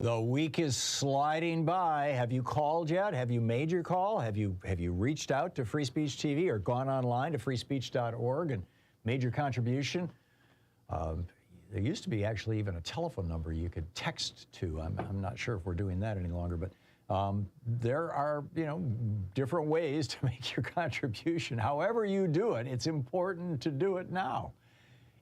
The week is sliding by. Have you called yet? Have you made your call? Have you reached out to Free Speech TV or gone online to freespeech.org and made your contribution? There used to be actually even a telephone number you could text to. I'm not sure if we're doing that any longer, but there are, different ways to make your contribution. However you do it, it's important to do it now.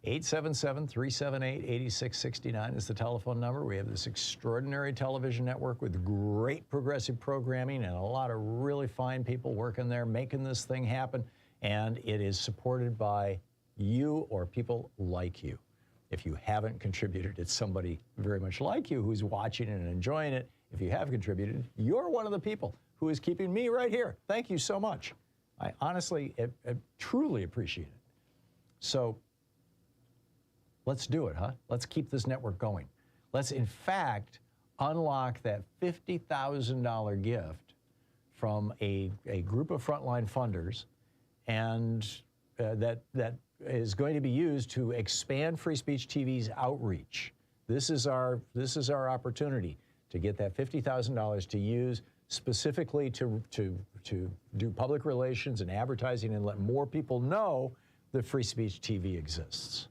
877-378-8669 is the telephone number. We have this extraordinary television network with great progressive programming and a lot of really fine people working there making this thing happen. And it is supported by you or people like you. If you haven't contributed, it's somebody very much like you who's watching it and enjoying it. If you have contributed, you're one of the people who is keeping me right here. Thank you so much. I honestly, I truly appreciate it. So let's do it, huh? Let's keep this network going. Let's, in fact, unlock that $50,000 gift from a group of frontline funders, and that is going to be used to expand Free Speech TV's outreach. This is our opportunity to get that $50,000 to use specifically to do public relations and advertising and let more people know that Free Speech TV exists.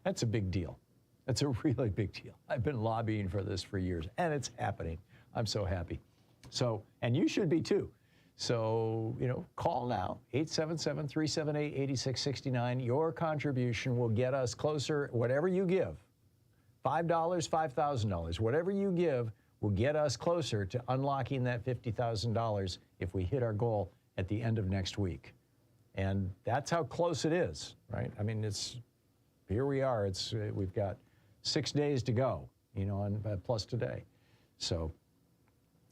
That's a big deal. That's a really big deal. I've been lobbying for this for years, and it's happening. I'm so happy. So, and you should be too. So, call now, 877-378-8669. Your contribution will get us closer, whatever you give, $5, $5,000, whatever you give will get us closer to unlocking that $50,000 if we hit our goal at the end of next week. And that's how close it is, right? I mean, here we are. We've got 6 days to go, and plus today. So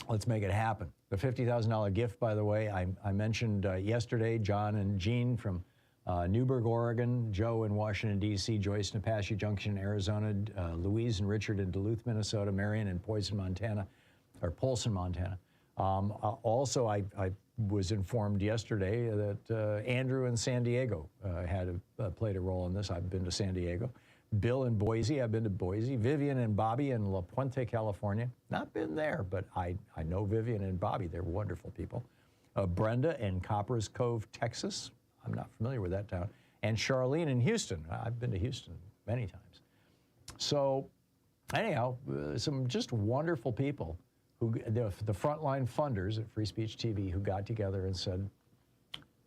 let's make it happen. The $50,000 gift, by the way, I mentioned yesterday, John and Jean from Newberg, Oregon, Joe in Washington, D.C., Joyce in Apache Junction, Arizona, Louise and Richard in Duluth, Minnesota, Marion in Polson, Montana. Also, I was informed yesterday that Andrew in San Diego played a role in this. I've been to San Diego. Bill in Boise, I've been to Boise. Vivian and Bobby in La Puente, California. Not been there, but I know Vivian and Bobby. They're wonderful people. Brenda in Copper's Cove, Texas. I'm not familiar with that town. And Charlene in Houston. I've been to Houston many times. So anyhow, some just wonderful people, the frontline funders at Free Speech TV who got together and said,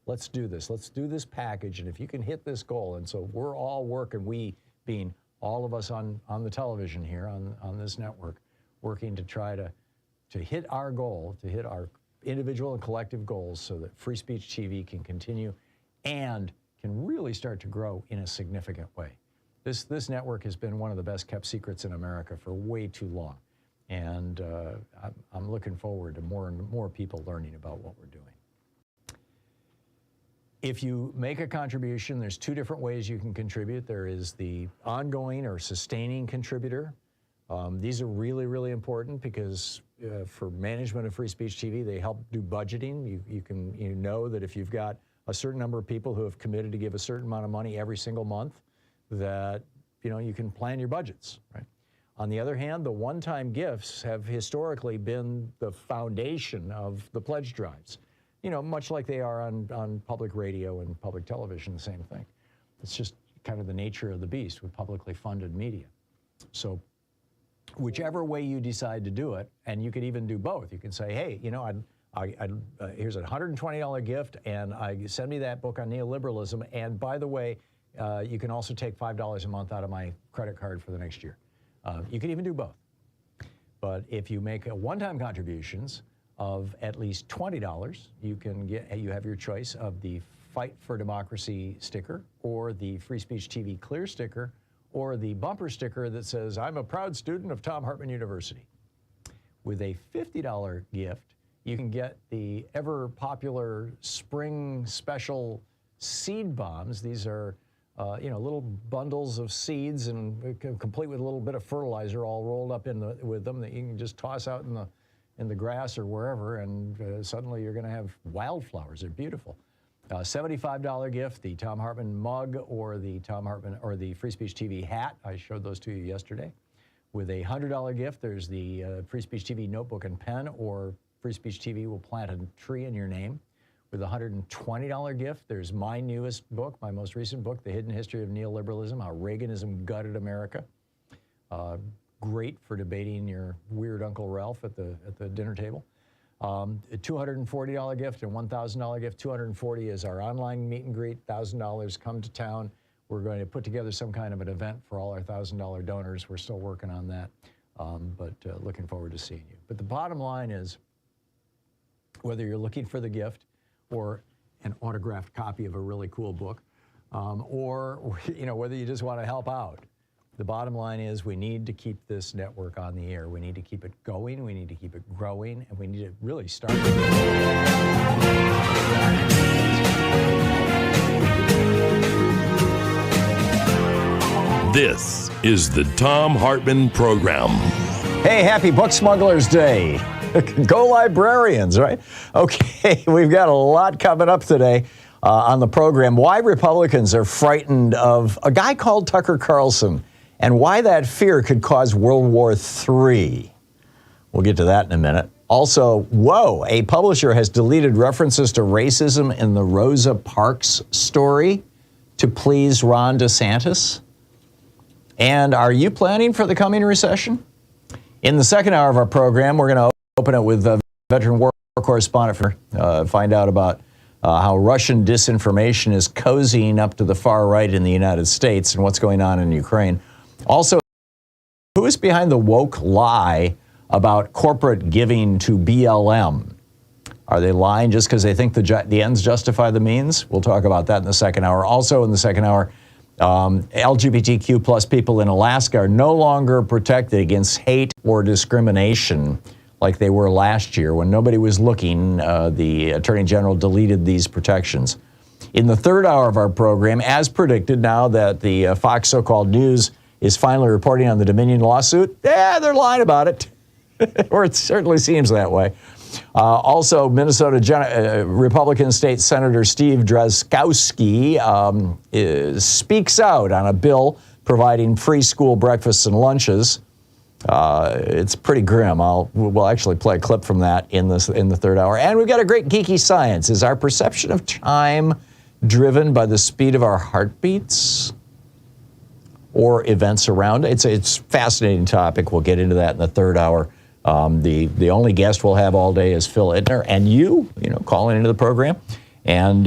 let's do this. Let's do this package. And if you can hit this goal, and so we're all working, we being all of us on the television here, on this network, working to try to hit our goal, to hit our individual and collective goals so that Free Speech TV can continue and can really start to grow in a significant way. This network has been one of the best kept secrets in America for way too long. And I'm looking forward to more and more people learning about what we're doing. If you make a contribution, there's two different ways you can contribute. There is the ongoing or sustaining contributor. These are really, really important because for management of Free Speech TV, they help do budgeting. You know that if you've got a certain number of people who have committed to give a certain amount of money every single month, that you can plan your budgets, right? On the other hand, the one-time gifts have historically been the foundation of the pledge drives. Much like they are on public radio and public television, the same thing. It's just kind of the nature of the beast with publicly funded media. So whichever way you decide to do it, and you could even do both. You can say, hey, here's a $120 gift, and send me that book on neoliberalism, and by the way, you can also take $5 a month out of my credit card for the next year. You can even do both. But if you make one-time contributions of at least $20, you have your choice of the Fight for Democracy sticker, or the Free Speech TV Clear sticker, or the bumper sticker that says, I'm a proud student of Thom Hartmann University. With a $50 gift, you can get the ever popular spring special seed bombs. These are little bundles of seeds and complete with a little bit of fertilizer all rolled up with them that you can just toss out in the grass or wherever, and suddenly you're going to have wildflowers. They're beautiful. $75 gift, the Thom Hartmann mug, or the Free Speech TV hat. I showed those to you yesterday. With a $100 gift, there's the Free Speech TV notebook and pen, or Free Speech TV will plant a tree in your name. With a $120 gift, there's my newest book, my most recent book, The Hidden History of Neoliberalism, How Reaganism Gutted America. Great for debating your weird Uncle Ralph at the dinner table. A $240 gift and $1,000 gift. $240 is our online meet and greet. $1,000 come to town. We're going to put together some kind of an event for all our $1,000 donors. We're still working on that, but looking forward to seeing you. But the bottom line is, whether you're looking for the gift or an autographed copy of a really cool book, or whether you just want to help out, the bottom line is we need to keep this network on the air. We need to keep it going. We need to keep it growing, and we need to really start. This is the Thom Hartmann Program. Hey, happy Book Smugglers Day. Go librarians, right? Okay, we've got a lot coming up today on the program. Why Republicans are frightened of a guy called Tucker Carlson, and why that fear could cause World War III. We'll get to that in a minute. Also, whoa, a publisher has deleted references to racism in the Rosa Parks story to please Ron DeSantis. And are you planning for the coming recession? In the second hour of our program, we're going to open it with veteran war correspondent for find out about how Russian disinformation is cozying up to the far right in the United States and what's going on in Ukraine. Also, who is behind the woke lie about corporate giving to BLM? Are they lying just because they think the ends justify the means? We'll talk about that in the second hour. Also in the second hour, LGBTQ plus people in Alaska are no longer protected against hate or discrimination like they were last year. When nobody was looking, the Attorney General deleted these protections. In the third hour of our program, as predicted, now that the Fox so-called news is finally reporting on the Dominion lawsuit, they're lying about it, or it certainly seems that way. Also, Minnesota Republican State Senator Steve Drazkowski speaks out on a bill providing free school breakfasts and lunches. It's pretty grim. We'll actually play a clip from that in the third hour. And we've got a great geeky science. Is our perception of time driven by the speed of our heartbeats or events around it? It's a fascinating topic. We'll get into that in the third hour. The only guest we'll have all day is Phil Ittner, and you calling into the program. And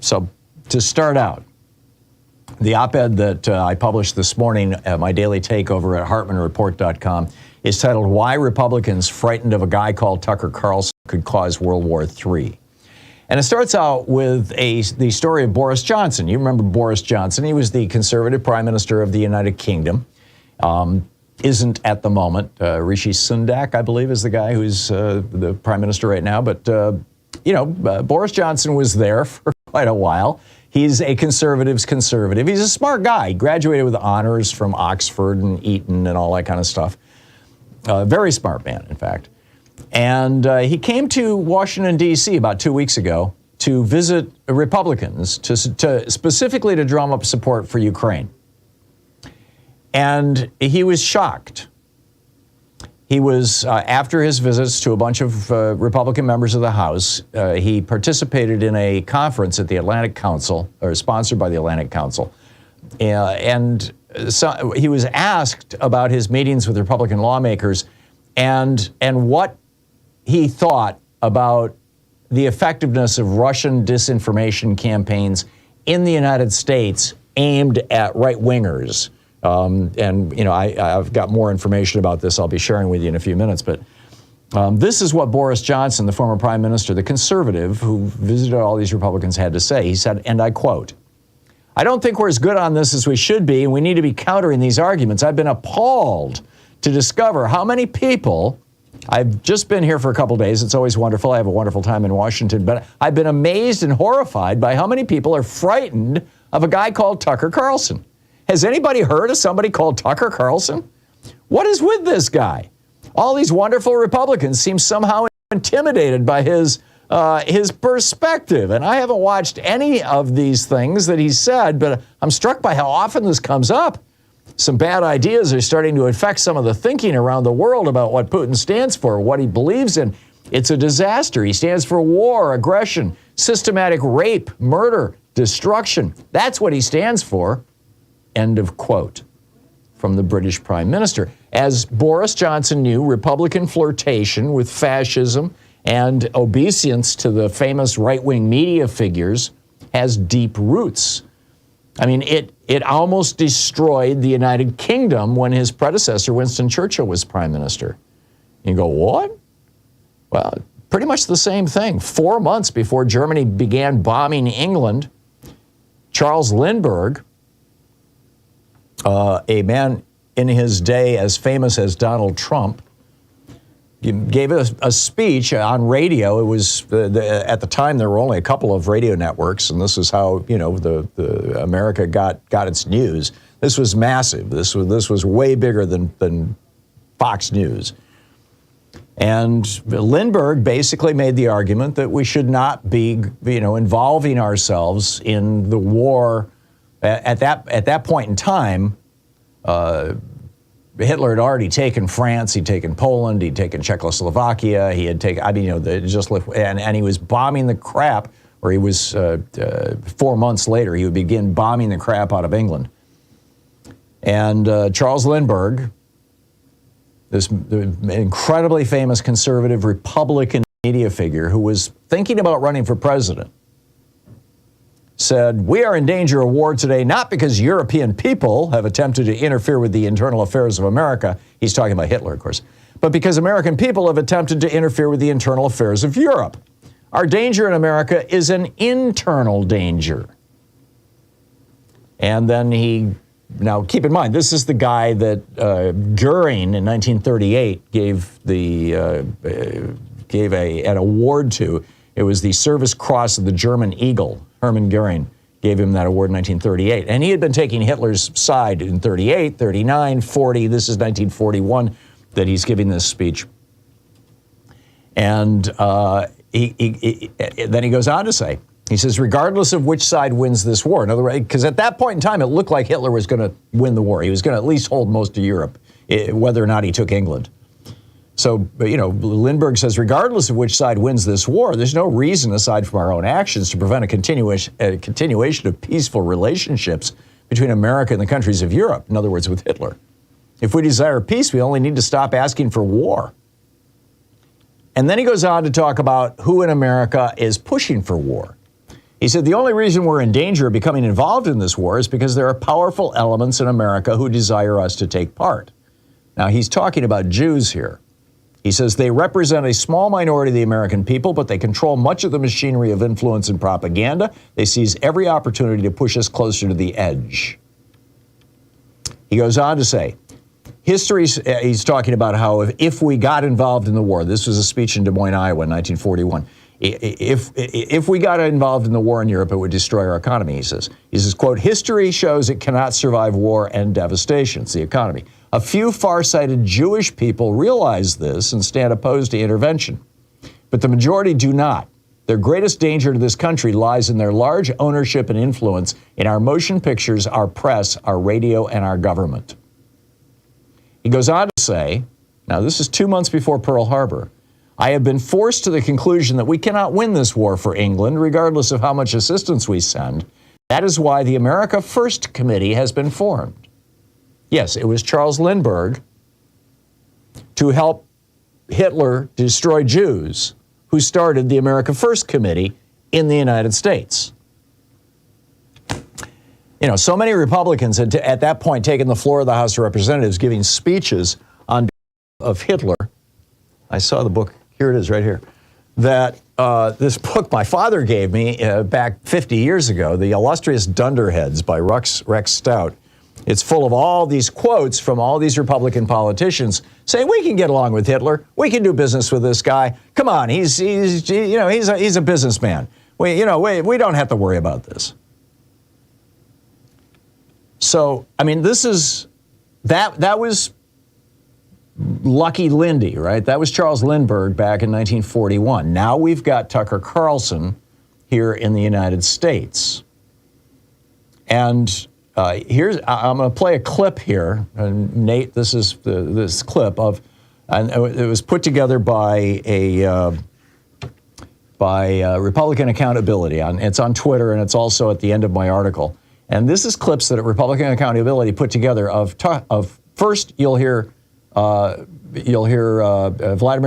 so to start out, the op-ed that I published this morning at my daily take over at HartmannReport.com is titled, Why Republicans Frightened of a Guy Called Tucker Carlson Could Cause World War III. And it starts out with the story of Boris Johnson. You remember Boris Johnson. He was the conservative prime minister of the United Kingdom. Isn't at the moment. Rishi Sunak, I believe, is the guy who's the prime minister right now. But, Boris Johnson was there for quite a while. He's a conservative's conservative. He's a smart guy. He graduated with honors from Oxford and Eton and all that kind of stuff. Very smart man, in fact. And he came to Washington, D.C. about 2 weeks ago to visit Republicans, to specifically to drum up support for Ukraine. And he was shocked. He was, after his visits to a bunch of Republican members of the House, he participated in a conference at the Atlantic Council, or sponsored by the Atlantic Council. And so he was asked about his meetings with Republican lawmakers and what he thought about the effectiveness of Russian disinformation campaigns in the United States aimed at right-wingers. I've got more information about this I'll be sharing with you in a few minutes. But this is what Boris Johnson, the former prime minister, the conservative who visited all these Republicans, had to say. He said, and I quote, I don't think we're as good on this as we should be, and we need to be countering these arguments. I've been appalled to discover how many people, I've just been here for a couple days. It's always wonderful. I have a wonderful time in Washington. But I've been amazed and horrified by how many people are frightened of a guy called Tucker Carlson. Has anybody heard of somebody called Tucker Carlson? What is with this guy? All these wonderful Republicans seem somehow intimidated by his perspective. And I haven't watched any of these things that he said, but I'm struck by how often this comes up. some bad ideas are starting to affect some of the thinking around the world about what Putin stands for, what he believes in. It's a disaster. He stands for war, aggression, systematic rape, murder, destruction. That's what he stands for. End of quote from the British Prime Minister. As Boris Johnson knew, Republican flirtation with fascism and obeisance to the famous right-wing media figures has deep roots. I mean, it almost destroyed the United Kingdom when his predecessor, Winston Churchill, was prime minister. You go, what? Well, pretty much the same thing. 4 months before Germany began bombing England, Charles Lindbergh, a man in his day as famous as Donald Trump, gave a speech on radio. It was at the time there were only a couple of radio networks, and this is how the America got its news. This was massive. This was way bigger than Fox News. And Lindbergh basically made the argument that we should not be involving ourselves in the war. At that point in time, Hitler had already taken France, he'd taken Poland, he'd taken Czechoslovakia, he had taken, and he was bombing the crap, or he was, 4 months later, he would begin bombing the crap out of England. And Charles Lindbergh, this incredibly famous conservative Republican media figure who was thinking about running for president, said, "We are in danger of war today, not because European people have attempted to interfere with the internal affairs of America." He's talking about Hitler, of course. "But because American people have attempted to interfere with the internal affairs of Europe. Our danger in America is an internal danger." And then now keep in mind, this is the guy that Goering in 1938 gave an award to. It was the Service Cross of the German Eagle. Hermann Goering gave him that award in 1938. And he had been taking Hitler's side in 38, 39, 40. This is 1941 that he's giving this speech. And then he goes on to say, he says, regardless of which side wins this war, in other words, because at that point in time, it looked like Hitler was going to win the war. He was going to at least hold most of Europe, whether or not he took England. So, Lindbergh says, regardless of which side wins this war, there's no reason, aside from our own actions, to prevent a continuation of peaceful relationships between America and the countries of Europe, in other words, with Hitler. If we desire peace, we only need to stop asking for war. And then he goes on to talk about who in America is pushing for war. He said, the only reason we're in danger of becoming involved in this war is because there are powerful elements in America who desire us to take part. Now, he's talking about Jews here. He says they represent a small minority of the American people, but they control much of the machinery of influence and propaganda. They seize every opportunity to push us closer to the edge. He goes on to say, he's talking about how if we got involved in the war, this was a speech in Des Moines, Iowa in 1941, if we got involved in the war in Europe, it would destroy our economy, he says. He says, quote, history shows it cannot survive war and devastation. It's the economy. A few far-sighted Jewish people realize this and stand opposed to intervention, but the majority do not. Their greatest danger to this country lies in their large ownership and influence in our motion pictures, our press, our radio, and our government. He goes on to say, now this is 2 months before Pearl Harbor, I have been forced to the conclusion that we cannot win this war for England, regardless of how much assistance we send. That is why the America First Committee has been formed. Yes, it was Charles Lindbergh, to help Hitler destroy Jews, who started the America First Committee in the United States. So many Republicans had at that point taken the floor of the House of Representatives giving speeches on behalf of Hitler. I saw the book, here it is right here, that this book my father gave me back 50 years ago, The Illustrious Dunderheads by Rex Stout. It's full of all these quotes from all these Republican politicians saying, we can get along with Hitler. We can do business with this guy. Come on, he's a businessman. We don't have to worry about this. So, I mean, that was Lucky Lindy, right? That was Charles Lindbergh back in 1941. Now we've got Tucker Carlson here in the United States. And I'm going to play a clip here. And Nate, this is this clip of, and it was put together by Republican Accountability. It's on Twitter, and it's also at the end of my article. And this is clips that Republican Accountability put together of first you'll hear Vladimir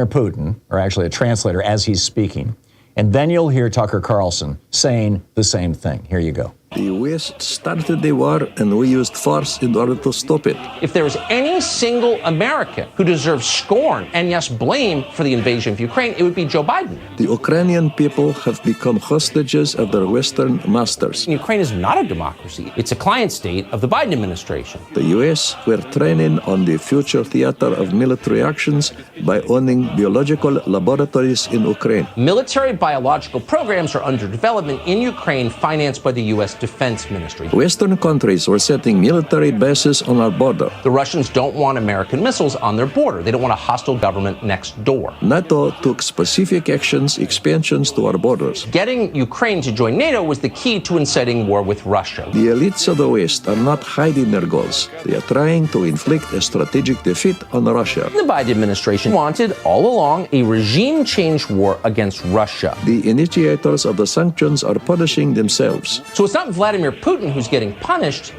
Putin, or actually a translator as he's speaking, and then you'll hear Tucker Carlson saying the same thing. Here you go. The West started the war, and we used force in order to stop it. If there is any single American who deserves scorn and, yes, blame for the invasion of Ukraine, it would be Joe Biden. The Ukrainian people have become hostages of their Western masters. Ukraine is not a democracy. It's a client state of the Biden administration. The U.S. were training on the future theater of military actions by owning biological laboratories in Ukraine. Military biological programs are under development in Ukraine, financed by the U.S. Defense Ministry. Western countries were setting military bases on our border. The Russians don't want American missiles on their border. They don't want a hostile government next door. NATO took specific actions, expansions to our borders. Getting Ukraine to join NATO was the key to inciting war with Russia. The elites of the West are not hiding their goals. They are trying to inflict a strategic defeat on Russia. The Biden administration wanted all along a regime change war against Russia. The initiators of the sanctions are punishing themselves. So it's not Vladimir Putin who's getting punished,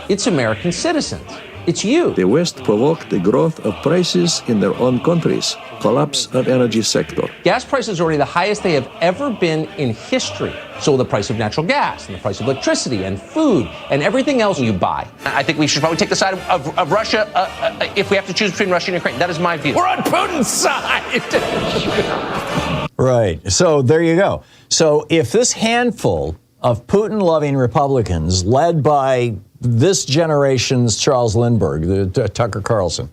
it's American citizens. It's you. The West provoked the growth of prices in their own countries, collapse of energy sector. Gas prices are already the highest they have ever been in history. So the price of natural gas and the price of electricity and food and everything else you buy. I think we should probably take the side of Russia if we have to choose between Russia and Ukraine. That is my view. We're on Putin's side. Right. So there you go. So if this handful of Putin-loving Republicans, led by this generation's Charles Lindbergh, Tucker Carlson,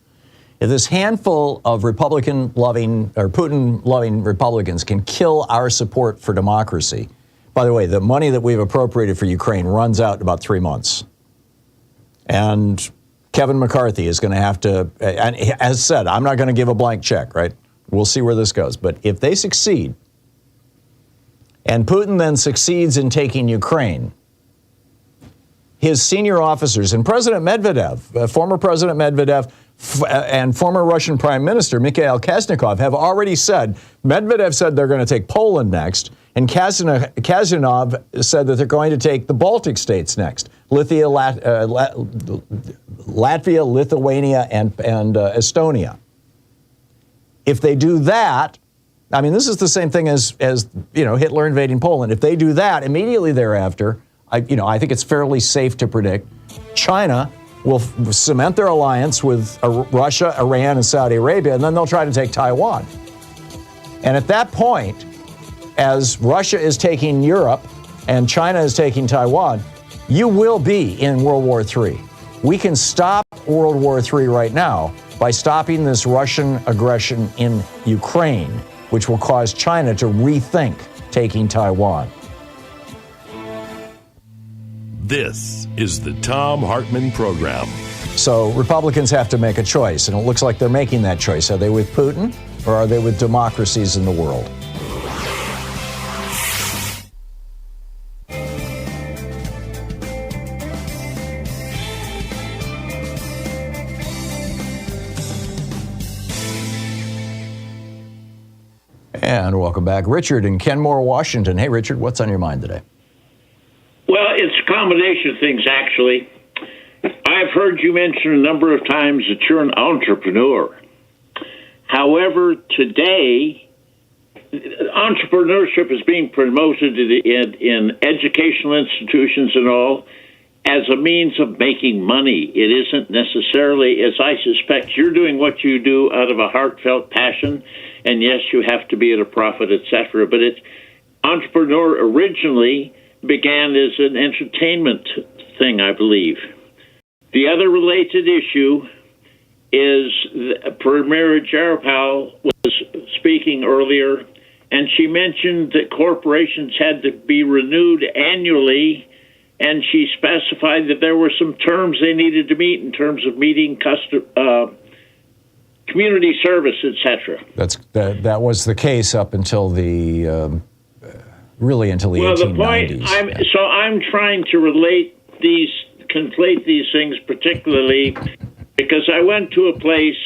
if this handful of Republican-loving or Putin-loving Republicans can kill our support for democracy, by the way, the money that we've appropriated for Ukraine runs out in about 3 months. And Kevin McCarthy is going to have to, and as said, I'm not going to give a blank check, right? We'll see where this goes. But if they succeed, and Putin then succeeds in taking Ukraine, his senior officers, and President Medvedev, former President Medvedev, and former Russian Prime Minister Mikhail Kazhnikov have already said, Medvedev said they're going to take Poland next, and Kazhnikov said that they're going to take the Baltic states next, Latvia, Lithuania, and Estonia. If they do that, I mean, this is the same thing as Hitler invading Poland. If they do that, immediately thereafter, I think it's fairly safe to predict China will cement their alliance with Russia, Iran, and Saudi Arabia, and then they'll try to take Taiwan. And at that point, as Russia is taking Europe and China is taking Taiwan, you will be in World War III. We can stop World War III right now by stopping this Russian aggression in Ukraine, which will cause China to rethink taking Taiwan. This is the Thom Hartmann Program. So Republicans have to make a choice, and it looks like they're making that choice. Are they with Putin, or are they with democracies in the world? And welcome back. Richard in Kenmore, Washington. Hey, Richard, what's on your mind today? Well, it's a combination of things, actually. I've heard you mention a number of times that you're an entrepreneur. However, today, entrepreneurship is being promoted in educational institutions and all as a means of making money. It isn't necessarily, as I suspect, you're doing what you do out of a heartfelt passion, and yes, you have to be at a profit, etc. But entrepreneur originally began as an entertainment thing, I believe. The other related issue is Premier Jayapal was speaking earlier, and she mentioned that corporations had to be renewed annually, and she specified that there were some terms they needed to meet in terms of meeting community service, etc. That was the case up until really until the 1890s. The point, I'm trying to relate these conflate these things, particularly because I went to a place,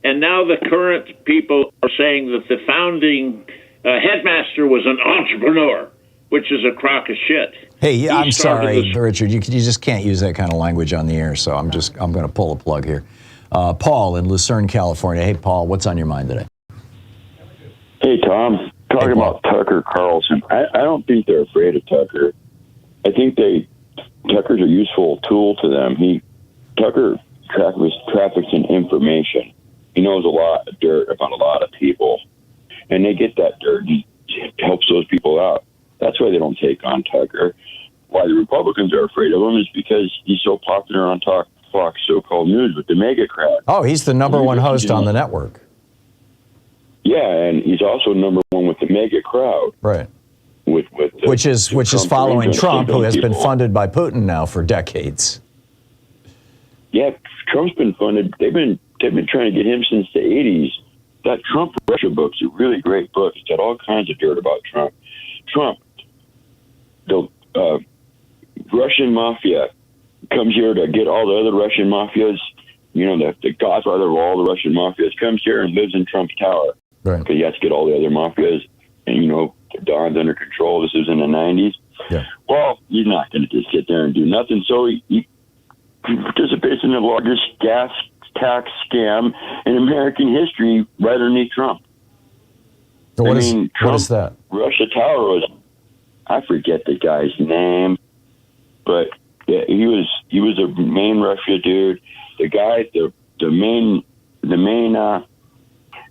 and now the current people are saying that the founding headmaster was an entrepreneur, which is a crock of shit. Hey, I'm sorry, Richard. You just can't use that kind of language on the air, so I'm going to pull a plug here. Paul in Lucerne, California. Hey, Paul, what's on your mind today? Hey, Tom. Talking about Tucker Carlson. I don't think they're afraid of Tucker. I think Tucker's a useful tool to them. Tucker traffics in information. He knows a lot of dirt about a lot of people, and they get that dirt and helps those people out. That's why they don't take on Tucker. Why the Republicans are afraid of him is because he's so popular on Fox so-called news with the mega crowd. Oh, he's the number one host on the network. Yeah, and he's also number one with the mega crowd. Right. Which is following Trump, who has been funded by Putin now for decades. Yeah, Trump's been funded. They've been trying to get him since the 80s. That Trump Russia book's a really great book. It's got all kinds of dirt about Trump. The Russian mafia comes here to get all the other Russian mafias. You know, the godfather of all the Russian mafias comes here and lives in Trump's tower. Right. Because he has to get all the other mafias, and, you know, Don's under control. This is in the 90s. Yeah. Well, he's not going to just sit there and do nothing. So he participates in the largest gas tax scam in American history right underneath Trump. So what is that? Russia Tower was, I forget the guy's name, but yeah, he was a main Russia dude. The guy, the main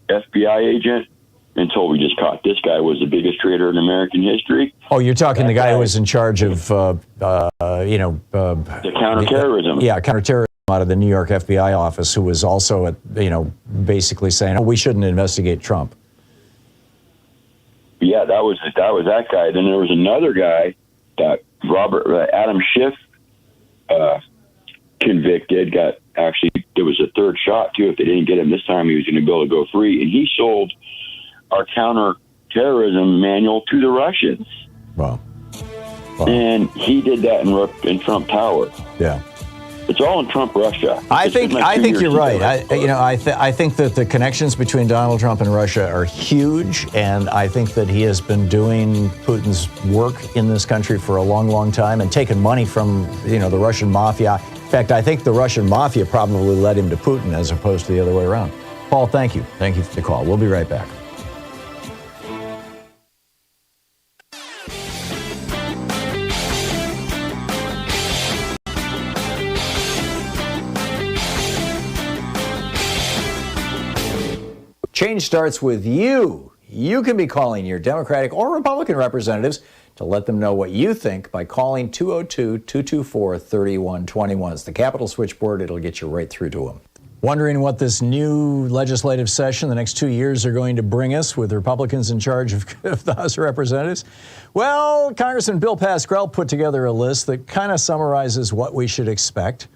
FBI agent, until we just caught this guy, was the biggest traitor in American history. Oh, you're talking the guy who was in charge of, the counterterrorism. Counterterrorism out of the New York FBI office, who was also, basically saying, "Oh, we shouldn't investigate Trump." Yeah, that was that guy. Then there was another guy that Adam Schiff convicted. There was a third shot too. If they didn't get him this time, he was going to be able to go free. And he sold our counterterrorism manual to the Russians. Wow. And he did that in Trump Tower. Yeah. It's all in Trump Russia. I think you're right. I think that the connections between Donald Trump and Russia are huge, and I think that he has been doing Putin's work in this country for a long, long time and taken money from the Russian mafia. In fact, I think the Russian mafia probably led him to Putin as opposed to the other way around. Paul, thank you. Thank you for the call. We'll be right back. Change starts with you. You can be calling your Democratic or Republican representatives to let them know what you think by calling 202-224-3121. It's the Capitol switchboard. It'll get you right through to them. Wondering what this new legislative session, the next 2 years, are going to bring us with Republicans in charge of the House of Representatives? Well, Congressman Bill Pascrell put together a list that kind of summarizes what we should expect.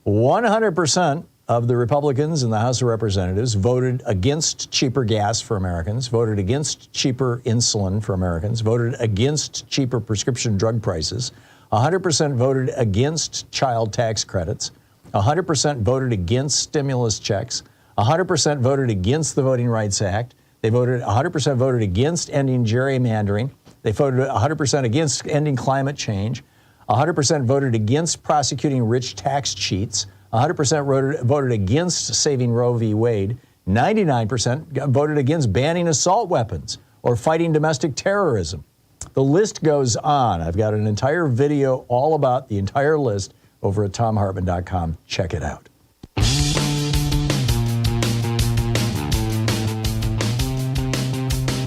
100% of the Republicans in the House of Representatives voted against cheaper gas for Americans, voted against cheaper insulin for Americans, voted against cheaper prescription drug prices, 100% voted against child tax credits, 100% voted against stimulus checks, 100% voted against the Voting Rights Act. They voted 100% voted against ending gerrymandering. They voted 100% against ending climate change, 100% voted against prosecuting rich tax cheats, 100% voted against saving Roe v. Wade. 99% voted against banning assault weapons or fighting domestic terrorism. The list goes on. I've got an entire video all about the entire list over at thomhartmann.com. Check it out.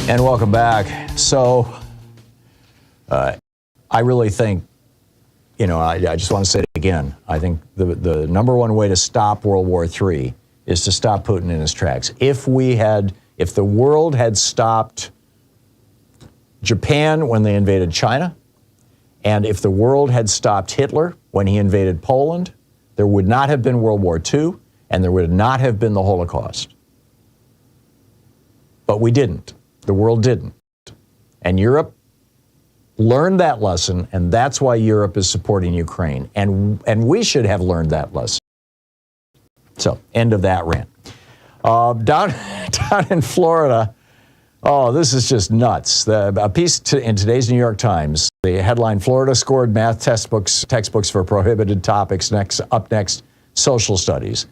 And welcome back. So I really think, I just want to say it again. I think the number one way to stop World War III is to stop Putin in his tracks. If the world had stopped Japan when they invaded China, and if the world had stopped Hitler when he invaded Poland, there would not have been World War II, and there would not have been the Holocaust. But we didn't. The world didn't. And Europe learned that lesson, and that's why Europe is supporting Ukraine. And we should have learned that lesson. So, end of that rant. Down in Florida, oh, this is just nuts. A piece in today's New York Times, the headline, Florida scored math textbooks for prohibited topics. Up next, social studies.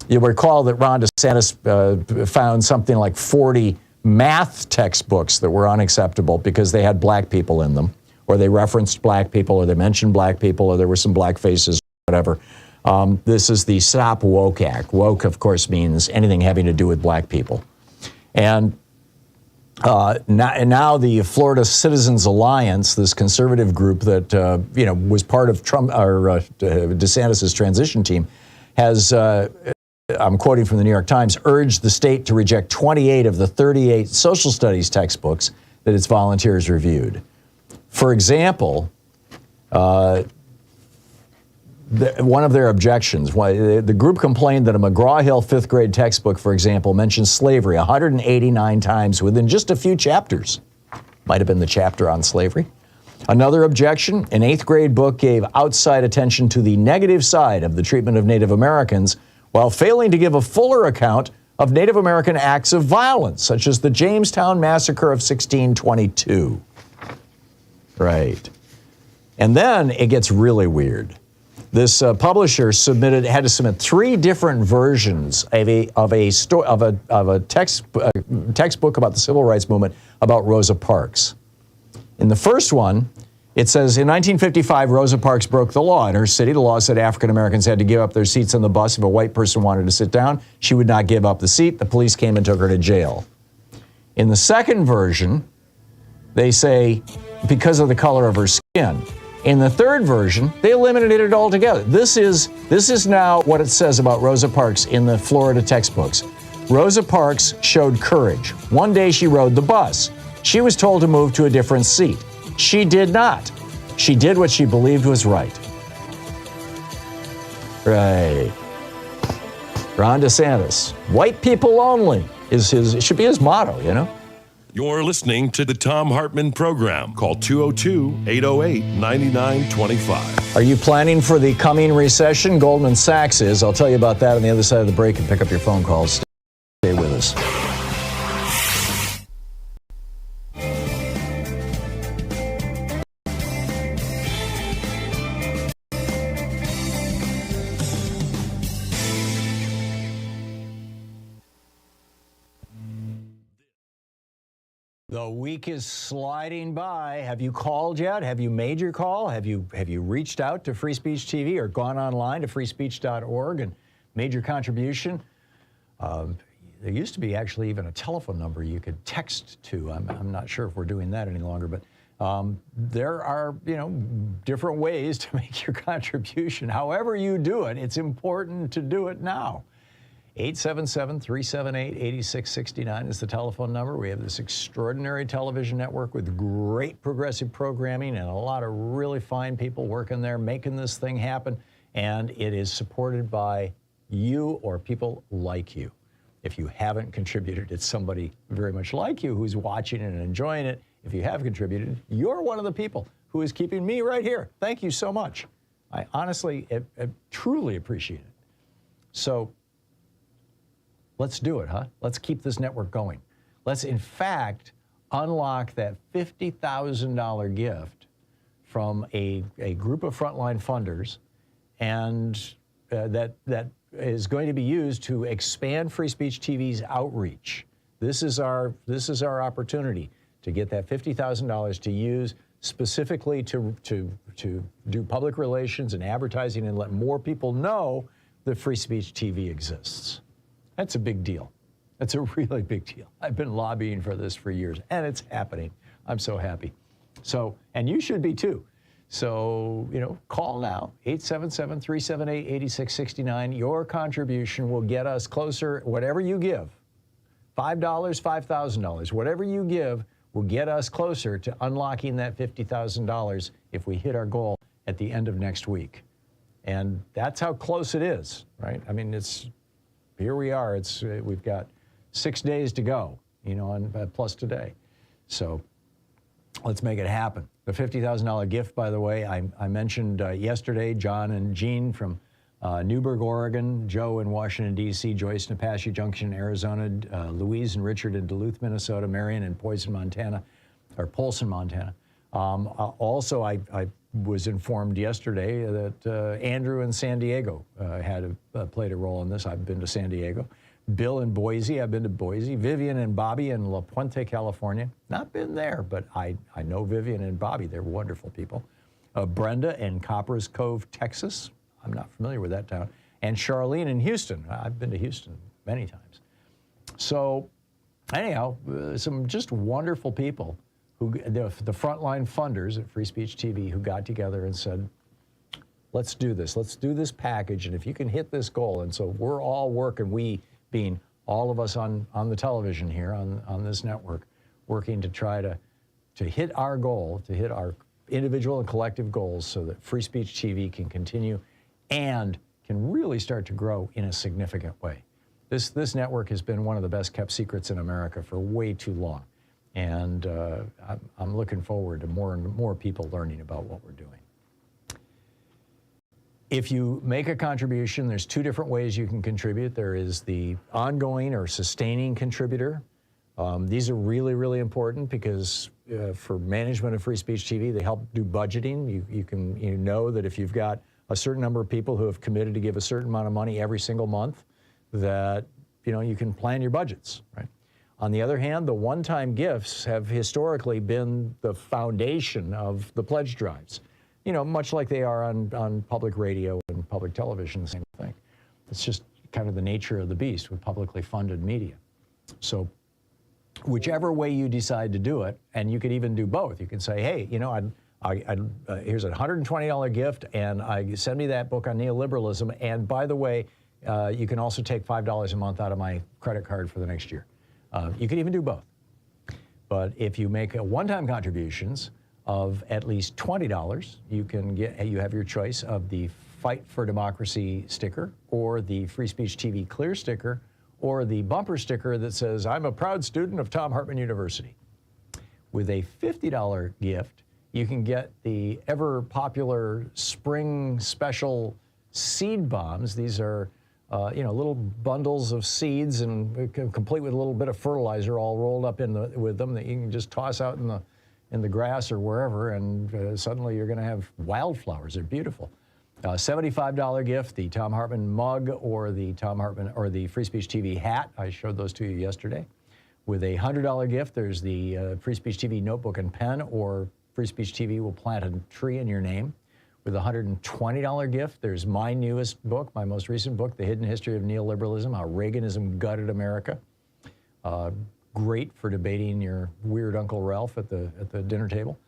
You'll recall that Ron DeSantis found something like 40 math textbooks that were unacceptable because they had black people in them, or they referenced black people, or they mentioned black people, or there were some black faces, whatever. This is the Stop Woke Act. Woke, of course, means anything having to do with black people. And now the Florida Citizens Alliance, this conservative group that was part of Trump or DeSantis's transition team, has, I'm quoting from the New York Times, urged the state to reject 28 of the 38 social studies textbooks that its volunteers reviewed. For example, one of their objections, the group complained that a McGraw-Hill fifth grade textbook, for example, mentioned slavery 189 times within just a few chapters. Might have been the chapter on slavery. Another objection, an eighth grade book gave outside attention to the negative side of the treatment of Native Americans while failing to give a fuller account of Native American acts of violence, such as the Jamestown Massacre of 1622. Right. And then it gets really weird. This publisher had to submit 3 different versions of a textbook about the civil rights movement about Rosa Parks. In the first one, it says, in 1955, Rosa Parks broke the law in her city. The law said African Americans had to give up their seats on the bus if a white person wanted to sit down. She would not give up the seat. The police came and took her to jail. In the second version, they say because of the color of her skin. In the third version, they eliminated it altogether. This is now what it says about Rosa Parks in the Florida textbooks. Rosa Parks showed courage. One day she rode the bus. She was told to move to a different seat. She did not. She did what she believed was right. Right. Ron DeSantis. White people only it should be his motto, you know? You're listening to the Thom Hartmann Program. Call 202-808-9925. Are you planning for the coming recession? Goldman Sachs is. I'll tell you about that on the other side of the break and pick up your phone calls. Stay with us. The week is sliding by. Have you called yet? Have you made your call? Have you reached out to Free Speech TV or gone online to freespeech.org and made your contribution? There used to be actually even a telephone number you could text to. I'm not sure if we're doing that any longer, but there are, different ways to make your contribution. However you do it, it's important to do it now. 877-378-8669 is the telephone number. We have this extraordinary television network with great progressive programming and a lot of really fine people working there making this thing happen. And it is supported by you or people like you. If you haven't contributed, it's somebody very much like you who's watching it and enjoying it. If you have contributed, you're one of the people who is keeping me right here. Thank you so much. I honestly, truly appreciate it. So, let's do it, huh? Let's keep this network going. Let's, in fact, unlock that $50,000 gift from a group of frontline funders, and that is going to be used to expand Free Speech TV's outreach. This is our opportunity to get that $50,000 to use specifically to do public relations and advertising and let more people know that Free Speech TV exists. That's a big deal. That's a really big deal. I've been lobbying for this for years, and it's happening. I'm so happy. So, and you should be too. So, call now, 877-378-8669. Your contribution will get us closer, whatever you give, $5, $5,000, whatever you give will get us closer to unlocking that $50,000 if we hit our goal at the end of next week. And that's how close it is, right? I mean, here we are. We've got 6 days to go, plus today. So let's make it happen. The $50,000 gift, by the way, I mentioned yesterday, John and Jean from Newburgh, Oregon, Joe in Washington, D.C., Joyce in Apache Junction, Arizona, Louise and Richard in Duluth, Minnesota, Marion in Polson, Montana. Also, I was informed yesterday that Andrew in San Diego played a role in this. I've been to San Diego. Bill in Boise, I've been to Boise. Vivian and Bobby in La Puente, California. Not been there, but I know Vivian and Bobby. They're wonderful people. Brenda in Copper's Cove, Texas. I'm not familiar with that town. And Charlene in Houston. I've been to Houston many times. So anyhow, some just wonderful people who the frontline funders at Free Speech TV who got together and said, let's do this. Let's do this package. And if you can hit this goal, and so we're all working, we being all of us on the television here, on this network, working to try to hit our goal, to hit our individual and collective goals so that Free Speech TV can continue and can really start to grow in a significant way. This network has been one of the best kept secrets in America for way too long. And I'm looking forward to more and more people learning about what we're doing. If you make a contribution, there's two different ways you can contribute. There is the ongoing or sustaining contributor. These are really, really important because for management of Free Speech TV, they help do budgeting. You know that if you've got a certain number of people who have committed to give a certain amount of money every single month, that you can plan your budgets, right? On the other hand, the one-time gifts have historically been the foundation of the pledge drives. Much like they are on public radio and public television, the same thing. It's just kind of the nature of the beast with publicly funded media. So whichever way you decide to do it, and you could even do both. You can say, hey, here's a $120 gift, and send me that book on neoliberalism, and by the way, you can also take $5 a month out of my credit card for the next year. You could even do both. But if you make one-time contributions of at least $20, you have your choice of the Fight for Democracy sticker, or the Free Speech TV Clear sticker, or the bumper sticker that says, I'm a proud student of Thom Hartmann University. With a $50 gift, you can get the ever popular spring special seed bombs. These are little bundles of seeds and complete with a little bit of fertilizer all rolled up with them that you can just toss out in the grass or wherever, and suddenly you're going to have wildflowers. They're beautiful. $75 gift, the Thom Hartmann mug, or the Free Speech TV hat. I showed those to you yesterday. With a $100 gift, there's the Free Speech TV notebook and pen, or Free Speech TV will plant a tree in your name. With a $120 gift, there's my newest book, my most recent book, The Hidden History of Neoliberalism, How Reaganism Gutted America. Great for debating your weird Uncle Ralph at the dinner table.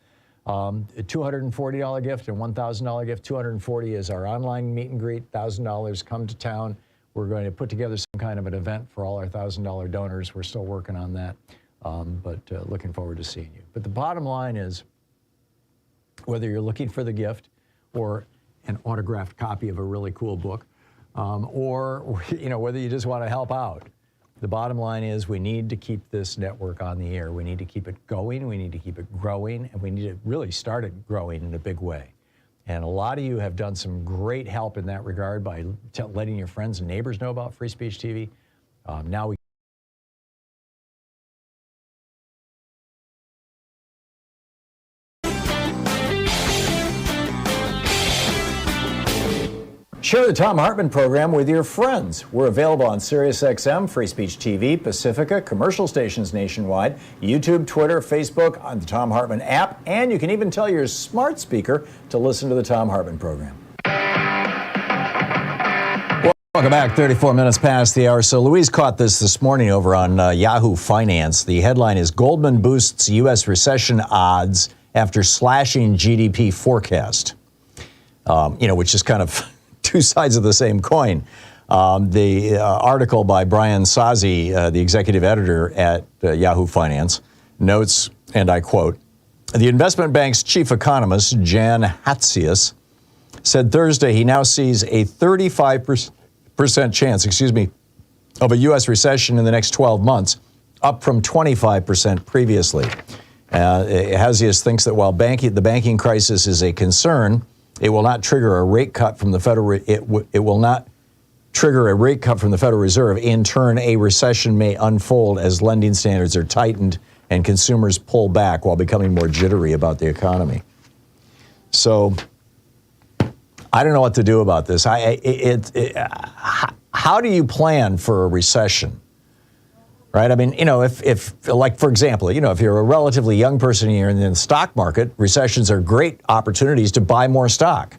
A $240 gift and $1,000 gift. $240 is our online meet and greet. $1,000 come to town. We're going to put together some kind of an event for all our $1,000 donors. We're still working on that, but looking forward to seeing you. But the bottom line is, whether you're looking for the gift or an autographed copy of a really cool book, or whether you just want to help out, the bottom line is we need to keep this network on the air. We need to keep it going. We need to keep it growing, and we need to really start it growing in a big way. And a lot of you have done some great help in that regard by letting your friends and neighbors know about Free Speech TV. Now we share the Thom Hartmann program with your friends. We're available on SiriusXM, Free Speech TV, Pacifica, commercial stations nationwide, YouTube, Twitter, Facebook, on the Thom Hartmann app, and you can even tell your smart speaker to listen to the Thom Hartmann program. Welcome back, 34 minutes past the hour. So Louise caught this morning over on Yahoo Finance. The headline is Goldman boosts U.S. recession odds after slashing GDP forecast, which is kind of two sides of the same coin. The article by Brian Sazi, the executive editor at Yahoo Finance, notes, and I quote, the investment bank's chief economist, Jan Hatzius, said Thursday he now sees a 35% chance, of a U.S. recession in the next 12 months, up from 25% previously. Hazius thinks that while the banking crisis is a concern, it will not trigger a rate cut from the Federal. It will not trigger a rate cut from the Federal Reserve. In turn, a recession may unfold as lending standards are tightened and consumers pull back while becoming more jittery about the economy. So I don't know what to do about this. How do you plan for a recession? Right? I mean, if like, for example, if you're a relatively young person and you're in the stock market, recessions are great opportunities to buy more stock.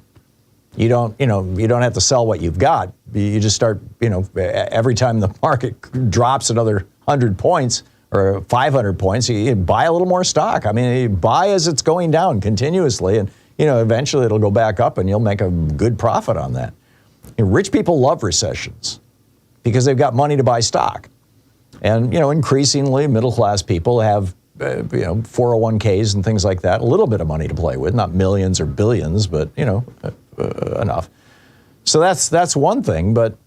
You don't have to sell what you've got. You just start, every time the market drops another 100 points or 500 points, you buy a little more stock. I mean, you buy as it's going down continuously, and, eventually it'll go back up and you'll make a good profit on that. Rich people love recessions because they've got money to buy stock. And, increasingly middle-class people have, 401ks and things like that, a little bit of money to play with, not millions or billions, but, enough. So that's one thing. But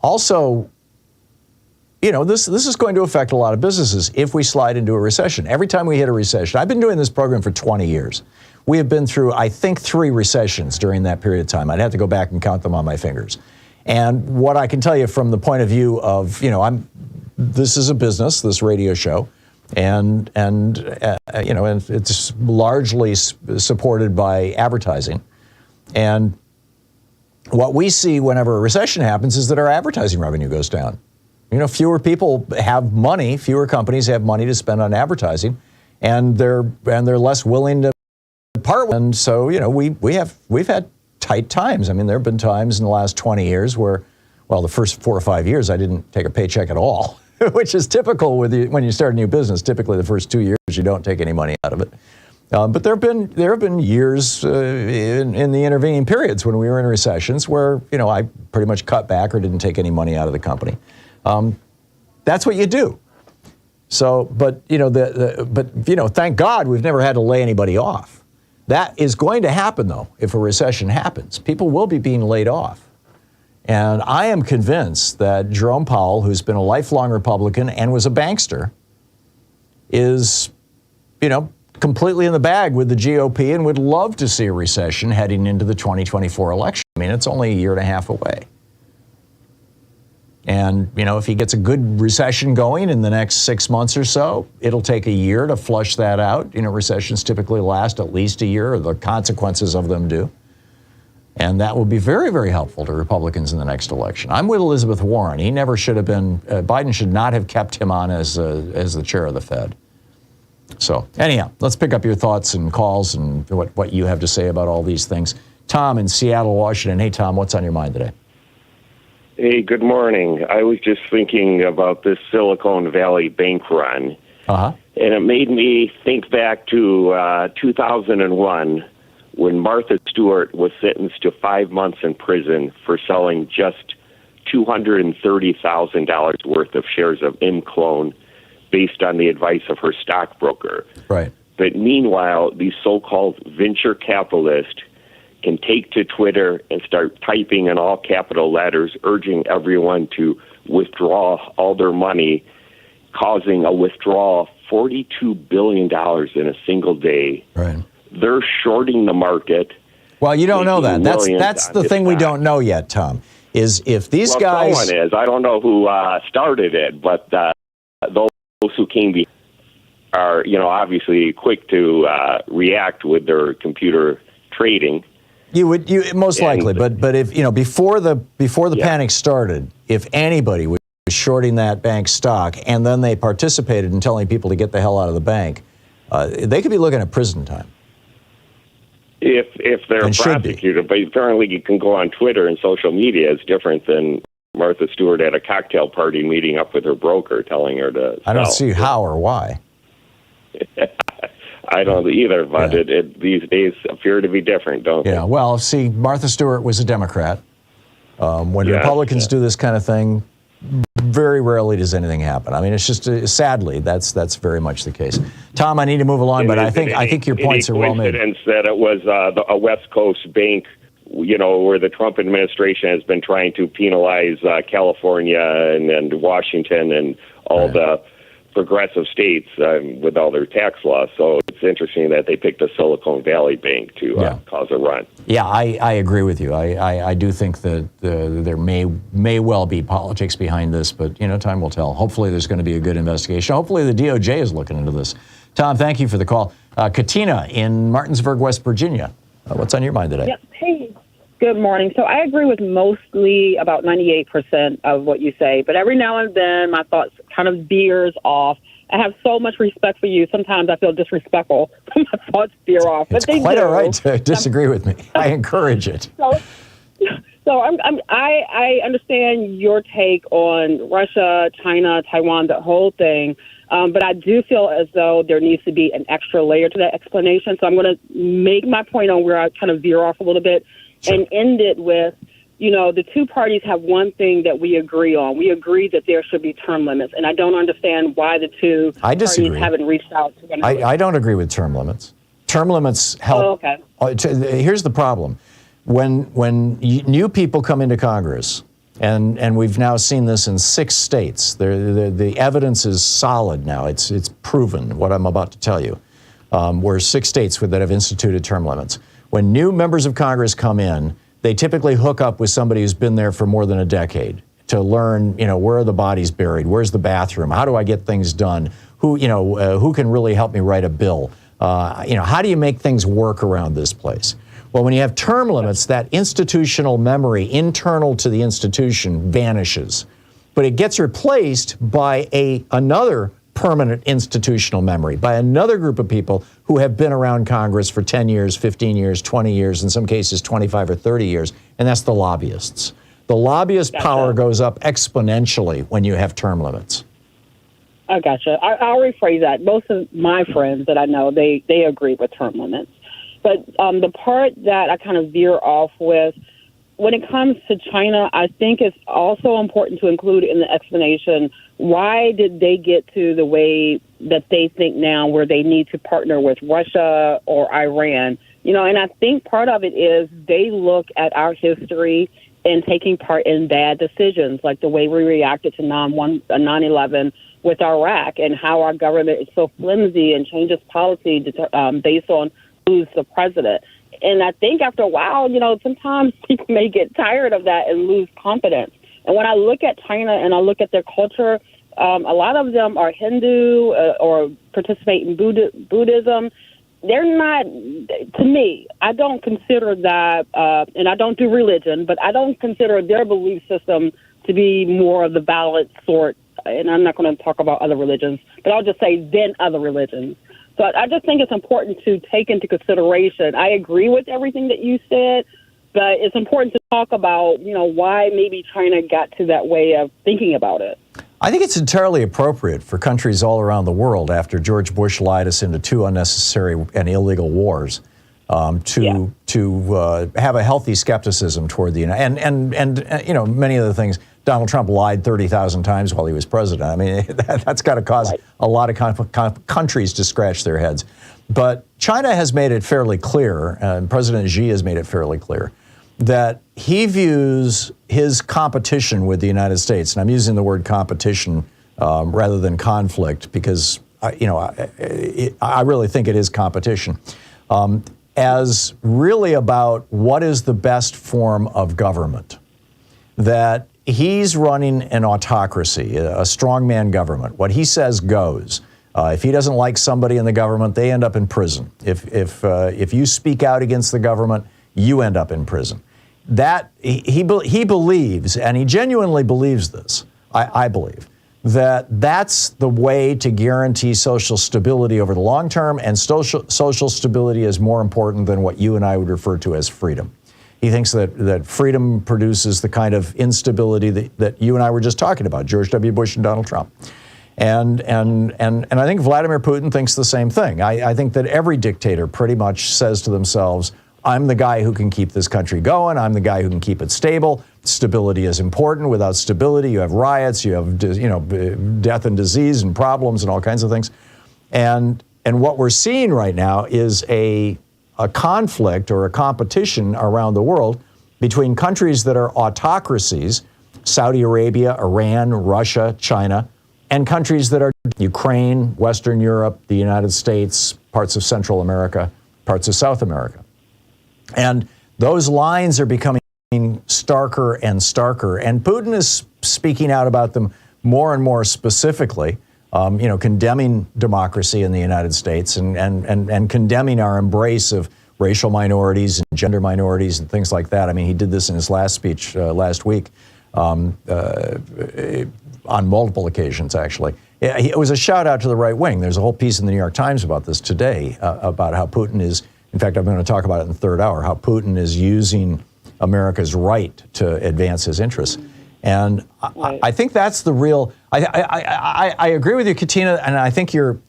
also, this is going to affect a lot of businesses if we slide into a recession. Every time we hit a recession, I've been doing this program for 20 years. We have been through, I think, 3 recessions during that period of time. I'd have to go back and count them on my fingers. And what I can tell you from the point of view of, this is a business, this radio show, and it's largely supported by advertising. And what we see whenever a recession happens is that our advertising revenue goes down. Fewer people have money, fewer companies have money to spend on advertising, and they're less willing to part. And so, we've had tight times. I mean, there have been times in the last 20 years where, well, the first 4 or 5 years I didn't take a paycheck at all. Which is typical when you start a new business. Typically, the first 2 years you don't take any money out of it. But there have been years in the intervening periods when we were in recessions where I pretty much cut back or didn't take any money out of the company. That's what you do. So, but thank God we've never had to lay anybody off. That is going to happen though if a recession happens. People will be being laid off. And I am convinced that Jerome Powell, who's been a lifelong Republican and was a bankster, is, completely in the bag with the GOP and would love to see a recession heading into the 2024 election. I mean, it's only a year and a half away. And, if he gets a good recession going in the next 6 months or so, it'll take a year to flush that out. Recessions typically last at least a year, or the consequences of them do. And that will be very, very helpful to Republicans in the next election. I'm with Elizabeth Warren. He never should have been, Biden should not have kept him on as the chair of the Fed. So anyhow, let's pick up your thoughts and calls and what you have to say about all these things. Tom in Seattle, Washington. Hey, Tom, what's on your mind today? Hey, good morning. I was just thinking about this Silicon Valley bank run. And it made me think back to 2001. When Martha Stewart was sentenced to 5 months in prison for selling just $230,000 worth of shares of ImClone based on the advice of her stockbroker. Right. But meanwhile, these so-called venture capitalists can take to Twitter and start typing in all capital letters, urging everyone to withdraw all their money, causing a withdrawal of $42 billion in a single day. Right. They're shorting the market. Well, you don't know that. That's the thing we don't know yet, Tom, is if these guys... someone is. I don't know who started it, but those who came behind are, obviously quick to react with their computer trading. You most likely, but if, before the panic started, if anybody was shorting that bank stock and then they participated in telling people to get the hell out of the bank, they could be looking at prison time. If they're prosecuted, but apparently you can go on Twitter and social media. It's different than Martha Stewart at a cocktail party meeting up with her broker telling her to I don't see how or why. I don't either, but these days appear to be different, don't they? Yeah, well, see, Martha Stewart was a Democrat. When Republicans do this kind of thing, very rarely does anything happen. I mean, it's just, sadly, that's very much the case. Tom, I need to move along, but I think your points are well made. Coincidence that it was a West Coast bank, where the Trump administration has been trying to penalize California and Washington and all the progressive states with all their tax laws. So it's interesting that they picked the Silicon Valley Bank to cause a run. Yeah, I agree with you. I do think that there may well be politics behind this, but time will tell. Hopefully there's going to be a good investigation. Hopefully the DOJ is looking into this. Tom, thank you for the call. Katina in Martinsburg, West Virginia. What's on your mind today? Yep. Hey, good morning. So I agree with mostly about 98% of what you say, but every now and then my thoughts kind of veers off. I have so much respect for you. Sometimes I feel disrespectful when my thoughts veer off. It's quite all right to disagree with me. I encourage it. So I understand your take on Russia, China, Taiwan, the whole thing. But I do feel as though there needs to be an extra layer to that explanation. So I'm going to make my point on where I kind of veer off a little bit and end it with, the two parties have one thing that we agree on. We agree that there should be term limits. And I don't understand why the two parties haven't reached out to one another. I don't agree with term limits. Term limits help. Oh, okay. Here's the problem. When new people come into Congress, and we've now seen this in 6 states, the evidence is solid now. It's proven what I'm about to tell you. We're 6 states that have instituted term limits. When new members of Congress come in, they typically hook up with somebody who's been there for more than a decade to learn, where are the bodies buried? Where's the bathroom? How do I get things done? Who can really help me write a bill? How do you make things work around this place? Well, when you have term limits, that institutional memory internal to the institution vanishes. But it gets replaced by another permanent institutional memory, by another group of people who have been around Congress for 10 years, 15 years, 20 years, in some cases 25 or 30 years, and that's the lobbyists. The lobbyist power goes up exponentially when you have term limits. I gotcha. I'll rephrase that. Most of my friends that I know, they agree with term limits. But the part that I kind of veer off with, when it comes to China, I think it's also important to include in the explanation, why did they get to the way that they think now where they need to partner with Russia or Iran? And I think part of it is they look at our history and taking part in bad decisions, like the way we reacted to 9/11 with Iraq and how our government is so flimsy and changes policy based on who's the president. And I think after a while, sometimes people may get tired of that and lose confidence. And when I look at China and I look at their culture, a lot of them are Hindu or participate in Buddhism. They're not, to me, I don't consider that, and I don't do religion, but I don't consider their belief system to be more of the balanced sort. And I'm not going to talk about other religions, but I'll just say than other religions. So I just think it's important to take into consideration. I agree with everything that you said, but it's important to talk about, why maybe China got to that way of thinking about it. I think it's entirely appropriate for countries all around the world, after George Bush lied us into 2 unnecessary and illegal wars, to have a healthy skepticism toward the United and many of the things. Donald Trump lied 30,000 times while he was president. I mean, that's got to cause a lot of countries to scratch their heads. But China has made it fairly clear, and President Xi has made it fairly clear, that he views his competition with the United States, and I'm using the word competition rather than conflict because, I really think it is competition, as really about what is the best form of government. That he's running an autocracy, a strongman government. What he says goes. If he doesn't like somebody in the government, they end up in prison. If you speak out against the government, you end up in prison. That he believes, and he genuinely believes this, I believe, that's the way to guarantee social stability over the long term, and social stability is more important than what you and I would refer to as freedom. He thinks that freedom produces the kind of instability that you and I were just talking about, George W. Bush and Donald Trump. And I think Vladimir Putin thinks the same thing. I think that every dictator pretty much says to themselves, I'm the guy who can keep this country going. I'm the guy who can keep it stable. Stability is important. Without stability, you have riots, you have death and disease and problems and all kinds of things. And what we're seeing right now is a conflict or a competition around the world between countries that are autocracies, Saudi Arabia, Iran, Russia, China, and countries that are Ukraine, Western Europe, the United States, parts of Central America, parts of South America. And those lines are becoming starker and starker. And Putin is speaking out about them more and more specifically, condemning democracy in the United States and condemning our embrace of racial minorities and gender minorities and things like that. I mean, he did this in his last speech last week on multiple occasions, actually. It was a shout out to the right wing. There's a whole piece in the New York Times about this today, about how Putin is, in fact, I'm going to talk about it in the third hour, how Putin is using America's right to advance his interests. And I think that's the real. I agree with you, Katina, and I think you're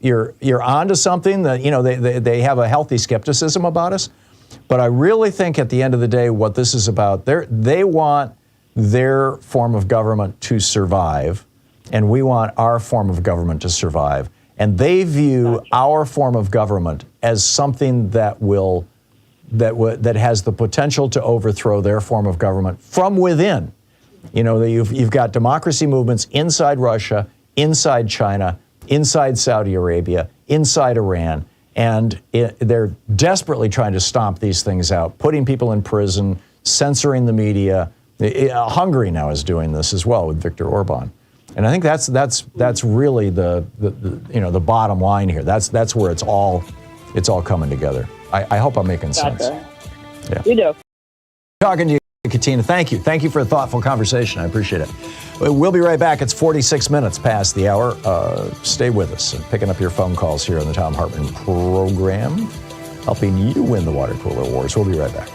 onto something. That they have a healthy skepticism about us, but I really think at the end of the day, what this is about, they want their form of government to survive, and we want our form of government to survive, and they view our form of government as something that has the potential to overthrow their form of government from within. You've got democracy movements inside Russia, inside China, inside Saudi Arabia, inside Iran, and they're desperately trying to stomp these things out, putting people in prison, censoring the media. Hungary now is doing this as well with Viktor Orban, and I think that's really the bottom line here. That's where it's all coming together. I hope I'm making sense. Yeah. You do. Talking to you, Katina. Thank you. Thank you for a thoughtful conversation. I appreciate it. We'll be right back. It's 46 minutes past the hour. Stay with us and picking up your phone calls here on the Thom Hartmann program, helping you win the water cooler wars. We'll be right back.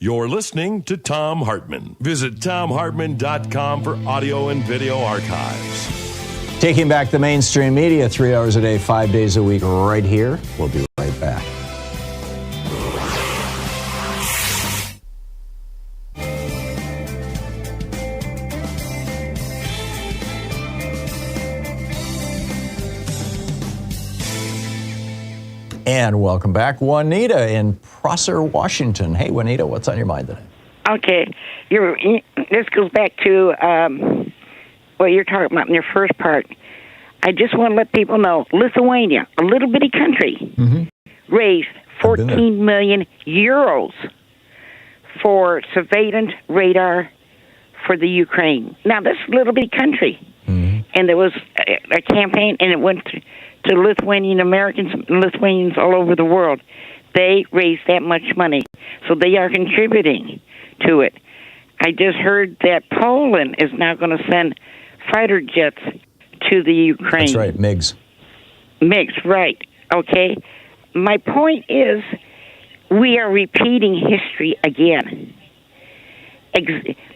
You're listening to Thom Hartmann. Visit thomhartmann.com for audio and video archives. Taking back the mainstream media 3 hours a day, 5 days a week, right here. We'll be right back. And welcome back, Juanita in Prosser, Washington. Hey, Juanita, what's on your mind today? Okay, this goes back to what you're talking about in your first part. I just want to let people know, Lithuania, a little bitty country, raised 14 million euros for surveillance radar for the Ukraine. Now, this is a little bitty country, and there was a campaign, and it went to Lithuanian Americans, Lithuanians all over the world. They raised that much money, so they are contributing to it. I just heard that Poland is now going to send fighter jets to the Ukraine. That's right, MiGs. MiGs, right. Okay. My point is, we are repeating history again.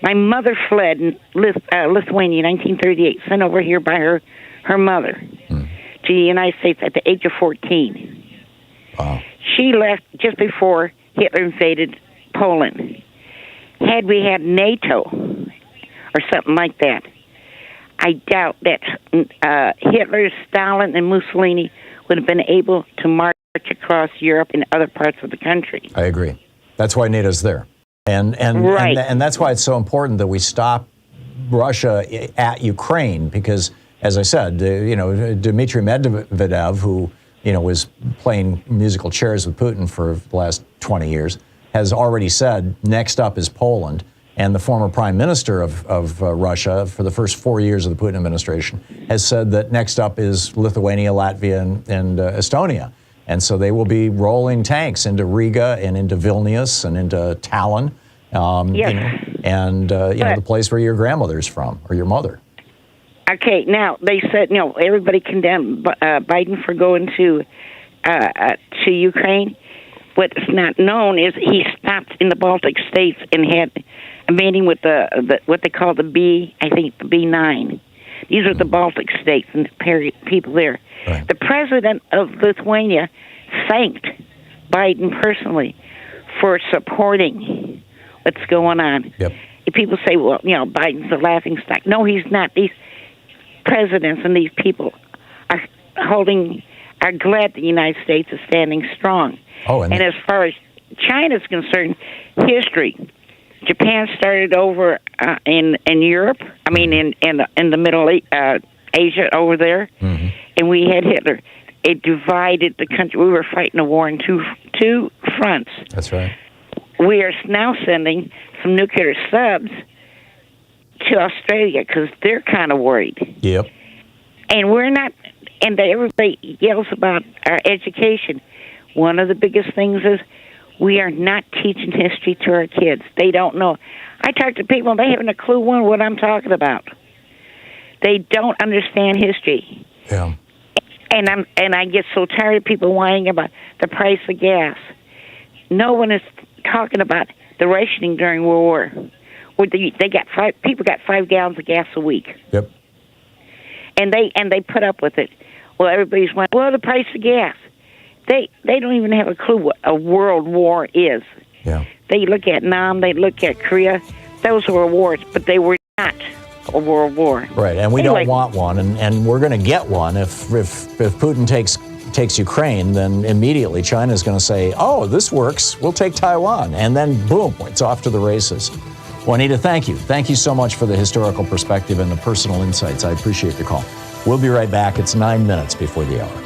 My mother fled in Lithuania in 1938, sent over here by her mother to the United States at the age of 14. Wow. She left just before Hitler invaded Poland. Had we had NATO or something like that, I doubt that Hitler, Stalin, and Mussolini would have been able to march across Europe and other parts of the country. I agree. That's why NATO's there. And that's why it's so important that we stop Russia at Ukraine, because, as I said, Dmitry Medvedev, who was playing musical chairs with Putin for the last 20 years, has already said next up is Poland. And the former prime minister of Russia for the first 4 years of the Putin administration has said that next up is Lithuania, Latvia, and Estonia. And so they will be rolling tanks into Riga and into Vilnius and into Tallinn, the place where your grandmother's from or your mother. Okay, now they said everybody condemned Biden for going to Ukraine. What's not known is he stopped in the Baltic states and had a meeting with the what they call the B9. These are the Baltic states and the people there. Right. The president of Lithuania thanked Biden personally for supporting what's going on. Yep. People say, well, Biden's a laughingstock. No, he's not. These presidents and these people are glad the United States is standing strong. Oh, and as far as China's concerned, history, Japan started over in Europe. I mean, in the Middle Asia over there, and we had Hitler. It divided the country. We were fighting a war in two fronts. That's right. We are now sending some nuclear subs to Australia because they're kind of worried. Yep. And we're not. And everybody yells about our education. One of the biggest things is we are not teaching history to our kids. They don't know. I talk to people, they haven't a clue what I'm talking about. They don't understand history. Yeah. And I get so tired of people whining about the price of gas. No one is talking about the rationing during World War, where people got 5 gallons of gas a week. Yep. And they put up with it. Well, everybody's went, well, the price of gas. They don't even have a clue what a world war is. Yeah. They look at Nam, they look at Korea. Those were wars, but they were not a world war. Right, and we don't want one, and we're going to get one if Putin takes Ukraine. Then immediately China's going to say, "Oh, this works. We'll take Taiwan," and then boom, it's off to the races. Juanita, thank you. Thank you so much for the historical perspective and the personal insights. I appreciate the call. We'll be right back. It's 9 minutes before the hour.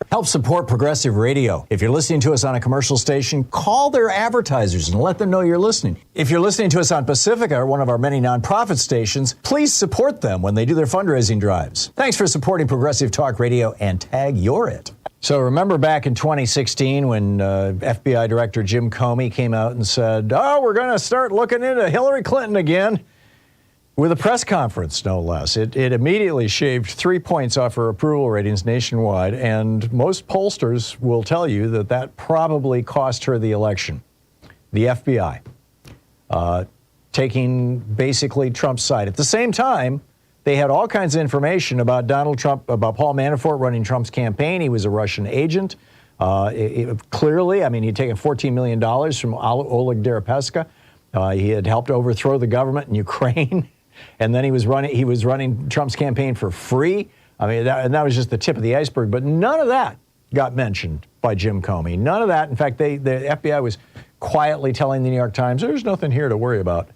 Help support progressive radio. If you're listening to us on a commercial station, call their advertisers and let them know you're listening. If you're listening to us on Pacifica, one of our many nonprofit stations, please support them when they do their fundraising drives. Thanks for supporting progressive talk radio, and tag you're it. So remember back in 2016 when FBI Director Jim Comey came out and said, "Oh, we're going to start looking into Hillary Clinton again." With a press conference, no less. It immediately shaved 3 points off her approval ratings nationwide, and most pollsters will tell you that probably cost her the election. The FBI taking basically Trump's side. At the same time, they had all kinds of information about Donald Trump, about Paul Manafort running Trump's campaign. He was a Russian agent. Clearly, I mean, he'd taken $14 million from Oleg Deripaska. He had helped overthrow the government in Ukraine. And then he was running Trump's campaign for free. I mean, that was just the tip of the iceberg. But none of that got mentioned by Jim Comey. None of that. In fact, the FBI was quietly telling the New York Times, there's nothing here to worry about.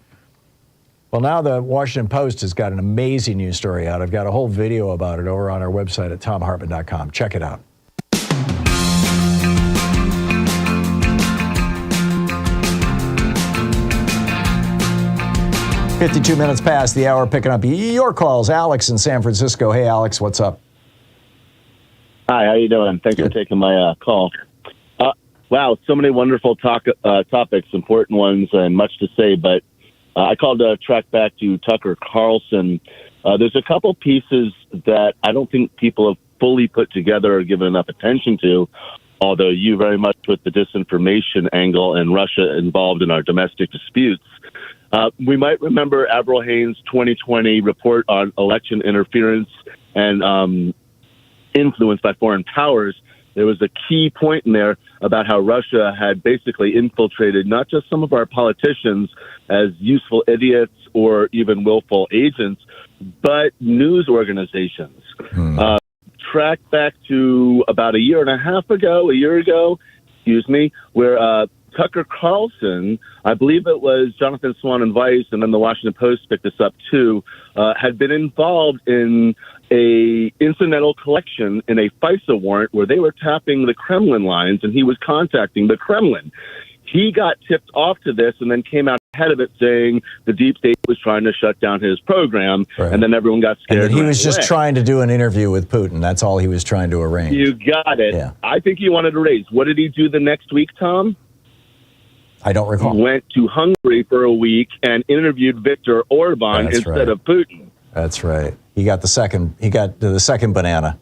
Well, now the Washington Post has got an amazing news story out. I've got a whole video about it over on our website at thomhartmann.com. Check it out. 52 minutes past the hour, picking up your calls. Alex in San Francisco. Hey, Alex, what's up? Hi, how you doing? Thanks for taking my call. Wow, so many wonderful topics, important ones, and much to say, but I called to track back to Tucker Carlson. There's a couple pieces that I don't think people have fully put together or given enough attention to, although you very much with the disinformation angle and Russia involved in our domestic disputes. We might remember Avril Haines' 2020 report on election interference and influence by foreign powers. There was a key point in there about how Russia had basically infiltrated not just some of our politicians as useful idiots or even willful agents, but news organizations. Track back to about a year ago, where Tucker Carlson, I believe it was Jonathan Swan and Vice, and then the Washington Post picked this up too, had been involved in a incidental collection in a FISA warrant where they were tapping the Kremlin lines, and he was contacting the Kremlin. He got tipped off to this and then came out ahead of it saying the deep state was trying to shut down his program, right. And then everyone got scared. And he was just trying to do an interview with Putin. That's all he was trying to arrange. You got it. Yeah. I think he wanted to raise. What did he do the next week, Tom? I don't recall. He went to Hungary for a week and interviewed Viktor Orban instead of Putin. That's right. He got the second banana.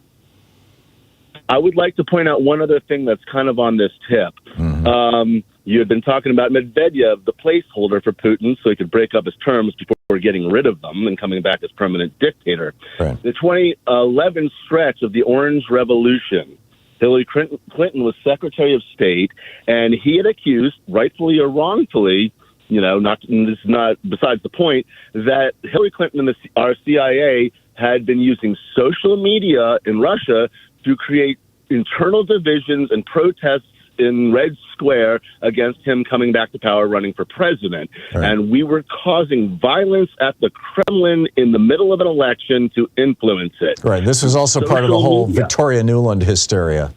I would like to point out one other thing that's kind of on this tip. Mm-hmm. You had been talking about Medvedev, the placeholder for Putin, so he could break up his terms before getting rid of them and coming back as permanent dictator. Right. The 2011 stretch of the Orange Revolution, Hillary Clinton was Secretary of State, and he had accused, rightfully or wrongfully, this is not besides the point, that Hillary Clinton and our CIA had been using social media in Russia to create internal divisions and protests in Red Square against him coming back to power, running for president. Right. And we were causing violence at the Kremlin in the middle of an election to influence it. Right. This was also part of the whole Victoria Nuland hysteria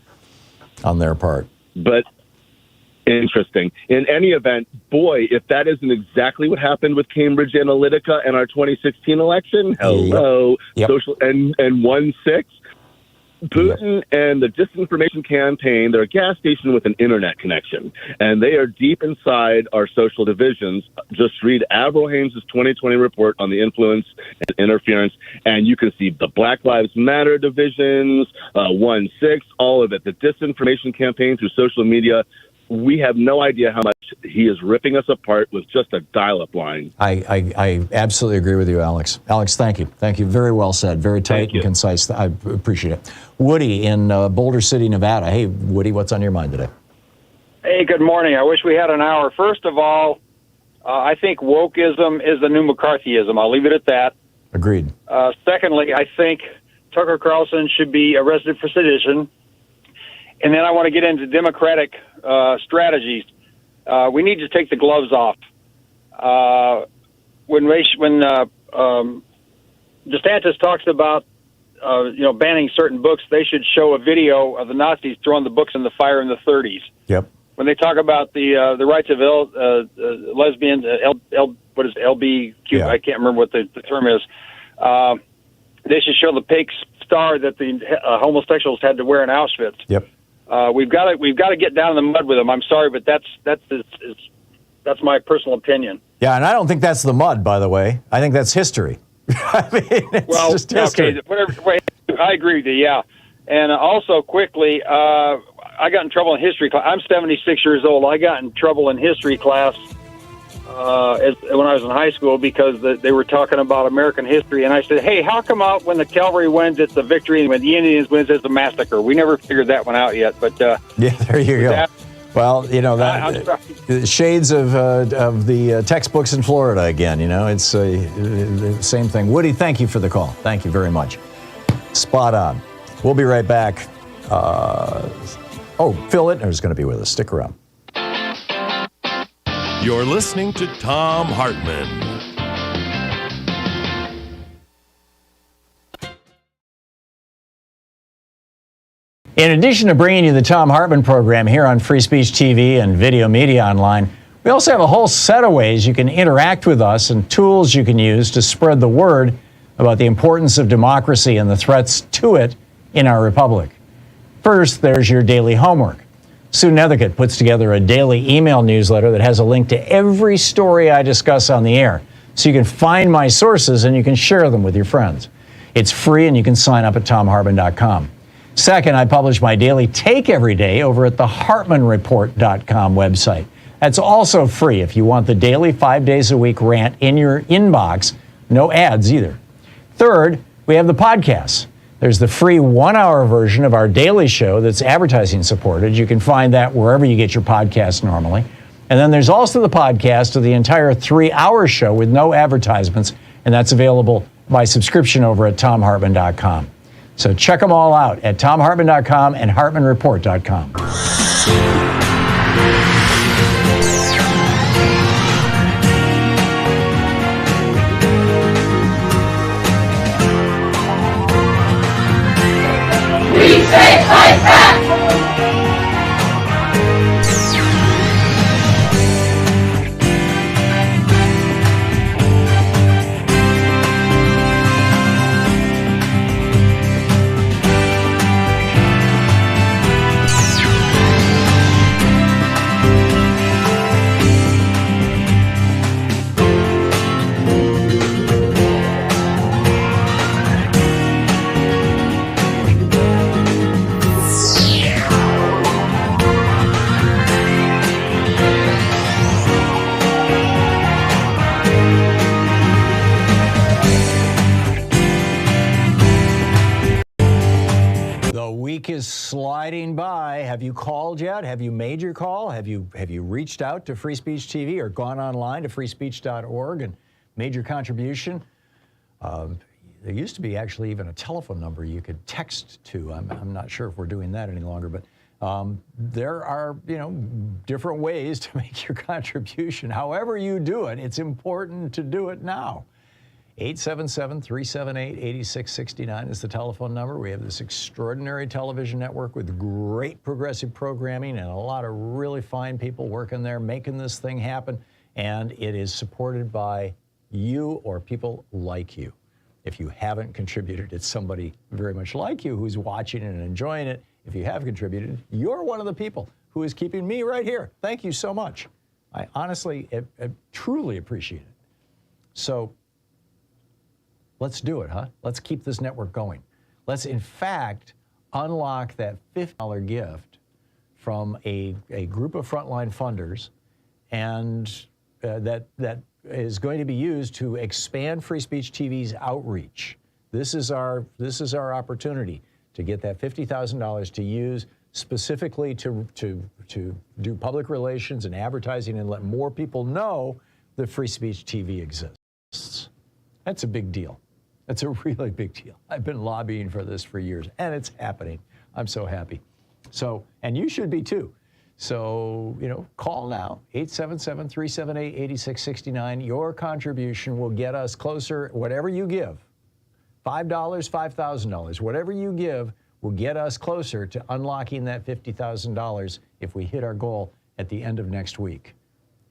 on their part. But interesting. In any event, boy, if that isn't exactly what happened with Cambridge Analytica and our 2016 election, hello, social and 1-6. Putin and the disinformation campaign, they're a gas station with an internet connection, and they are deep inside our social divisions. Just read Avril Haines' 2020 report on the influence and interference, and you can see the Black Lives Matter divisions, 1-6, all of it, the disinformation campaign through social media. We have no idea how much he is ripping us apart with just a dial-up line. I absolutely agree with you, Alex. Alex, thank you. Thank you. Very well said. Very tight and concise. I appreciate it. Woody in Boulder City, Nevada. Hey, Woody, what's on your mind today? Hey, good morning. I wish we had an hour. First of all, I think wokeism is the new McCarthyism. I'll leave it at that. Agreed. Secondly, I think Tucker Carlson should be arrested for sedition. And then I want to get into Democratic strategies. We need to take the gloves off. When DeSantis talks about banning certain books, they should show a video of the Nazis throwing the books in the fire in the 30s. Yep. When they talk about the rights of lesbians, what is LBQ? Yeah. I can't remember what the term is. They should show the pink star that the homosexuals had to wear in Auschwitz. Yep. We've got to get down in the mud with them. I'm sorry, but that's my personal opinion. Yeah, and I don't think that's the mud, by the way. I think that's history. I mean, it's just history. Okay, I agree with you. Yeah, and also quickly, I got in trouble in history class. I'm 76 years old. I got in trouble in history class when I was in high school because they were talking about American history, and I said, "Hey, how come out when the cavalry wins, it's a victory, and when the Indians wins, it's a massacre?" We never figured that one out yet, but yeah, there you go. Well, that shades of the textbooks in Florida again. It's the same thing. Woody, thank you for the call. Thank you very much. Spot on. We'll be right back. Phil Ittner is going to be with us. Stick around. You're listening to Thom Hartmann. In addition to bringing you the Thom Hartmann program here on Free Speech TV and Video Media Online, we also have a whole set of ways you can interact with us and tools you can use to spread the word about the importance of democracy and the threats to it in our republic. First, there's your daily homework. Sue Nethercutt puts together a daily email newsletter that has a link to every story I discuss on the air, so you can find my sources and you can share them with your friends. It's free and you can sign up at thomhartmann.com. Second, I publish my daily take every day over at the hartmannreport.com website. That's also free if you want the daily 5 days a week rant in your inbox. No ads either. Third, we have the podcasts. There's the free 1-hour version of our daily show that's advertising supported. You can find that wherever you get your podcasts normally. And then there's also the podcast of the entire 3-hour show with no advertisements, and that's available by subscription over at thomhartmann.com. So check them all out at thomhartmann.com and hartmannreport.com. We say fight back! week is sliding by. Have you called yet? Have you made your call? Have you reached out to Free Speech TV or gone online to freespeech.org and made your contribution? There used to be actually even a telephone number you could text to. I'm not sure if we're doing that any longer, but there are, different ways to make your contribution. However you do it, it's important to do it now. 877-378-8669 is the telephone number. We have this extraordinary television network with great progressive programming and a lot of really fine people working there making this thing happen. And it is supported by you or people like you. If you haven't contributed, it's somebody very much like you who's watching and enjoying it. If you have contributed, you're one of the people who is keeping me right here. Thank you so much. I honestly, I truly appreciate it. So let's do it, huh? Let's keep this network going. Let's, in fact, unlock that $50 gift from a group of frontline funders, and that is going to be used to expand Free Speech TV's outreach. This is our opportunity to get that $50,000 to use specifically to do public relations and advertising and let more people know that Free Speech TV exists. That's a big deal. That's a really big deal. I've been lobbying for this for years, and it's happening. I'm so happy. So, and you should be too. So, call now, 877-378-8669. Your contribution will get us closer, whatever you give, $5, $5,000, whatever you give will get us closer to unlocking that $50,000 if we hit our goal at the end of next week.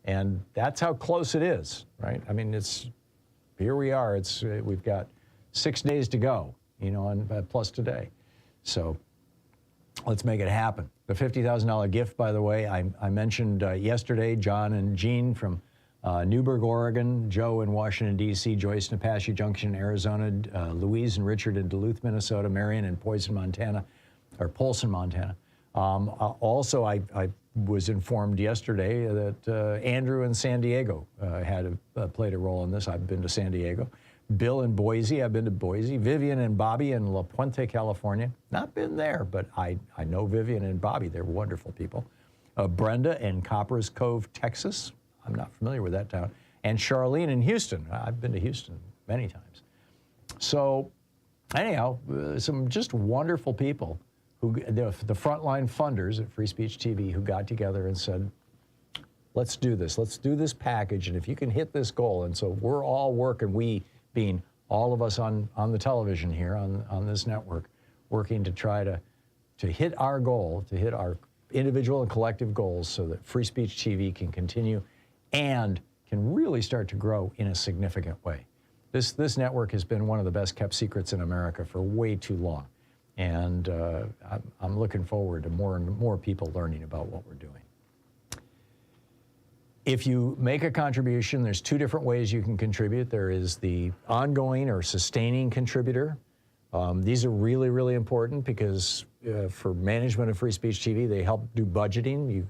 And that's how close it is, right? I mean, here we are. We've got 6 days to go, and plus today. So let's make it happen. The $50,000 gift, by the way, I mentioned yesterday, John and Jean from Newburgh, Oregon, Joe in Washington, D.C., Joyce in Apache Junction, Arizona, Louise and Richard in Duluth, Minnesota, Marion in Polson, Montana. Also, I was informed yesterday that Andrew in San Diego played a role in this. I've been to San Diego. Bill in Boise, I've been to Boise. Vivian and Bobby in La Puente, California. Not been there, but I know Vivian and Bobby. They're wonderful people. Brenda in Copper's Cove, Texas. I'm not familiar with that town. And Charlene in Houston. I've been to Houston many times. So anyhow, some just wonderful people, the frontline funders at Free Speech TV, who got together and said, let's do this. Let's do this package. And if you can hit this goal, and so we're all working, we being all of us on the television here, on this network, working to try to hit our goal, to hit our individual and collective goals so that Free Speech TV can continue and can really start to grow in a significant way. This network has been one of the best kept secrets in America for way too long. And I'm looking forward to more and more people learning about what we're doing. If you make a contribution, there's 2 different ways you can contribute. There is the ongoing or sustaining contributor. These are really, really important because for management of Free Speech TV, they help do budgeting.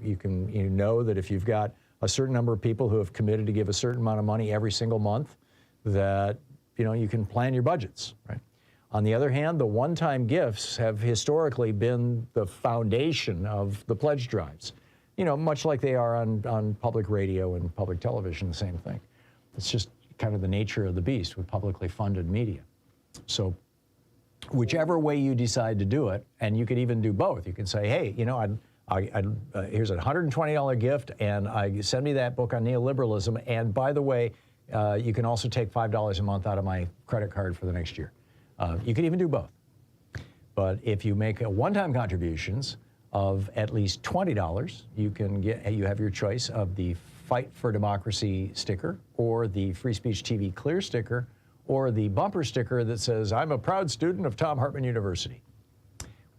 You know that if you've got a certain number of people who have committed to give a certain amount of money every single month, that you can plan your budgets, right? On the other hand, the one-time gifts have historically been the foundation of the pledge drives. Much like they are on public radio and public television, the same thing. It's just kind of the nature of the beast with publicly funded media. So whichever way you decide to do it, and you could even do both. You can say, hey, here's a $120 gift, and send me that book on neoliberalism, and by the way, you can also take $5 a month out of my credit card for the next year. You can even do both. But if you make one-time contributions of at least $20, you have your choice of the Fight for Democracy sticker, or the Free Speech TV Clear sticker, or the bumper sticker that says, I'm a proud student of Thom Hartmann University.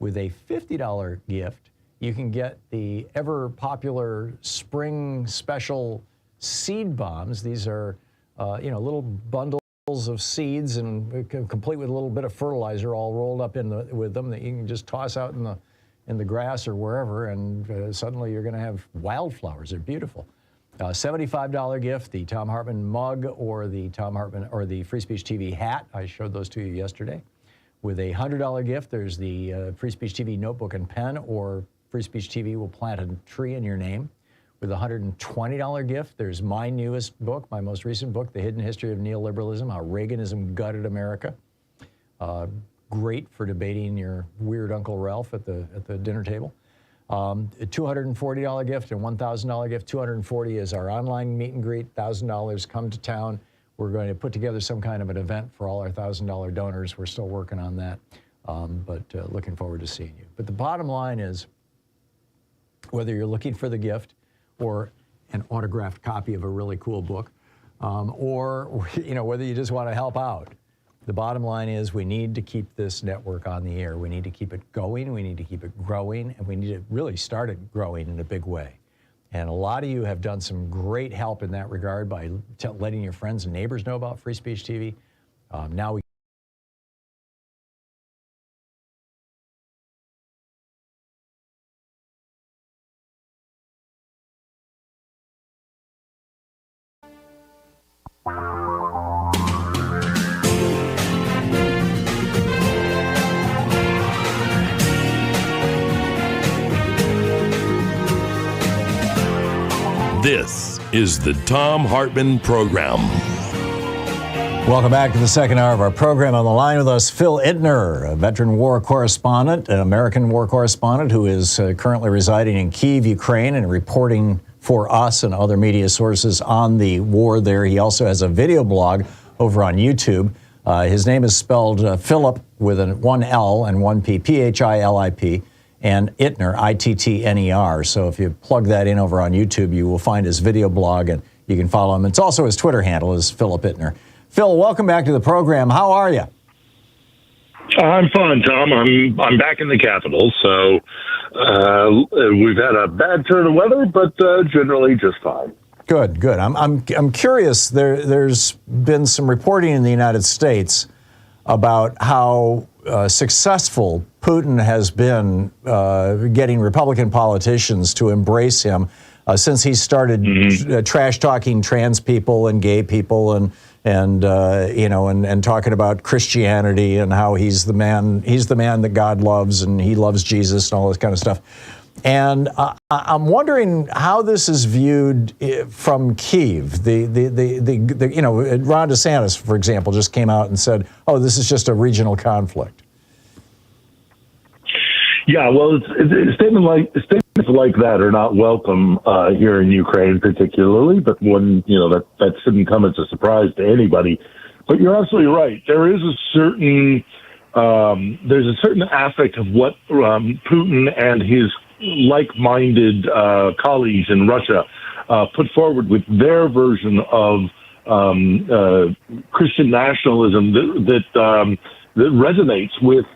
With a $50 gift, you can get the ever popular spring special seed bombs. These are little bundles of seeds and complete with a little bit of fertilizer all rolled up with them that you can just toss out in the grass or wherever, and suddenly you're going to have wildflowers. They're beautiful. $75 gift, the Thom Hartmann mug, or the Free Speech TV hat. I showed those to you yesterday. With a $100 gift, there's the Free Speech TV notebook and pen, or Free Speech TV will plant a tree in your name. With a $120 gift, there's my newest book, my most recent book, The Hidden History of Neoliberalism, How Reaganism Gutted America. Great for debating your weird Uncle Ralph at the dinner table. A $240 gift and $1,000 gift. $240 is our online meet and greet. $1,000, come to town. We're going to put together some kind of an event for all our $1,000 donors. We're still working on that, but looking forward to seeing you. But the bottom line is, whether you're looking for the gift or an autographed copy of a really cool book, or whether you just want to help out, the bottom line is we need to keep this network on the air. We need to keep it going. We need to keep it growing, and we need to really start it growing in a big way. And a lot of you have done some great help in that regard by letting your friends and neighbors know about Free Speech TV. Now we This is the Thom Hartmann Program. Welcome back to the second hour of our program. On the line with us, Phil Ittner, a veteran war correspondent, an American war correspondent who is currently residing in Kiev, Ukraine, and reporting for us and other media sources on the war there. He also has a video blog over on YouTube. His name is spelled Philip with one L and one P, Philip, and Ittner, Ittner. So if you plug that in over on YouTube, you will find his video blog, and you can follow him. It's also his Twitter handle is Philip Ittner. Phil, welcome back to the program. How are you? I'm fine, Tom. I'm back in the capital, so we've had a bad turn of weather, but generally just fine. Good. I'm curious. There's been some reporting in the United States about how successful Putin has been getting Republican politicians to embrace him since he started trash talking trans people and gay people and talking about Christianity and how he's the man that God loves and he loves Jesus and all this kind of stuff. And I'm wondering how this is viewed from Kiev. Ron DeSantis, for example, just came out and said, "Oh, this is just a regional conflict." Yeah, well, statements like that are not welcome here in Ukraine, particularly. But that shouldn't come as a surprise to anybody. But you're absolutely right. There is a certain aspect of what Putin and his like-minded colleagues in Russia put forward with their version of Christian nationalism that resonates with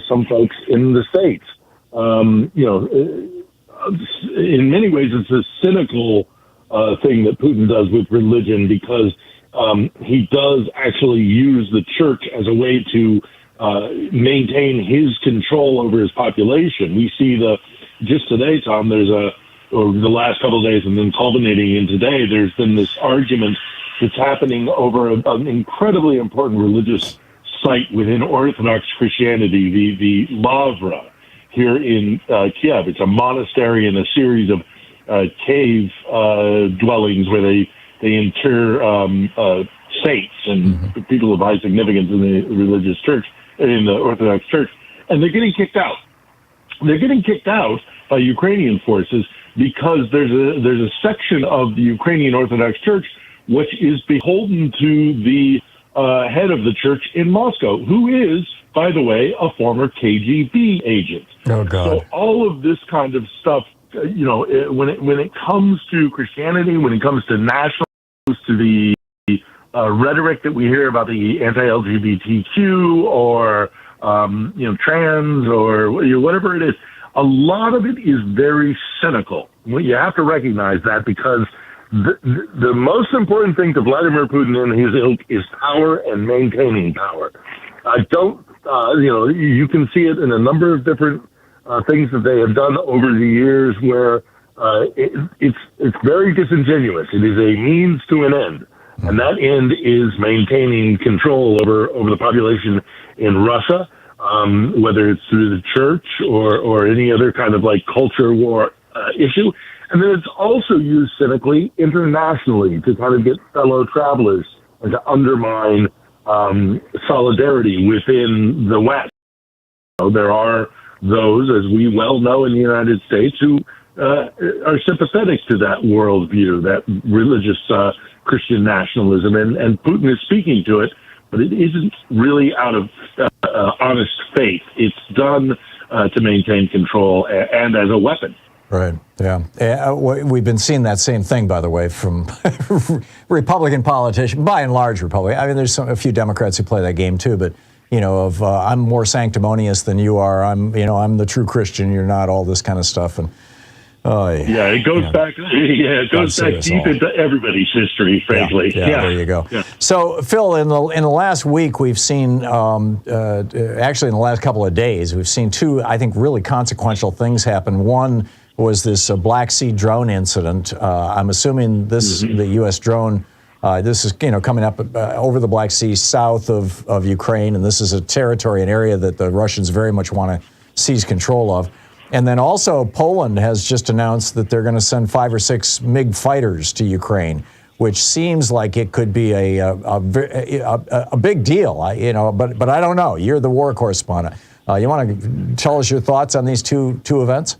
some folks in the States. In many ways, it's a cynical thing that Putin does with religion, because he does actually use the church as a way to maintain his control over his population. We see just today, Tom, or the last couple of days and then culminating in today, there's been this argument that's happening over an incredibly important religious site within Orthodox Christianity, the Lavra here in Kiev. It's a monastery and a series of cave dwellings where they inter saints and people of high significance in the religious church, in the Orthodox Church, and they're getting kicked out. They're getting kicked out by Ukrainian forces because there's a section of the Ukrainian Orthodox Church which is beholden to the head of the church in Moscow, who is, by the way, a former KGB agent. Oh, God. So all of this kind of stuff, when it comes to Christianity, when it comes to nationalism, to the rhetoric that we hear about the anti-LGBTQ or trans or whatever it is, a lot of it is very cynical. You have to recognize that, because the most important thing to Vladimir Putin and his ilk is power and maintaining power. You can see it in a number of different things that they have done over the years where it's very disingenuous. It is a means to an end. And that end is maintaining control over the population in Russia. whether it's through the church or any other kind of like culture war issue. And then it's also used cynically internationally to kind of get fellow travelers and to undermine solidarity within the West. There are those, as we well know in the United States, who are sympathetic to that worldview, that religious Christian nationalism, and Putin is speaking to it, but it isn't really out of honest faith. It's done to maintain control and as a weapon. Right, yeah. We've been seeing that same thing, by the way, from Republican politicians, by and large Republican. I mean, there's a few Democrats who play that game too, but, you know, I'm more sanctimonious than you are. I'm the true Christian, you're not, all this kind of stuff. And yeah, it goes back. Yeah, it goes back deep into everybody's history, frankly. Yeah, there you go. Yeah. So, Phil, in the last week, we've seen, actually in the last couple of days, we've seen two, I think, really consequential things happen. One was this Black Sea drone incident. I'm assuming this the U.S. drone. This is coming up over the Black Sea, south of Ukraine, and this is a territory, an area that the Russians very much want to seize control of. And then also Poland has just announced that they're going to send 5 or 6 MiG fighters to Ukraine, which seems like it could be a big deal. But I don't know. You're the war correspondent. You want to tell us your thoughts on these two events?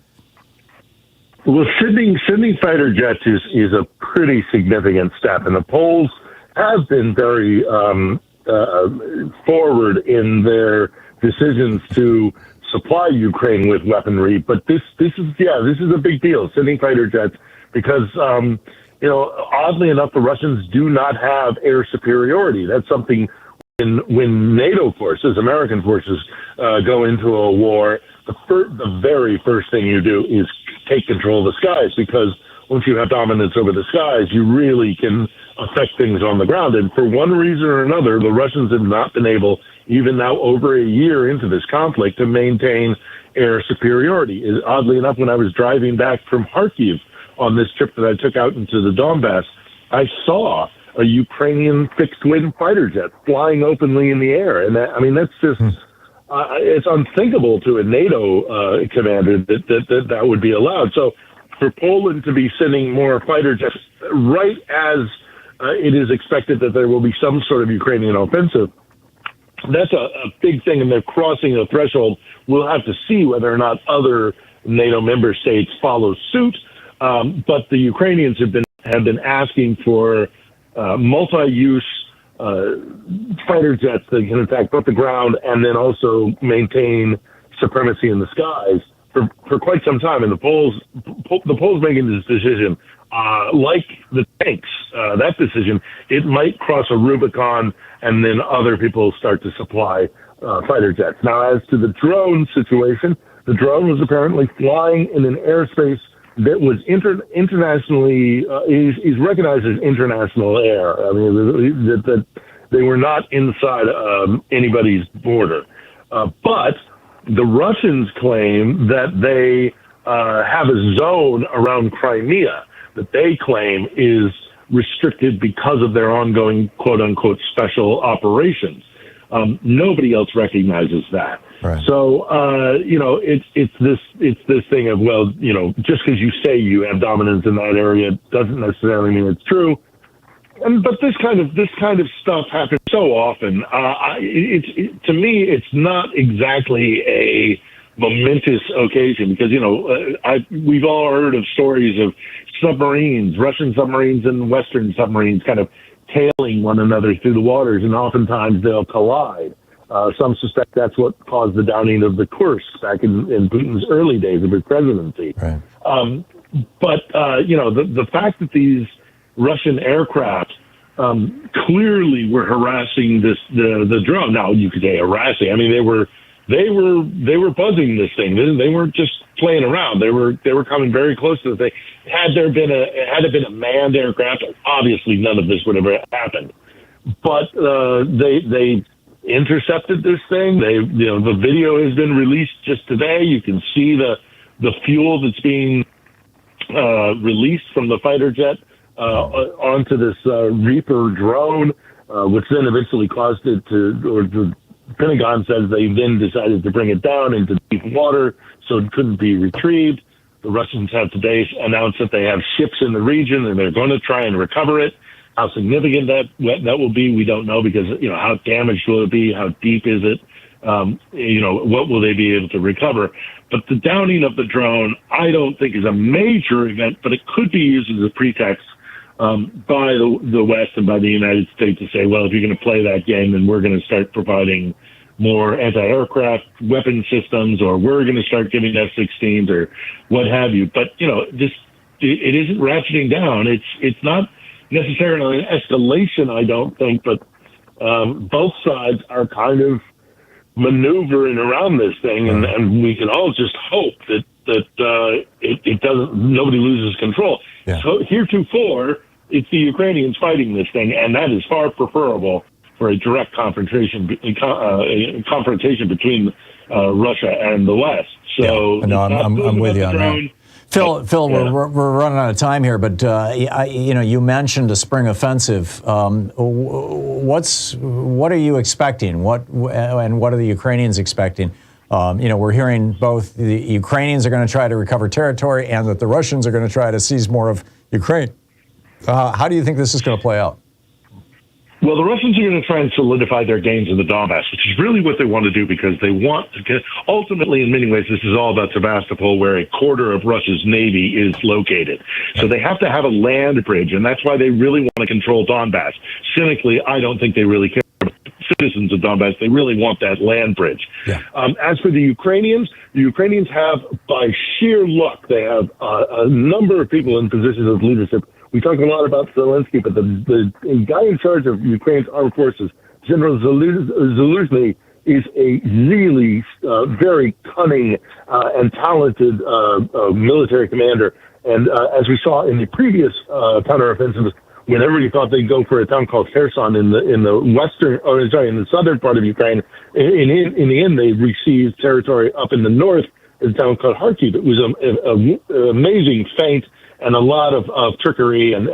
Well, sending fighter jets is a pretty significant step, and the Poles have been very forward in their decisions to supply Ukraine with weaponry. But this is a big deal, sending fighter jets, because oddly enough, the Russians do not have air superiority. That's something when NATO forces, American forces, go into a war. The very first thing you do is take control of the skies, because once you have dominance over the skies, you really can affect things on the ground. And for one reason or another, the Russians have not been able, even now over a year into this conflict, to maintain air superiority. Oddly enough, when I was driving back from Kharkiv on this trip that I took out into the Donbass, I saw a Ukrainian fixed-wing fighter jet flying openly in the air. And that's just... it's unthinkable to a NATO commander that would be allowed. So for Poland to be sending more fighter jets right as it is expected that there will be some sort of Ukrainian offensive, that's a big thing, and they're crossing a threshold. We'll have to see whether or not other NATO member states follow suit. But the Ukrainians have been asking for multi-use fighter jets that can attack both the ground and then also maintain supremacy in the skies for quite some time. And the Poles making this decision, like the tanks, that decision, it might cross a Rubicon, and then other people start to supply fighter jets. Now, as to the drone situation, the drone was apparently flying in an airspace that was internationally is recognized as international air. I mean, that they were not inside anybody's border. But the Russians claim that they have a zone around Crimea that they claim is restricted because of their ongoing quote-unquote special operations. Nobody else recognizes that. Right. So, it's this thing of, well, just because you say you have dominance in that area doesn't necessarily mean it's true. But this kind of stuff happens so often. To me, it's not exactly a momentous occasion, because we've all heard of stories of submarines, Russian submarines and Western submarines, kind of tailing one another through the waters, and oftentimes they'll collide. Some suspect that's what caused the downing of the Kursk back in Putin's early days of his presidency. Right. But the fact that these Russian aircraft clearly were harassing the drone. Now, you could say harassing. I mean, they were buzzing this thing. They weren't just playing around. They were coming very close to the thing. Had it been a manned aircraft, obviously none of this would have happened. But they intercepted this thing. The video has been released just today. You can see the fuel that's being released from the fighter jet onto this Reaper drone, which then eventually caused it to Pentagon says they then decided to bring it down into deep water, so it couldn't be retrieved. The Russians have today announced that they have ships in the region and they're going to try and recover it. How significant that will be, we don't know, because, how damaged will it be? How deep is it? What will they be able to recover? But the downing of the drone, I don't think is a major event, but it could be used as a pretext by the West and by the United States to say, well, if you're going to play that game, then we're going to start providing more anti-aircraft weapon systems, or we're going to start giving F-16s or what have you. But, it isn't ratcheting down. It's not necessarily an escalation, I don't think, but both sides are kind of maneuvering around this thing, and we can all just hope that it doesn't, nobody loses control. Yeah. So heretofore, it's the Ukrainians fighting this thing, and that is far preferable for a direct confrontation between Russia and the West. So yeah. No, I'm with you on that. Phil, we're running out of time here, but you mentioned a spring offensive. What are you expecting? What are the Ukrainians expecting? We're hearing both the Ukrainians are going to try to recover territory and that the Russians are going to try to seize more of Ukraine. How do you think this is going to play out? Well, the Russians are going to try and solidify their gains in the Donbass, which is really what they want to do, because they want to get, ultimately, in many ways, this is all about Sevastopol, where a quarter of Russia's navy is located. So they have to have a land bridge, and that's why they really want to control Donbass. Cynically, I don't think they really care about citizens of Donbass. They really want that land bridge. Yeah. As for the Ukrainians have, by sheer luck, they have a number of people in positions of leadership. We talk a lot about Zelensky, but the guy in charge of Ukraine's armed forces, General Zaluzhny, is a really very cunning and talented military commander. And as we saw in the previous counteroffensives, when everybody thought they'd go for a town called Kherson in the southern part of Ukraine, in the end they received territory up in the north, a town called Kharkiv. It was an amazing feint and a lot of trickery and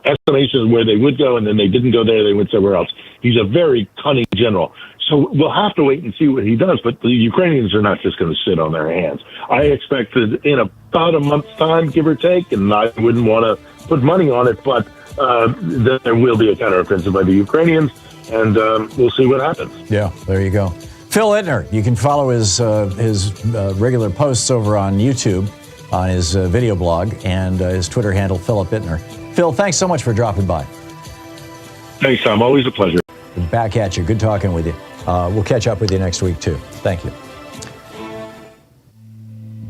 estimations where they would go, and then they didn't go there, they went somewhere else. He's a very cunning general. So we'll have to wait and see what he does, but the Ukrainians are not just going to sit on their hands. I expect that in about a month's time, give or take, and I wouldn't want to put money on it, but there will be a counteroffensive by the Ukrainians, and we'll see what happens. Yeah, there you go. Phil Ittner, you can follow his regular posts over on YouTube, on his video blog, and his Twitter handle, Philip Ittner. Phil, thanks so much for dropping by. Thanks, Tom. Always a pleasure. Back at you. Good talking with you. We'll catch up with you next week, too. Thank you.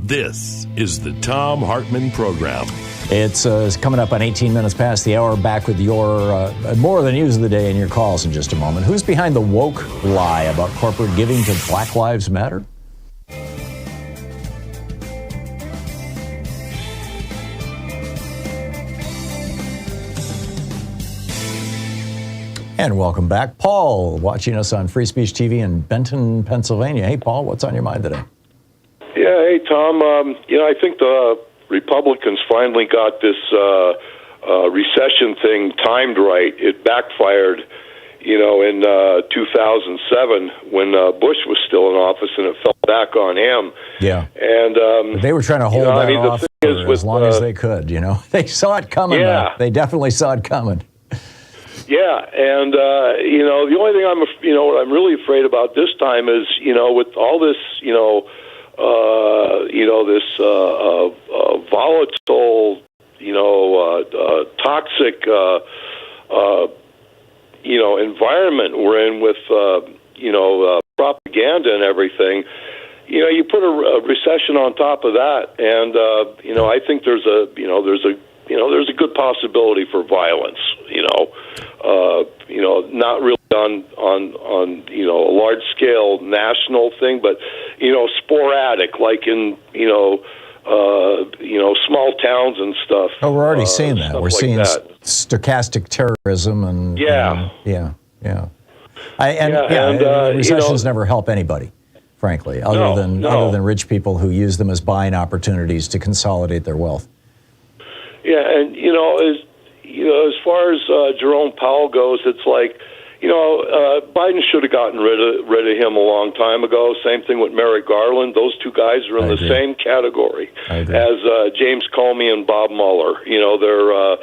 This is the Thom Hartmann Program. It's coming up on 18 minutes past the hour. Back with your more of the news of the day and your calls in just a moment. Who's behind the woke lie about corporate giving to Black Lives Matter? And welcome back. Paul, watching us on Free Speech TV in Benton, Pennsylvania. Hey, Paul, what's on your mind today? Yeah, hey, Tom. I think the Republicans finally got this recession thing timed right. It backfired, in 2007 when Bush was still in office, and it fell back on him. Yeah. And they were trying to hold that off for as long as they could, They saw it coming. Yeah. They definitely saw it coming. Yeah, and the only thing what I'm really afraid about this time is, with all this, this volatile, toxic, environment we're in with, propaganda and everything. You put a recession on top of that, and I think there's a good possibility for violence. Not really on a large scale national thing, but sporadic, like in small towns and stuff. Oh, we're already seeing that. We're seeing stochastic terrorism and recessions never help anybody, frankly, other than rich people who use them as buying opportunities to consolidate their wealth. Yeah, and as far as Jerome Powell goes, it's like, Biden should have gotten rid of him a long time ago. Same thing with Merrick Garland. Those two guys are in the same category as James Comey and Bob Mueller. They're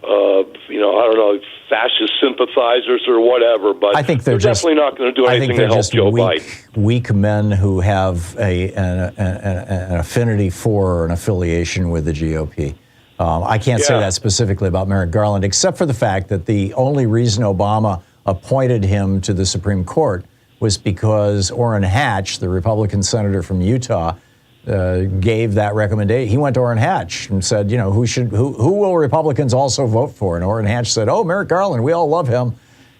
I don't know, fascist sympathizers or whatever, but I think they're definitely not going to do anything to help Joe Biden. Weak men who have an affinity for or an affiliation with the GOP. I can't say that specifically about Merrick Garland, except for the fact that the only reason Obama appointed him to the Supreme Court was because Orrin Hatch, the Republican senator from Utah, gave that recommendation. He went to Orrin Hatch and said, who will Republicans also vote for? And Orrin Hatch said, Merrick Garland, we all love him.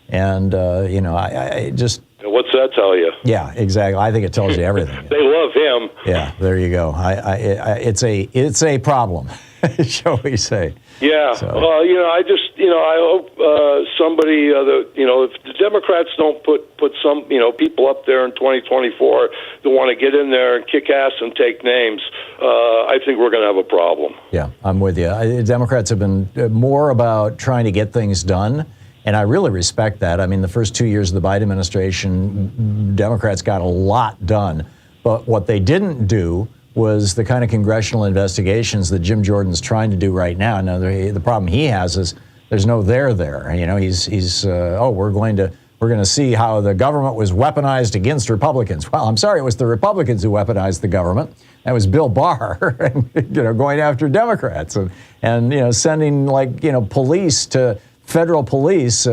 And, I just... What's that tell you? Yeah, exactly. I think it tells you everything. They love him. Yeah, there you go. It's a problem, shall we say. Yeah. So. Well, I hope somebody, if the Democrats don't put some, people up there in 2024 that want to get in there and kick ass and take names, I think we're going to have a problem. Yeah, I'm with you. Democrats have been more about trying to get things done, and I really respect that. I mean, the first 2 years of the Biden administration, Democrats got a lot done, but what they didn't do was the kind of congressional investigations that Jim Jordan's trying to do right now. Now, the problem he has is there's no there. We're going to see how the government was weaponized against Republicans. Well, I'm sorry, it was the Republicans who weaponized the government. That was Bill Barr, going after Democrats and sending police to federal police,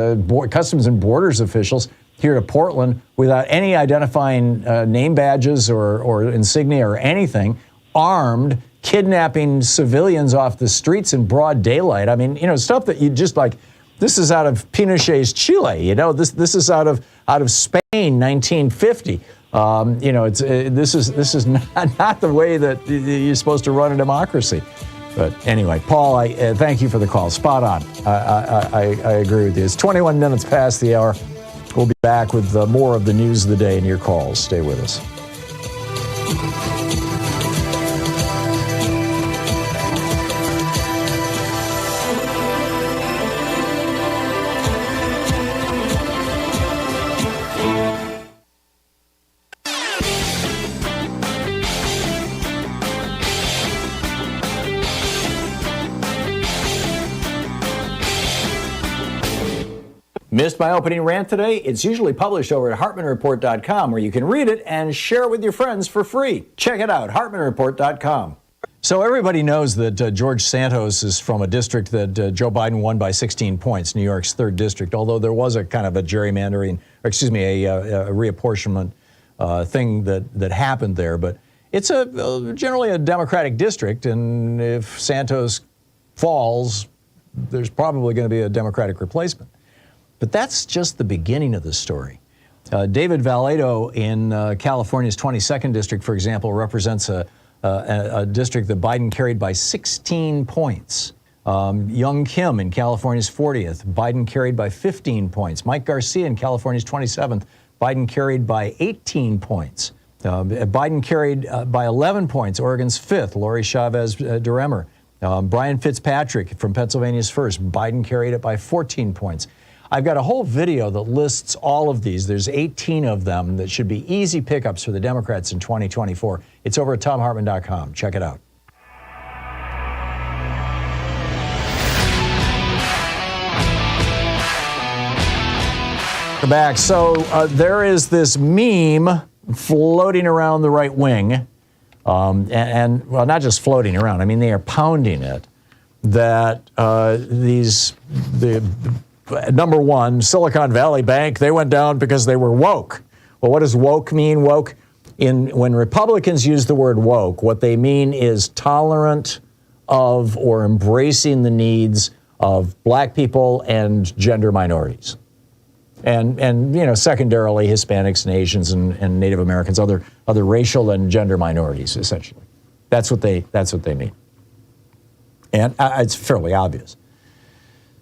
Customs and Borders officials here to Portland without any identifying name badges or insignia or anything, armed, kidnapping civilians off the streets in broad daylight. I mean, stuff that you just this is out of Pinochet's Chile. This is out of Spain, 1950. This is not the way that you're supposed to run a democracy. But anyway, Paul, I thank you for the call. Spot on. I agree with you. It's 21 minutes past the hour. We'll be back with more of the news of the day and your calls. Stay with us. Missed my opening rant today? It's usually published over at HartmannReport.com, where you can read it and share it with your friends for free. Check it out, HartmannReport.com. So everybody knows that George Santos is from a district that Joe Biden won by 16 points, New York's 3rd district, although there was a kind of a gerrymandering, a reapportionment thing that happened there. But it's generally a Democratic district, and if Santos falls, there's probably going to be a Democratic replacement. But that's just the beginning of the story. David Vallejo in California's 22nd district, for example, represents a district that Biden carried by 16 points. Young Kim in California's 40th, Biden carried by 15 points. Mike Garcia in California's 27th, Biden carried by 18 points. Biden carried by 11 points, Oregon's 5th, Lori Chavez DeRemer. Brian Fitzpatrick from Pennsylvania's 1st, Biden carried it by 14 points. I've got a whole video that lists all of these. There's 18 of them that should be easy pickups for the Democrats in 2024. It's over at ThomHartmann.com. Check it out. We're back. So there is this meme floating around the right wing, and not just floating around. I mean, they are pounding it, that number one, Silicon Valley Bank, they went down because they were woke. Well, what does woke mean? Woke, when Republicans use the word woke, what they mean is tolerant of or embracing the needs of black people and gender minorities. And secondarily, Hispanics and Asians and Native Americans, other racial and gender minorities, essentially. That's what they mean. And it's fairly obvious.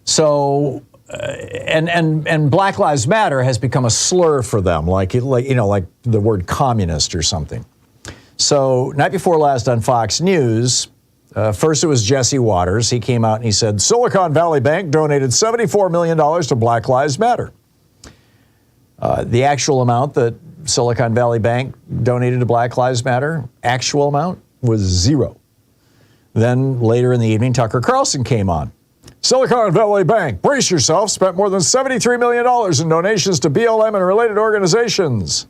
So, and Black Lives Matter has become a slur for them, like the word communist or something. So, night before last on Fox News, first it was Jesse Waters. He came out and he said, Silicon Valley Bank donated $74 million to Black Lives Matter. The actual amount that Silicon Valley Bank donated to Black Lives Matter, actual amount, was zero. Then later in the evening, Tucker Carlson came on. Silicon Valley Bank, brace yourself, spent more than $73 million in donations to BLM and related organizations.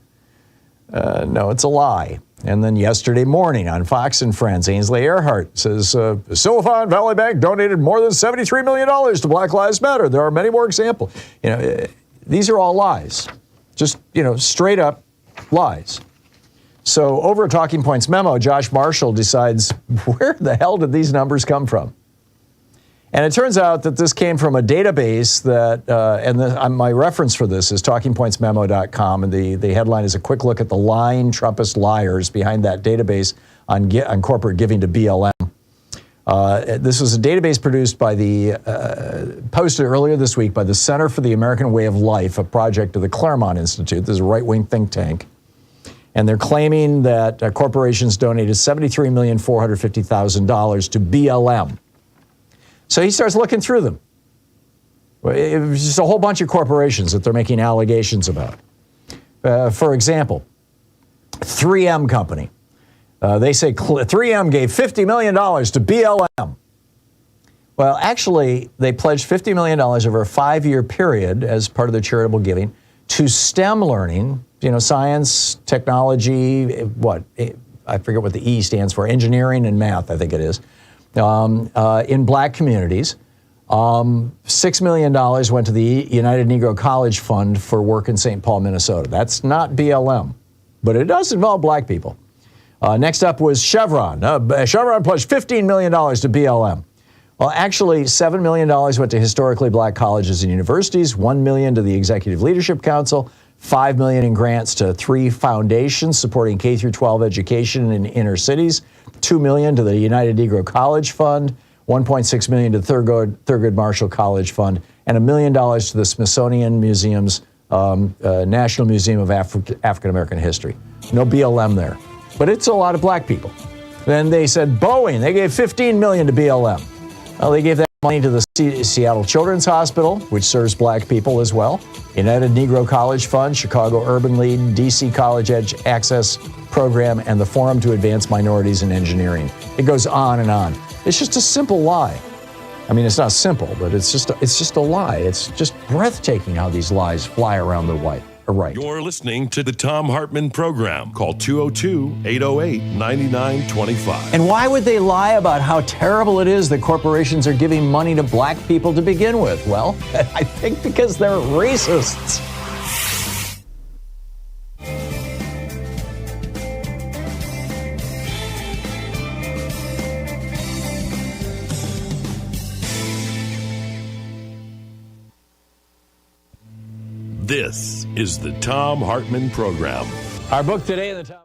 No, it's a lie. And then yesterday morning on Fox and Friends, Ainsley Earhart says Silicon Valley Bank donated more than $73 million to Black Lives Matter. There are many more examples. These are all lies. Just, straight up lies. So over at Talking Points Memo, Josh Marshall decides, where the hell did these numbers come from? And it turns out that this came from a database that, my reference for this is talkingpointsmemo.com, and the headline is a quick look at the lying Trumpist liars behind that database on corporate giving to BLM. This was a database produced by posted earlier this week by the Center for the American Way of Life, a project of the Claremont Institute. This is a right-wing think tank. And they're claiming that corporations donated $73,450,000 to BLM. So he starts looking through them. It was just a whole bunch of corporations that they're making allegations about. For example, 3M Company. They say 3M gave $50 million to BLM. Well, actually, they pledged $50 million over a 5-year period as part of their charitable giving to STEM learning, science, technology, I forget what the E stands for, engineering and math, I think it is. In black communities. $6 million went to the United Negro College Fund for work in St. Paul, Minnesota. That's not BLM, but it does involve black people. Next up was Chevron. Chevron pledged $15 million to BLM. Well, actually, $7 million went to historically black colleges and universities, $1 million to the Executive Leadership Council, $5 million in grants to 3 foundations supporting K-12 education in inner cities, $2 million to the United Negro College Fund, $1.6 million to Thurgood Marshall College Fund, and $1 million to the Smithsonian Museum's National Museum of African American History. No BLM there, but it's a lot of black people. Then they said Boeing, they gave $15 million to BLM. Well, they gave that money to the Seattle Children's Hospital, which serves black people as well, United Negro College Fund, Chicago Urban League, DC College Edge Access Program, and the Forum to Advance Minorities in Engineering. It goes on and on. It's just a simple lie. I mean, it's not simple, but it's just a lie. It's just breathtaking how these lies fly around the right. You're listening to the Thom Hartmann Program. Call 202-808-9925. And why would they lie about how terrible it is that corporations are giving money to black people to begin with? Well, I think because they're racists. This is the Thom Hartmann Program. Our book today in the Thom.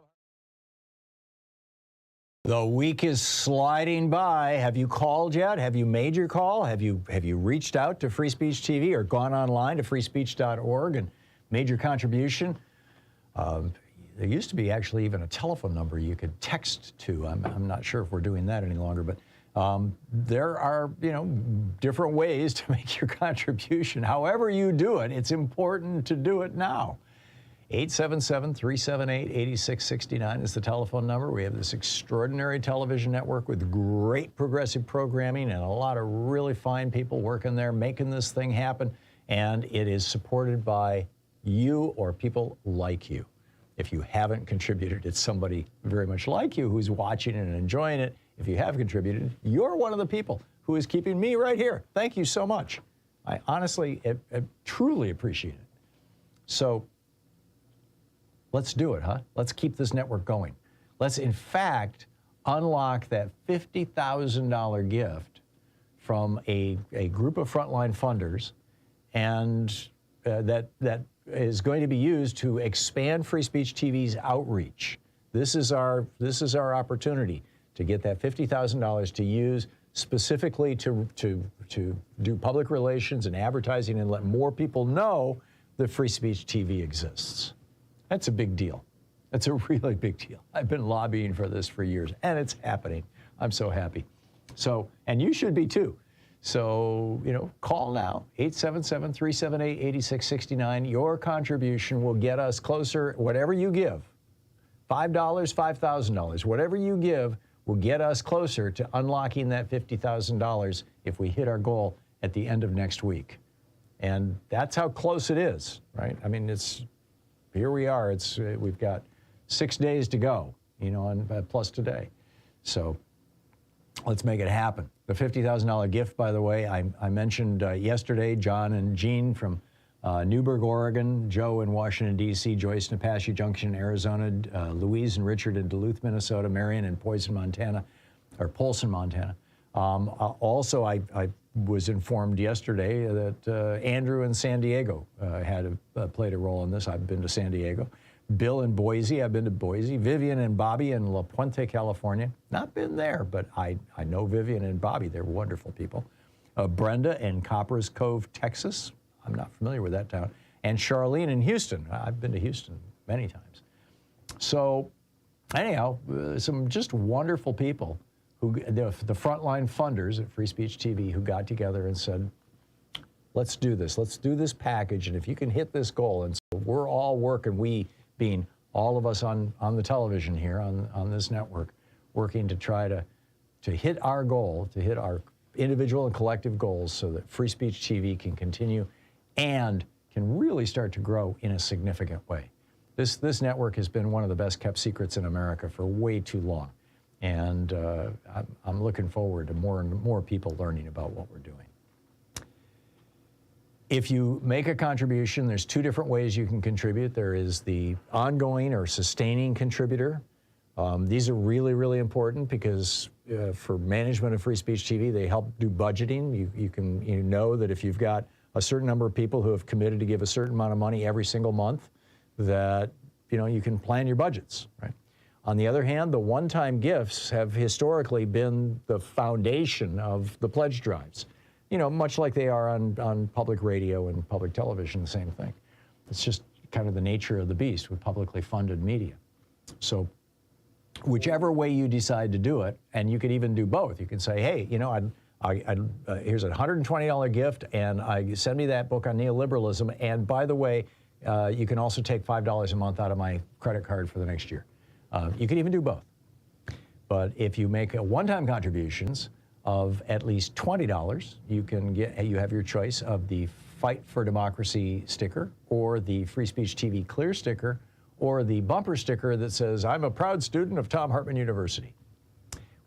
The week is sliding by. Have you called yet? Have you made your call? Have you reached out to Free Speech TV or gone online to freespeech.org and made your contribution? There used to be actually even a telephone number you could text to. I'm not sure if we're doing that any longer, but there are, different ways to make your contribution. However you do it, it's important to do it now. 877-378-8669 is the telephone number. We have this extraordinary television network with great progressive programming and a lot of really fine people working there making this thing happen. And it is supported by you or people like you. If you haven't contributed, it's somebody very much like you who's watching and enjoying it. If you have contributed, you're one of the people who is keeping me right here. Thank you so much. I honestly, truly appreciate it. So let's do it, huh? Let's keep this network going. Let's, in fact, unlock that $50,000 gift from a group of frontline funders, and that is going to be used to expand Free Speech TV's outreach. This is our opportunity to get that $50,000 to use specifically to do public relations and advertising and let more people know that Free Speech TV exists. That's a big deal. That's a really big deal. I've been lobbying for this for years, and it's happening. I'm so happy. So, and you should be too. So, call now, 877-378-8669. Your contribution will get us closer, whatever you give, $5, $5,000, whatever you give will get us closer to unlocking that $50,000 if we hit our goal at the end of next week. And that's how close it is, right? I mean, here we are. We've got 6 days to go, and plus today. So let's make it happen. The $50,000 gift, by the way, I mentioned yesterday, John and Jean from Newberg, Oregon, Joe in Washington, D.C., Joyce in Apache Junction, Arizona, Louise and Richard in Duluth, Minnesota, Marion in Polson, Montana. Also, I was informed yesterday that Andrew in San Diego played a role in this. I've been to San Diego. Bill in Boise, I've been to Boise. Vivian and Bobby in La Puente, California. Not been there, but I know Vivian and Bobby. They're wonderful people. Brenda in Copper's Cove, Texas. I'm not familiar with that town. And Charlene in Houston. I've been to Houston many times. So anyhow, some just wonderful people, the frontline funders at Free Speech TV, who got together and said, let's do this. Let's do this package. And if you can hit this goal, and so we're all working, we being all of us on the television here, on this network, working to try to hit our goal, to hit our individual and collective goals so that Free Speech TV can continue and can really start to grow in a significant way. This network has been one of the best kept secrets in America for way too long. And I'm looking forward to more and more people learning about what we're doing. If you make a contribution, there's two different ways you can contribute. There is the ongoing or sustaining contributor. These are really, really important because for management of Free Speech TV, they help do budgeting. You know that if you've got a certain number of people who have committed to give a certain amount of money every single month, that you can plan your budgets, right? On the other hand, the one-time gifts have historically been the foundation of the pledge drives. Much like they are on public radio and public television, the same thing. It's just kind of the nature of the beast with publicly funded media. So whichever way you decide to do it, and you could even do both. You can say, hey, here's a $120 gift, and send me that book on neoliberalism, and by the way, you can also take $5 a month out of my credit card for the next year. You can even do both. But if you make one-time contributions of at least $20, you have your choice of the Fight for Democracy sticker, or the Free Speech TV Clear sticker, or the bumper sticker that says, I'm a proud student of Thom Hartmann University.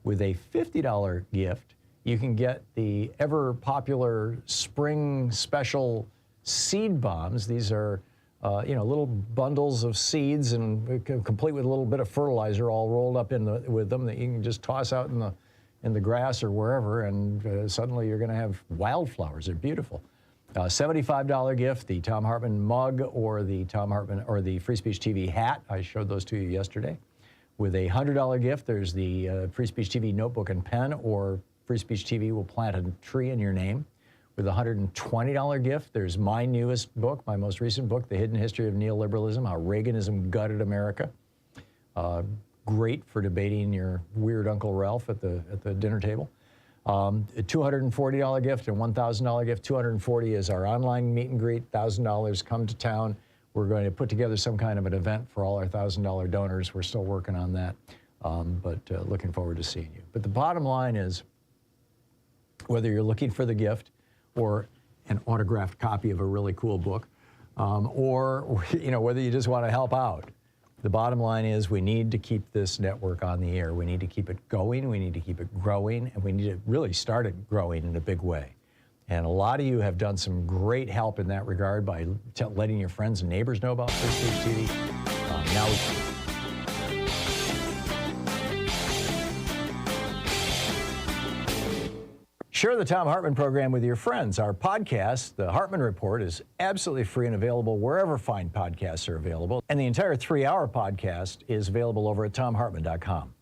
With a $50 gift, you can get the ever popular spring special seed bombs. These are little bundles of seeds and complete with a little bit of fertilizer all rolled up with them that you can just toss out in the grass or wherever, and suddenly you're going to have wildflowers. They're beautiful. $75 gift, the Thom Hartmann mug, or the Free Speech TV hat. I showed those to you yesterday. With a $100 gift, there's the Free Speech TV notebook and pen, or Free Speech TV will plant a tree in your name. With a $120 gift, there's my newest book, my most recent book, The Hidden History of Neoliberalism, How Reaganism Gutted America. Great for debating your weird Uncle Ralph at the dinner table. A $240 gift and $1,000 gift. $240 is our online meet and greet. $1,000 come to town. We're going to put together some kind of an event for all our $1,000 donors. We're still working on that, but looking forward to seeing you. But the bottom line is, whether you're looking for the gift or an autographed copy of a really cool book, or whether you just want to help out, the bottom line is we need to keep this network on the air. We need to keep it going. We need to keep it growing, and we need to really start it growing in a big way. And a lot of you have done some great help in that regard by letting your friends and neighbors know about Free Speech TV. Now we can. Share the Thom Hartmann program with your friends. Our podcast, The Hartmann Report, is absolutely free and available wherever fine podcasts are available. And the entire 3-hour podcast is available over at thomhartmann.com.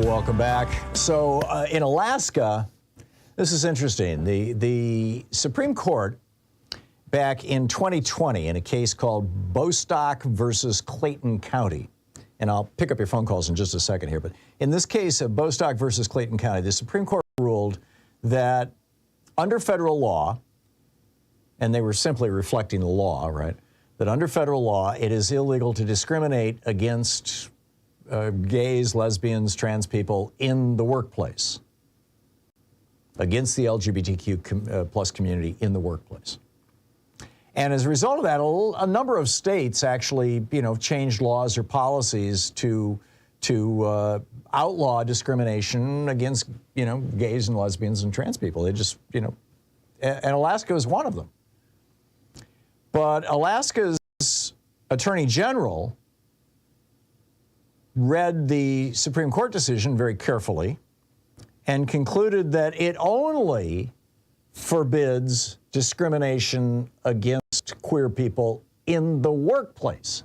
Welcome back. So in Alaska, this is interesting. The Supreme Court back in 2020 in a case called Bostock versus Clayton County, and I'll pick up your phone calls in just a second here, but in this case of Bostock versus Clayton County, the Supreme Court ruled that under federal law, and they were simply reflecting the law, right, that under federal law, it is illegal to discriminate against gays, lesbians, trans people in the workplace, against the LGBTQ plus community in the workplace. And as a result of that, a number of states actually, changed laws or policies to outlaw discrimination against, gays and lesbians and trans people. They just, and Alaska is one of them. But Alaska's Attorney General read the Supreme Court decision very carefully and concluded that it only forbids discrimination against queer people in the workplace,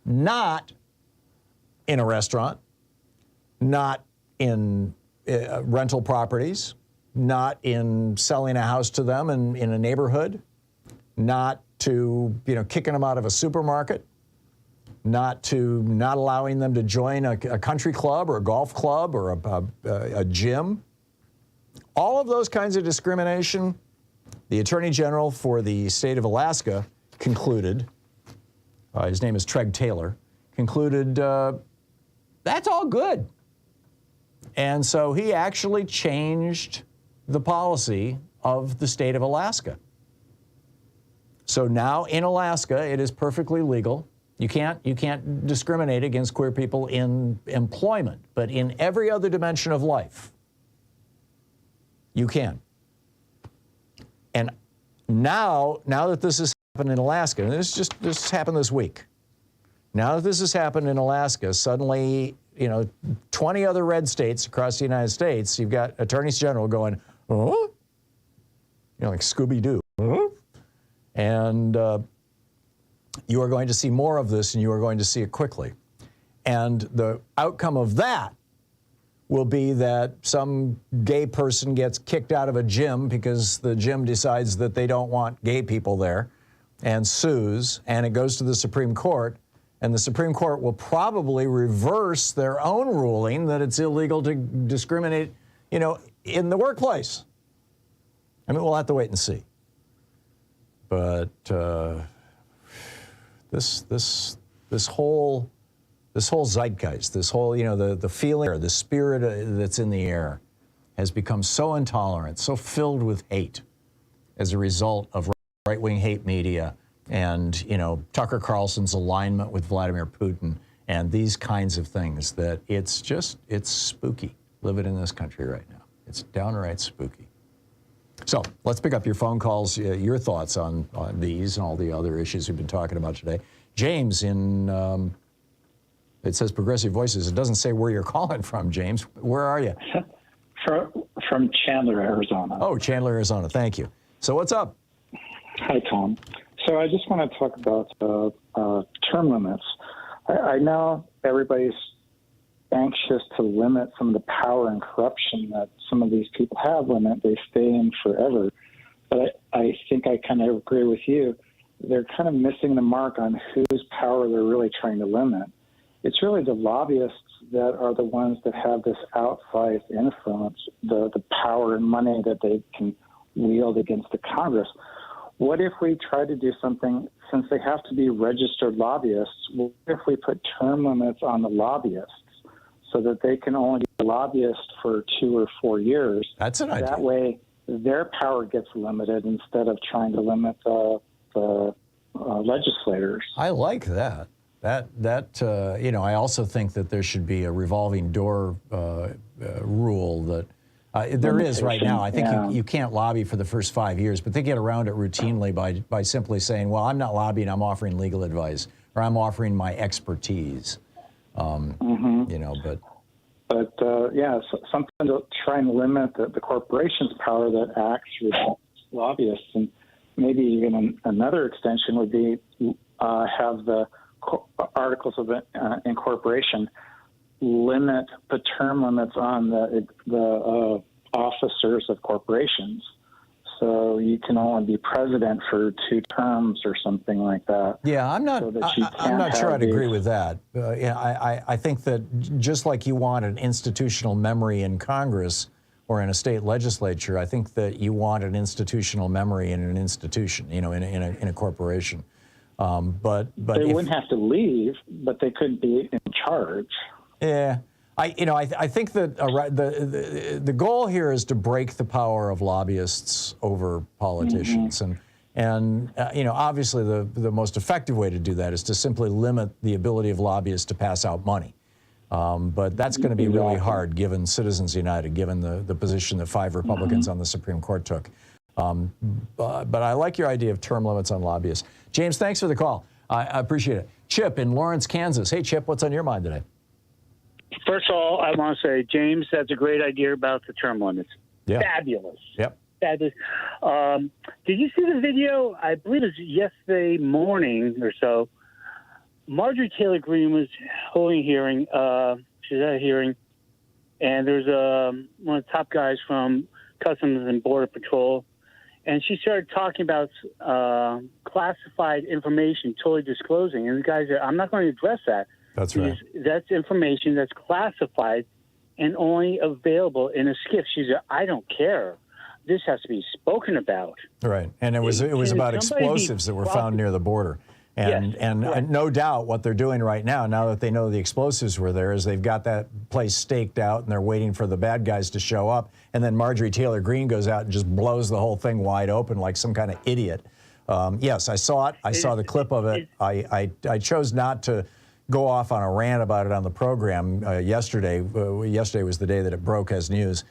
not in a restaurant, not in rental properties, not in selling a house to them in a neighborhood, not to, kicking them out of a supermarket, not allowing them to join a country club or a golf club or a gym. All of those kinds of discrimination, the Attorney General for the state of Alaska concluded, his name is Treg Taylor, concluded that's all good. And so he actually changed the policy of the state of Alaska. So now in Alaska, it is perfectly legal. You can't discriminate against queer people in employment, but in every other dimension of life, you can. And now that this has happened in Alaska, and this happened this week. Now that this has happened in Alaska, suddenly, 20 other red states across the United States, you've got attorneys general going, oh, like Scooby-Doo. Oh? And you are going to see more of this, and you are going to see it quickly. And the outcome of that will be that some gay person gets kicked out of a gym because the gym decides that they don't want gay people there and sues, and it goes to the Supreme Court, and the Supreme Court will probably reverse their own ruling that it's illegal to discriminate, in the workplace. I mean, we'll have to wait and see. But this whole zeitgeist, this whole, the feeling, the spirit that's in the air has become so intolerant, so filled with hate as a result of right-wing hate media and, Tucker Carlson's alignment with Vladimir Putin and these kinds of things that it's spooky living in this country right now. It's downright spooky. So let's pick up your phone calls, your thoughts on these and all the other issues we've been talking about today. James it says Progressive Voices. It doesn't say where you're calling from, James. Where are you? From Chandler, Arizona. Oh, Chandler, Arizona. Thank you. So what's up? Hi, Tom. So I just want to talk about term limits. I know everybody's anxious to limit some of the power and corruption that some of these people have when they stay in forever. But I think I kind of agree with you. They're kind of missing the mark on whose power they're really trying to limit. It's really the lobbyists that are the ones that have this outsized influence, the power and money that they can wield against the Congress. What if we try to do something, since they have to be registered lobbyists, what if we put term limits on the lobbyists so that they can only be lobbyists for 2 or 4 years? That's an idea. That way their power gets limited instead of trying to limit the legislators. I like that. I also think that there should be a revolving door rule that there is right now. I think you can't lobby for the first 5 years, but they get around it routinely by simply saying, well, I'm not lobbying, I'm offering legal advice, or I'm offering my expertise. Something to try and limit the corporation's power that acts with lobbyists. And maybe even another extension would be have the articles of incorporation limit the term limits on the officers of corporations, so you can only be president for 2 terms or something like that. Yeah, I'm not. I'm not sure I'd agree with that. I think that just like you want an institutional memory in Congress or in a state legislature, I think that you want an institutional memory in an institution, in a corporation. But they wouldn't have to leave, but they couldn't be in charge. Yeah. I think that the goal here is to break the power of lobbyists over politicians, and obviously the most effective way to do that is to simply limit the ability of lobbyists to pass out money. But that's going to be really hard, given Citizens United, given the position that 5 Republicans on the Supreme Court took. But I like your idea of term limits on lobbyists. James, thanks for the call. I appreciate it. Chip in Lawrence, Kansas. Hey, Chip, what's on your mind today? First of all, I want to say, James, that's a great idea about the term limits. Yeah. Fabulous. Yep. Fabulous. Did you see the video? I believe it was yesterday morning or so. Marjorie Taylor Greene was holding a hearing. She was at a hearing, and there's one of the top guys from Customs and Border Patrol, and she started talking about classified information, totally disclosing. And the guy said, I'm not going to address that. That's right. That's information that's classified and only available in a SCIF. She said, I don't care. This has to be spoken about. Right. And it was about explosives that were found near the border. And no doubt what they're doing right now that they know the explosives were there, is they've got that place staked out and they're waiting for the bad guys to show up. And then Marjorie Taylor Greene goes out and just blows the whole thing wide open like some kind of idiot. Yes, I saw it. I saw the clip of it. I chose not to go off on a rant about it on the program yesterday. Yesterday was the day that it broke as news.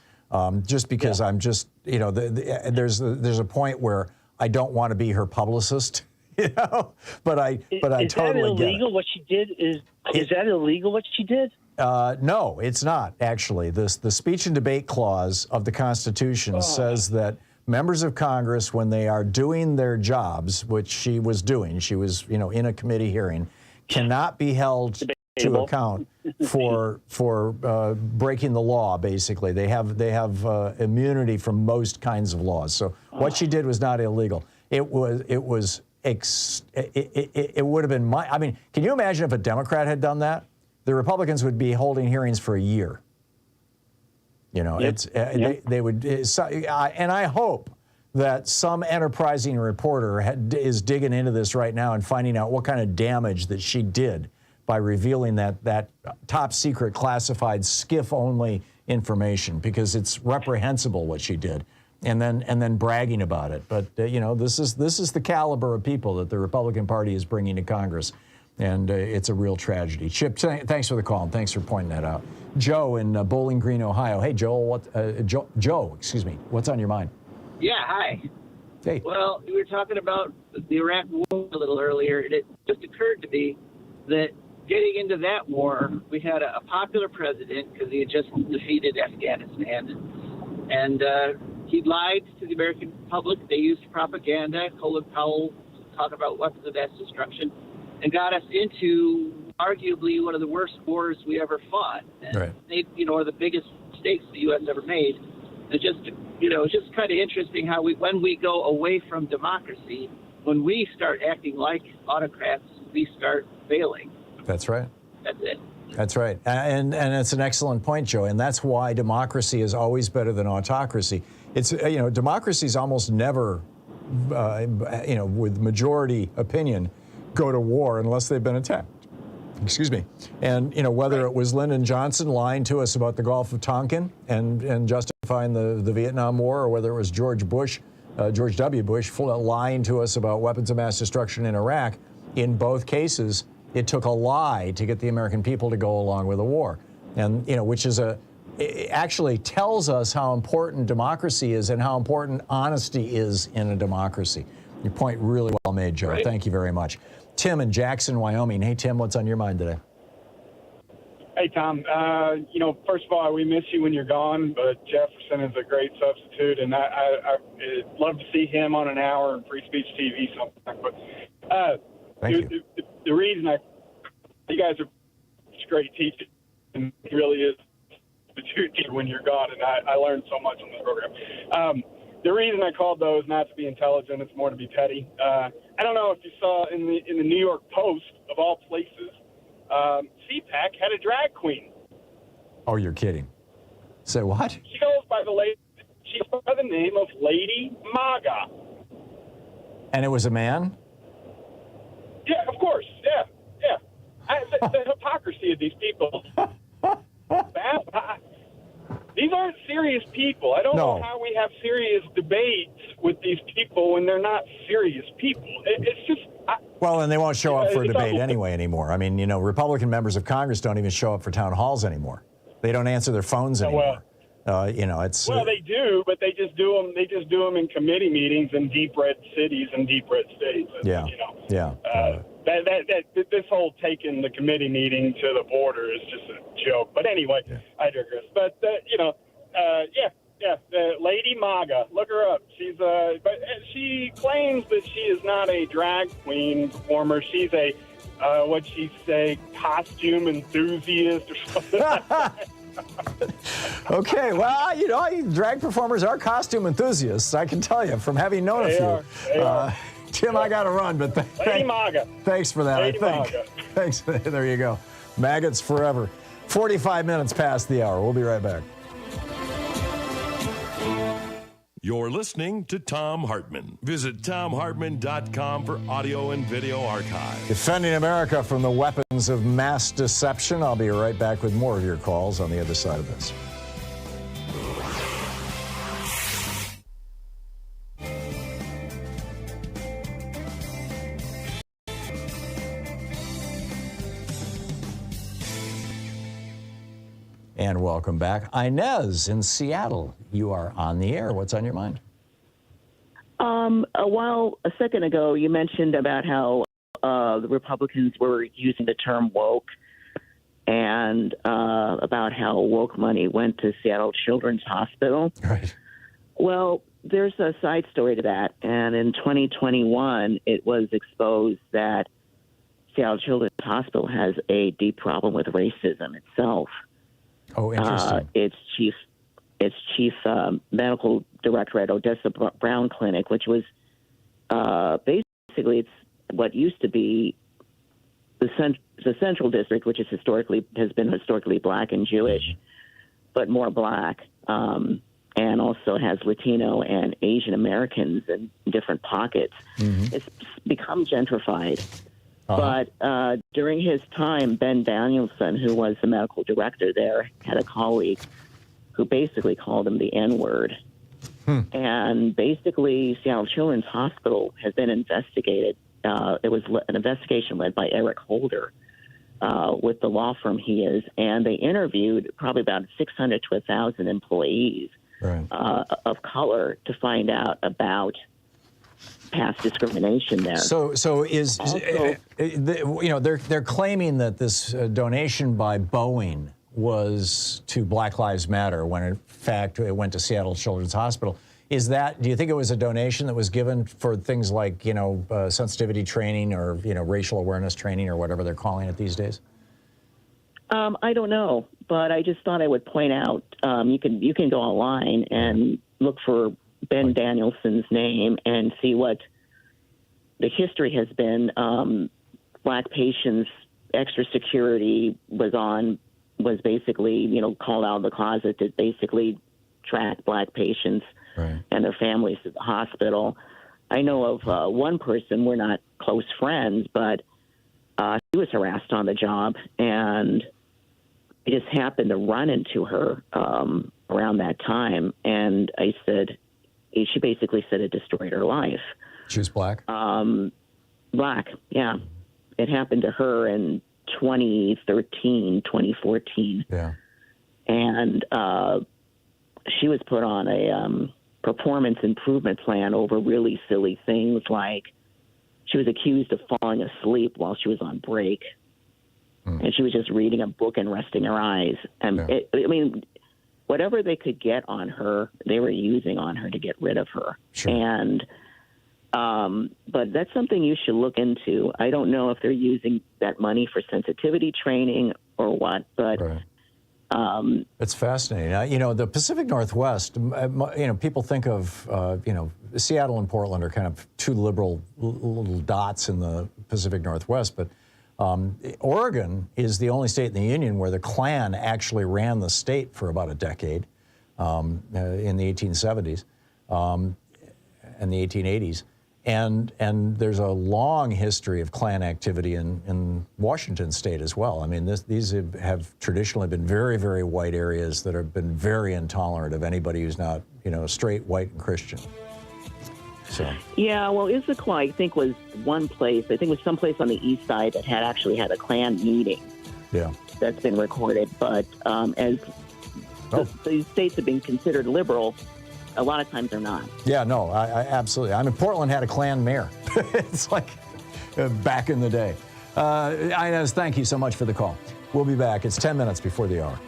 Just because I'm just, there's a point where I don't want to be her publicist. But I totally get it. Is that illegal? What she did is that illegal? What she did? No, it's not actually. The speech and debate clause of the Constitution says that members of Congress, when they are doing their jobs, which she was doing, she was in a committee hearing, cannot be held to account for breaking the law. Basically, they have immunity from most kinds of laws. So what she did was not illegal. It would have been I mean, can you imagine if a Democrat had done that? The Republicans would be holding hearings for a year. They would, and I hope that some enterprising reporter is digging into this right now and finding out what kind of damage that she did by revealing that top secret classified SCIF-only information, because it's reprehensible what she did. And then bragging about it. But this is the caliber of people that the Republican Party is bringing to Congress, and it's a real tragedy. Chip, thanks for the call, and thanks for pointing that out. Joe in Bowling Green, Ohio. Hey, Joe, Joe, excuse me. What's on your mind? Yeah, hi. Hey. Well, we were talking about the Iraq War a little earlier, and it just occurred to me that getting into that war, we had a popular president because he had just defeated Afghanistan, and he lied to the American public. They used propaganda. Colin Powell talked about weapons of mass destruction and got us into arguably one of the worst wars we ever fought. And right. They, are the biggest mistakes the U.S. ever made. It's just, it's just kind of interesting how when we go away from democracy, when we start acting like autocrats, we start failing. That's right. That's it. That's right. And it's an excellent point, Joe. And that's why democracy is always better than autocracy. It's, democracies almost never, with majority opinion, go to war unless they've been attacked. Excuse me. And, whether it was Lyndon Johnson lying to us about the Gulf of Tonkin and justifying the Vietnam War, or whether it was George W. Bush, lying to us about weapons of mass destruction in Iraq, in both cases, it took a lie to get the American people to go along with the war. And, which is it actually tells us how important democracy is and how important honesty is in a democracy. Your point really well made, Joe. Right. Thank you very much. Tim in Jackson, Wyoming. Hey, Tim, what's on your mind today? Hey, Tom. First of all, we miss you when you're gone, but Jefferson is a great substitute, and I'd love to see him on an hour in Free Speech TV sometime. But Thank you. The reason you guys are great teachers, and it really is the truth when you're gone, and I learned so much on this program. the reason I called those not to be intelligent, it's more to be petty. I don't know if you saw in the New York Post, of all places, CPAC had a drag queen. Oh, you're kidding. Say what? She goes by the name of Lady MAGA. And it was a man? Yeah, of course. Yeah. The hypocrisy of these people. These aren't serious people. I don't know how we have serious debates with these people when they're not serious people. It's just... Well, and they won't show up for a debate anymore. I mean, Republican members of Congress don't even show up for town halls anymore. They don't answer their phones anymore. It's... Well, they do, but they just do them. They just do them in committee meetings in deep red cities and deep red states. Yeah. This whole taking the committee meeting to the border is just a joke. But anyway, I digress. But Lady MAGA, look her up. But she claims that she is not a drag queen performer. She's a what'd she say, costume enthusiast or something like that. Okay, well, drag performers are costume enthusiasts, I can tell you, from having known a few. They are. Tim, I got to run, but Lady MAGA. Thanks for that, Lady I think. MAGA. Thanks. There you go. Maggots forever. 45 minutes past the hour. We'll be right back. You're listening to Thom Hartmann. Visit ThomHartmann.com for audio and video archive. Defending America from the weapons of mass deception. I'll be right back with more of your calls on the other side of this. And welcome back. Inez in Seattle, you are on the air. What's on your mind? A second ago, you mentioned about how the Republicans were using the term woke and about how woke money went to Seattle Children's Hospital. Right. Well, there's a side story to that. And in 2021, it was exposed that Seattle Children's Hospital has a deep problem with racism itself. Oh, interesting. Its chief medical director at Odessa Brown Clinic, which was basically it's what used to be the Central District, which has been historically black and Jewish, but more black, and also has Latino and Asian Americans in different pockets. Mm-hmm. It's become gentrified. But during his time, Ben Danielson, who was the medical director there, had a colleague who basically called him the N-word. And basically, Seattle Children's Hospital has been investigated. It was an investigation led by Eric Holder with the law firm he is, and they interviewed probably about 600 to 1,000 employees of color to find out about past discrimination there. So is also, they're claiming that this donation by Boeing was to Black Lives Matter when in fact it went to Seattle Children's Hospital. Do you think it was a donation that was given for things like sensitivity training or racial awareness training or whatever they're calling it these days? I don't know, but I just thought I would point out you can go online and look for Ben Danielson's name and see what the history has been. Black patients, extra security was basically, called out of the closet to basically track black patients and their families to the hospital. I know of one person, we're not close friends, but she was harassed on the job, and I just happened to run into her around that time, and she basically said it destroyed her life. She was black? Black, yeah. It happened to her in 2013, 2014. Yeah. And she was put on a performance improvement plan over really silly things like she was accused of falling asleep while she was on break. And she was just reading a book and resting her eyes. And whatever they could get on her, they were using on her to get rid of her. Sure. And but that's something you should look into. I don't know if they're using that money for sensitivity training or what, but It's fascinating. You know, the Pacific Northwest, you know, people think of, you know, Seattle and Portland are kind of two liberal little dots in the Pacific Northwest, but Oregon is the only state in the Union where the Klan actually ran the state for about a decade in the 1870s and the 1880s. And there's a long history of Klan activity in Washington state as well. I mean, these have traditionally been very, very white areas that have been very intolerant of anybody who's not, you know, straight, white, and Christian. So. Yeah, well, Issaquah, I think, was one place. I think it was someplace on the east side that had actually had a Klan meeting. Yeah. That's been recorded. But as these states have been considered liberal, a lot of times they're not. Yeah, no, I absolutely. I mean, Portland had a Klan mayor. It's like back in the day. Inez, thank you so much for the call. We'll be back. It's 10 minutes before the hour.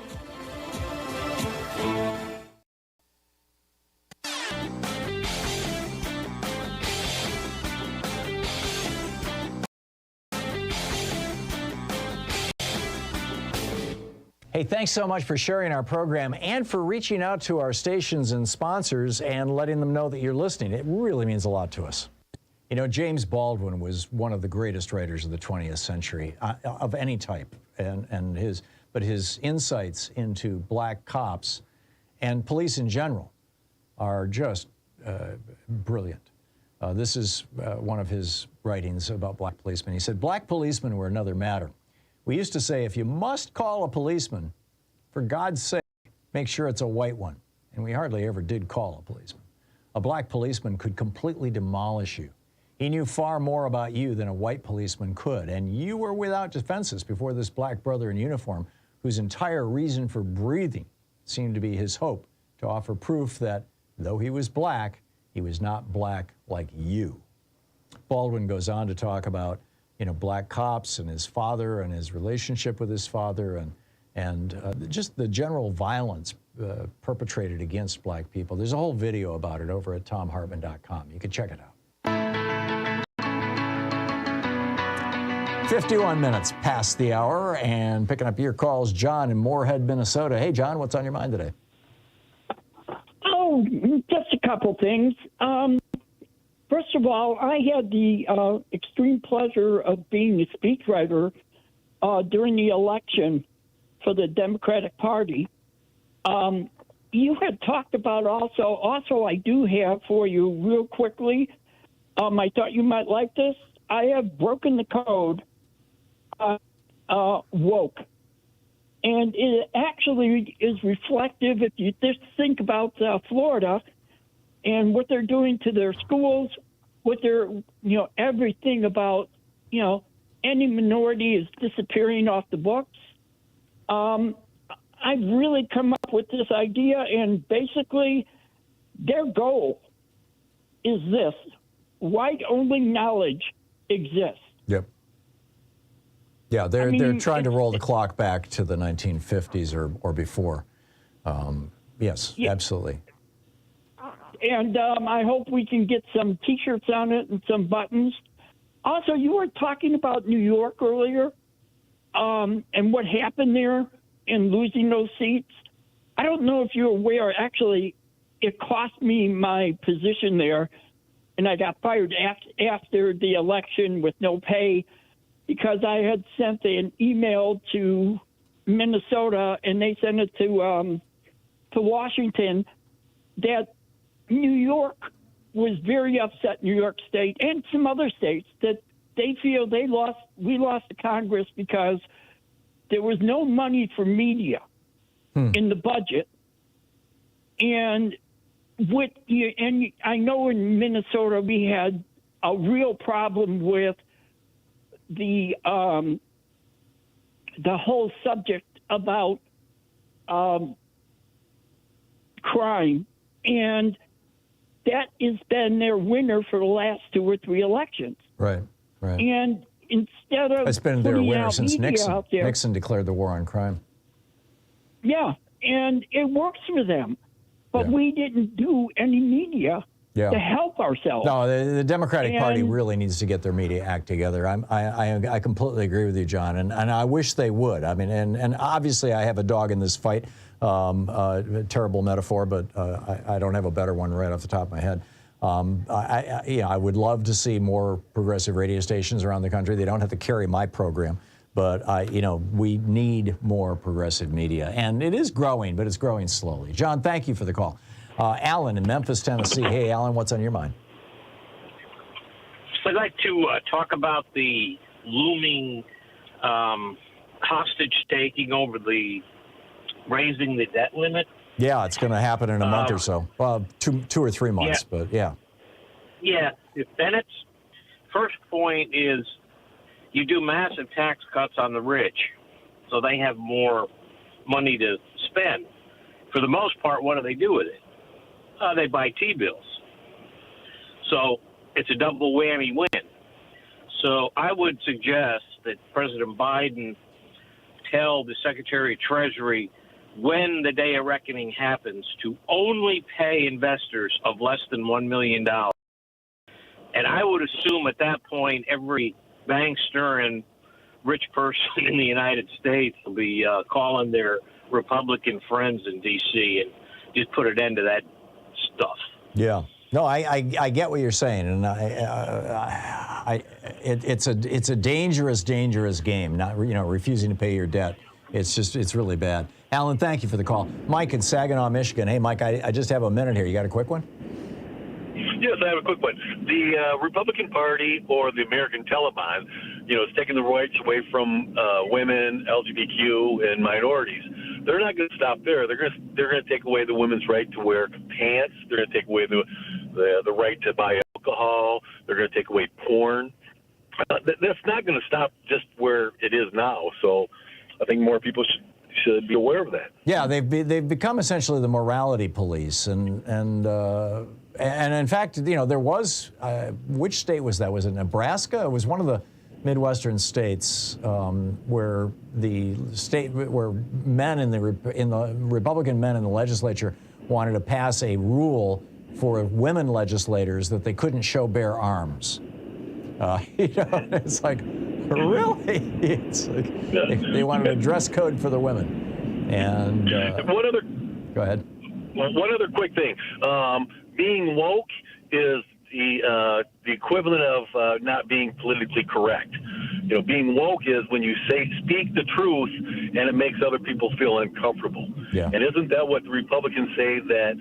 Hey, thanks so much for sharing our program and for reaching out to our stations and sponsors and letting them know that you're listening. It really means a lot to us. You know, James Baldwin was one of the greatest writers of the 20th century of any type, and his insights into black cops and police in general are just brilliant. This is one of his writings about black policemen. He said, "Black policemen were another matter. We used to say, if you must call a policeman, for God's sake, make sure it's a white one." And we hardly ever did call a policeman. A black policeman could completely demolish you. He knew far more about you than a white policeman could, and you were without defenses before this black brother in uniform, whose entire reason for breathing seemed to be his hope to offer proof that, though he was black, he was not black like you. Baldwin goes on to talk about, you know, black cops and his father and his relationship with his father and just the general violence perpetrated against black people. There's a whole video about it over at thomhartmann.com. You can check it out. 51 minutes past the hour, and picking up your calls, John in Moorhead, Minnesota. Hey, John, what's on your mind today? Oh, just a couple things. First of all, I had the extreme pleasure of being a speechwriter during the election for the Democratic Party. You had talked about also I do have for you real quickly, I thought you might like this. I have broken the code, woke. And it actually is reflective if you just think about Florida and what they're doing to their schools, what they're, everything about, any minority is disappearing off the books. I've really come up with this idea, and basically their goal is this: white-only knowledge exists. Yep. Yeah, they're trying to roll the clock back to the 1950s or before. Yes, yeah. Absolutely. And I hope we can get some T-shirts on it and some buttons. Also, you were talking about New York earlier and what happened there in losing those seats. I don't know if you're aware, actually, it cost me my position there, and I got fired after the election with no pay because I had sent an email to Minnesota, and they sent it to Washington, that New York was very upset, New York State and some other states, that they feel we lost the Congress because there was no money for media in the budget. And I know in Minnesota we had a real problem with the whole subject about crime, and that has been their winner for the last 2 or 3 elections. Right. And instead of it's been their winner since Nixon. Nixon declared the war on crime. Yeah, and it works for them. But we didn't do any media to help ourselves. No, the Democratic Party really needs to get their media act together. I completely agree with you, John, and I wish they would. I mean, and obviously I have a dog in this fight. Terrible metaphor, but I don't have a better one right off the top of my head. I would love to see more progressive radio stations around the country. They don't have to carry my program, but we need more progressive media, and it is growing, but it's growing slowly. John, thank you for the call. Alan in Memphis, Tennessee. Hey, Alan, what's on your mind? I'd like to talk about the looming hostage taking over the raising the debt limit. Yeah, it's going to happen in a month or so. Well, two or 3 months, but yeah. Yeah, Bennett's first point is you do massive tax cuts on the rich, so they have more money to spend. For the most part, what do they do with it? They buy T-bills. So it's a double whammy win. So I would suggest that President Biden tell the Secretary of Treasury when the day of reckoning happens to only pay investors of less than $1 million. And I would assume at that point every bankster and rich person in the United States will be calling their Republican friends in D.C. and just put an end to that stuff. Yeah. No, I get what you're saying, and it's a dangerous game. Not refusing to pay your debt. It's really bad. Alan, thank you for the call. Mike in Saginaw, Michigan. Hey, Mike, I just have a minute here. You got a quick one? Yes, I have a quick one. The Republican Party or the American Taliban, is taking the rights away from women, LGBTQ, and minorities. They're not going to stop there. They're going to take away the women's right to wear pants. They're going to take away the right to buy alcohol. They're going to take away porn. That's not going to stop just where it is now. So I think more people should be aware of that. Yeah, they've become essentially the morality police, and in fact, there was which state was that? Was it Nebraska? It was one of the Midwestern states where men in the Republican men in the legislature wanted to pass a rule for women legislators that they couldn't show bare arms. It's like, really? It's like they wanted a dress code for the women. And go ahead. One other quick thing. Being woke is the equivalent of not being politically correct. Being woke is when you speak the truth and it makes other people feel uncomfortable. Yeah. And isn't that what the Republicans say, that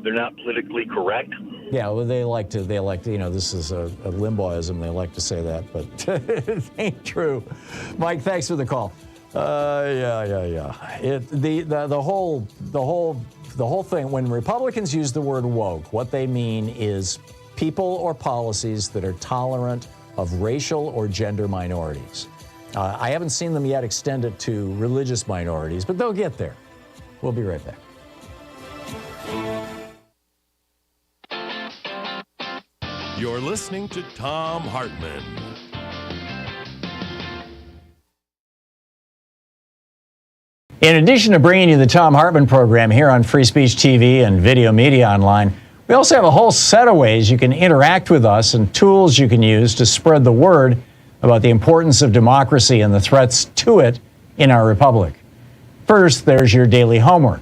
they're not politically correct? Yeah, well, they like to, this is a Limbaughism, they like to say that, but it ain't true. Mike, thanks for the call. Yeah. The whole thing, when Republicans use the word woke, what they mean is people or policies that are tolerant of racial or gender minorities. I haven't seen them yet extend it to religious minorities, but they'll get there. We'll be right back. You're listening to Thom Hartmann. In addition to bringing you the Thom Hartmann program here on Free Speech TV and Video Media Online, we also have a whole set of ways you can interact with us and tools you can use to spread the word about the importance of democracy and the threats to it in our republic. First, there's your daily homework.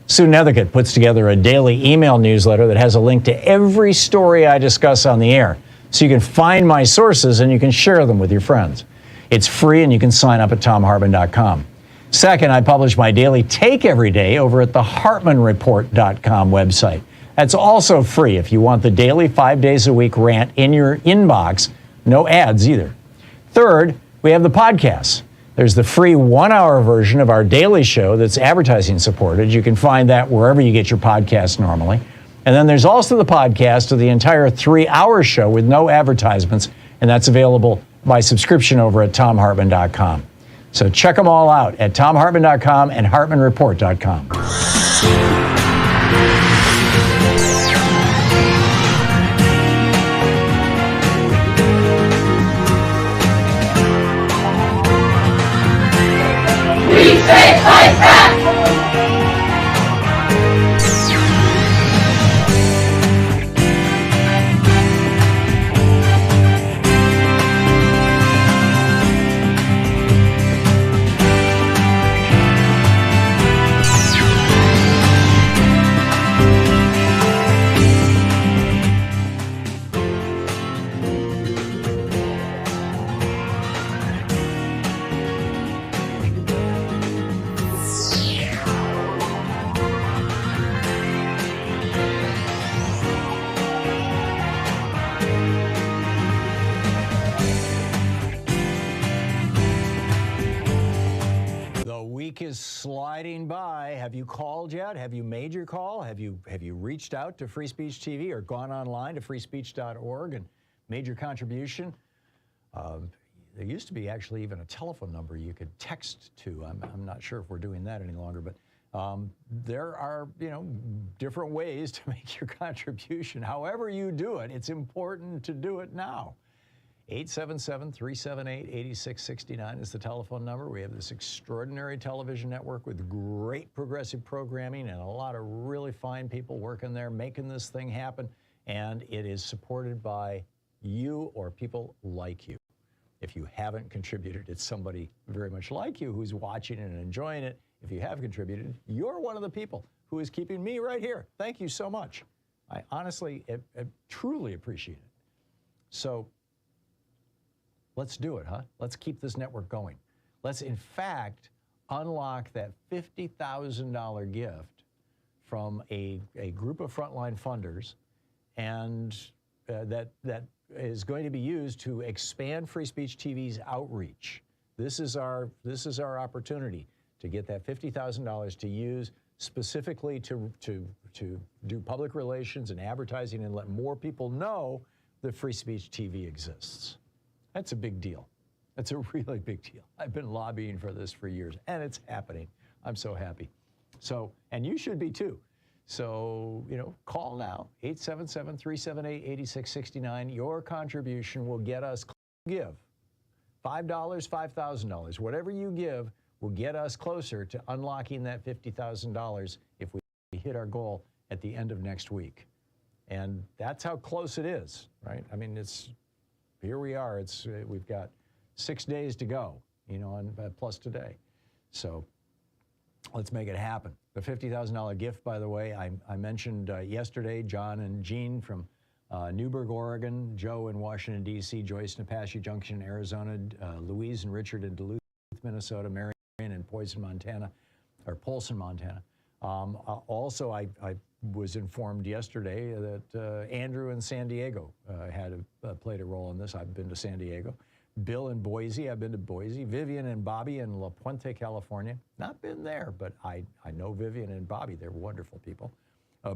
Sue Nethercutt puts together a daily email newsletter that has a link to every story I discuss on the air, so you can find my sources and you can share them with your friends. It's free and you can sign up at thomhartmann.com. Second, I publish my daily take every day over at the hartmannreport.com website. That's also free if you want the daily 5 days a week rant in your inbox. No ads either. Third, we have the podcasts. There's the free 1 hour version of our daily show that's advertising supported. You can find that wherever you get your podcasts normally. And then there's also the podcast of the entire 3 hour show with no advertisements, and that's available by subscription over at thomhartmann.com. So check them all out at thomhartmann.com and hartmannreport.com. We say fight back! is sliding by. Have you called yet? Have you made your call? Have you reached out to Free Speech TV or gone online to freespeech.org and made your contribution? There used to be actually even a telephone number you could text to. I'm not sure if we're doing that any longer, but there are, different ways to make your contribution. However you do it, it's important to do it now. 877-378-8669 is the telephone number. We have this extraordinary television network with great progressive programming and a lot of really fine people working there making this thing happen. And it is supported by you or people like you. If you haven't contributed, it's somebody very much like you who's watching and enjoying it. If you have contributed, you're one of the people who is keeping me right here. Thank you so much. I honestly, truly appreciate it. So let's do it, huh? Let's keep this network going. Let's, in fact, unlock that $50,000 gift from a group of frontline funders, and that is going to be used to expand Free Speech TV's outreach. This is our opportunity to get that $50,000 to use specifically to do public relations and advertising and let more people know that Free Speech TV exists. That's a big deal. That's a really big deal. I've been lobbying for this for years, and it's happening. I'm so happy. So, and you should be too. So, call now, 877-378-8669. Your contribution will get us, give $5, $5,000. Whatever you give will get us closer to unlocking that $50,000 if we hit our goal at the end of next week. And that's how close it is, right? I mean, here we are. We've got 6 days to go, and plus today. So let's make it happen. The $50,000 gift, by the way, I mentioned yesterday, John and Jean from Newburgh, Oregon, Joe in Washington, D.C., Joyce in Apache Junction, Arizona, Louise and Richard in Duluth, Minnesota, Marion in Polson, Montana. Also, I was informed yesterday that Andrew in San Diego played a role in this. I've been to San Diego. Bill in Boise, I've been to Boise. Vivian and Bobby in La Puente, California. Not been there, but I know Vivian and Bobby. They're wonderful people.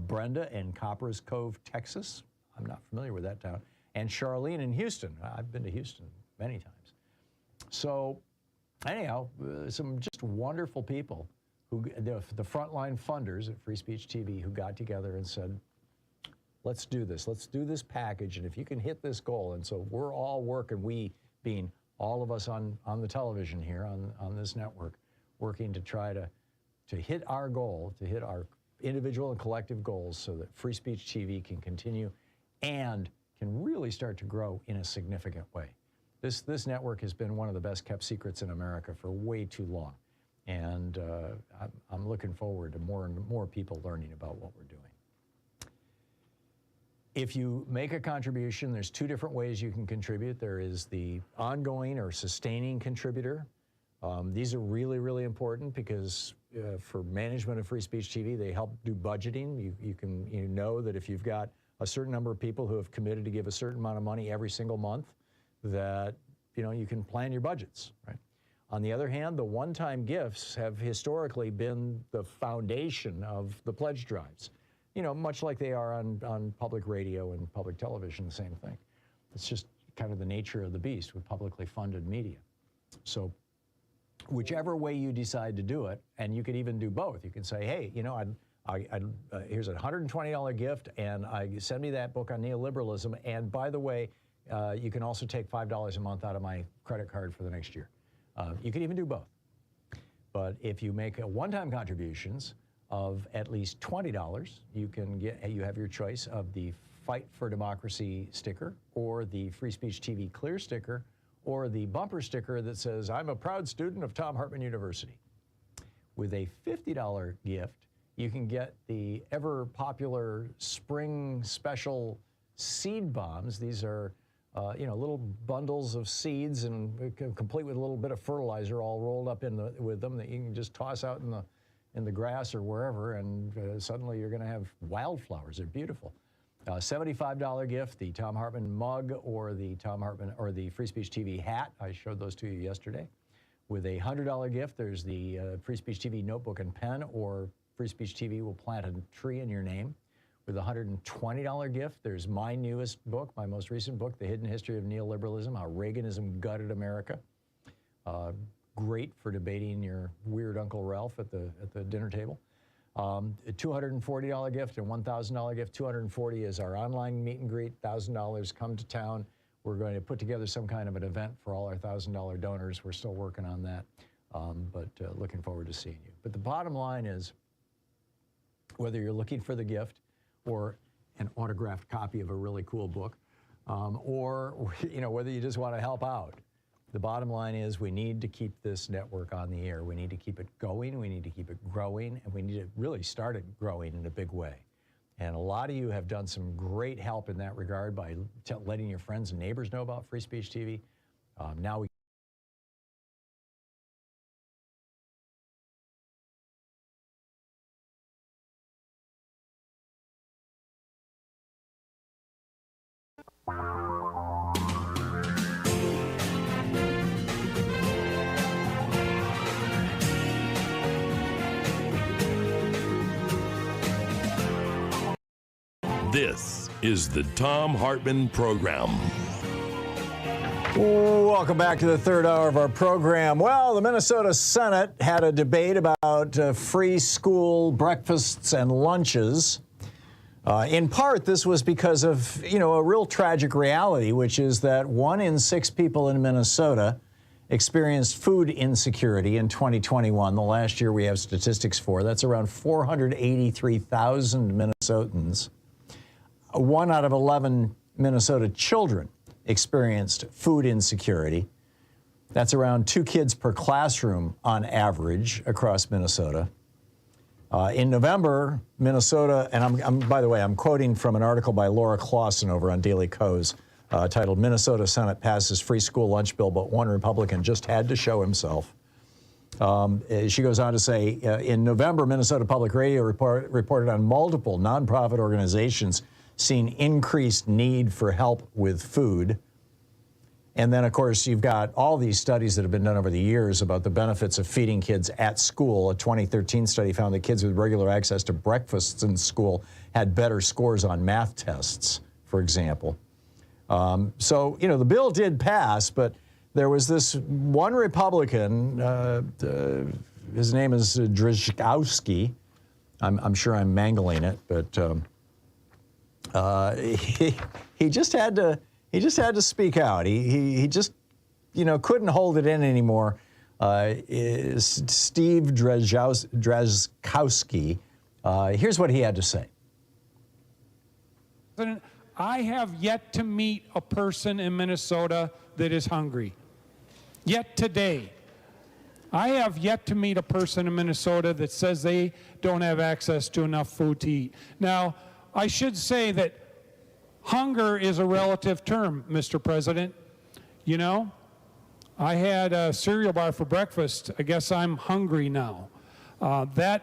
Brenda in Copper's Cove, Texas. I'm not familiar with that town. And Charlene in Houston. I've been to Houston many times. So anyhow, some just wonderful people, the frontline funders at Free Speech TV who got together and said, let's do this. Let's do this package. And if you can hit this goal, and so we're all working, we being all of us on the television here, on this network, working to try to hit our goal, to hit our individual and collective goals so that Free Speech TV can continue and can really start to grow in a significant way. This network has been one of the best kept secrets in America for way too long. And I'm looking forward to more and more people learning about what we're doing. If you make a contribution, there's two different ways you can contribute. There is the ongoing or sustaining contributor. These are really, really important because for management of Free Speech TV, they help do budgeting. You know that if you've got a certain number of people who have committed to give a certain amount of money every single month, that you can plan your budgets, right? On the other hand, the one-time gifts have historically been the foundation of the pledge drives. Much like they are on public radio and public television, the same thing. It's just kind of the nature of the beast with publicly funded media. So whichever way you decide to do it, and you could even do both. You can say, hey, here's a $120 gift, and send me that book on neoliberalism, and by the way, you can also take $5 a month out of my credit card for the next year. You can even do both. But if you make one-time contributions of at least $20, you have your choice of the Fight for Democracy sticker, or the Free Speech TV Clear sticker, or the bumper sticker that says, I'm a proud student of Thom Hartmann University. With a $50 gift, you can get the ever popular spring special seed bombs. These are little bundles of seeds and complete with a little bit of fertilizer all rolled up with them that you can just toss out in the grass or wherever, and suddenly you're going to have wildflowers. They're beautiful. $75 gift, the Thom Hartmann mug, or the Free Speech TV hat. I showed those to you yesterday. With a $100 gift, there's the Free Speech TV notebook and pen, or Free Speech TV will plant a tree in your name. With a $120 gift, there's my newest book, my most recent book, The Hidden History of Neoliberalism, How Reaganism Gutted America. Great for debating your weird Uncle Ralph at the dinner table. A $240 gift and $1,000 gift. $240 is our online meet and greet. $1,000 come to town. We're going to put together some kind of an event for all our $1,000 donors. We're still working on that, but looking forward to seeing you. But the bottom line is, whether you're looking for the gift or an autographed copy of a really cool book, or whether you just want to help out, the bottom line is we need to keep this network on the air. We need to keep it going. We need to keep it growing, and we need to really start it growing in a big way. And a lot of you have done some great help in that regard by letting your friends and neighbors know about Free Speech TV. Now we This is the Thom Hartmann Program. Welcome back to the third hour of our program. Well, the Minnesota Senate had a debate about free school breakfasts and lunches. In part, this was because of, a real tragic reality, which is that 1 in 6 people in Minnesota experienced food insecurity in 2021, the last year we have statistics for. That's around 483,000 Minnesotans. 1 out of 11 Minnesota children experienced food insecurity. That's around 2 kids per classroom on average across Minnesota. In November, Minnesota, and by the way, I'm quoting from an article by Laura Clausen over on Daily Coz, titled "Minnesota Senate Passes Free School Lunch Bill, but one Republican just had to show himself." She goes on to say, in November, Minnesota Public Radio reported on multiple nonprofit organizations seeing increased need for help with food. And then, of course, you've got all these studies that have been done over the years about the benefits of feeding kids at school. A 2013 study found that kids with regular access to breakfasts in school had better scores on math tests, for example. So, the bill did pass, but there was this one Republican, his name is Drazkowski. I'm sure I'm mangling it, but he just had to speak out. He just couldn't hold it in anymore. Steve Drazkowski. Here's what he had to say. I have yet to meet a person in Minnesota that is hungry. Yet today. I have yet to meet a person in Minnesota that says they don't have access to enough food to eat. Now, I should say that hunger is a relative term, Mr. President. I had a cereal bar for breakfast. I guess I'm hungry now. That,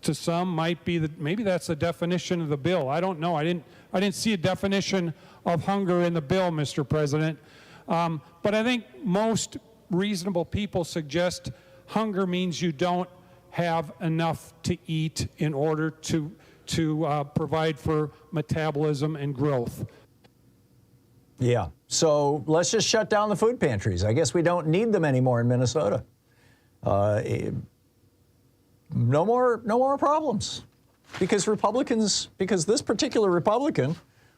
to some, might be maybe that's the definition of the bill. I don't know. I didn't see a definition of hunger in the bill, Mr. President. But I think most reasonable people suggest hunger means you don't have enough to eat in order to provide for metabolism and growth. Yeah, so let's just shut down the food pantries. I guess we don't need them anymore in Minnesota. No more problems. Because this particular Republican,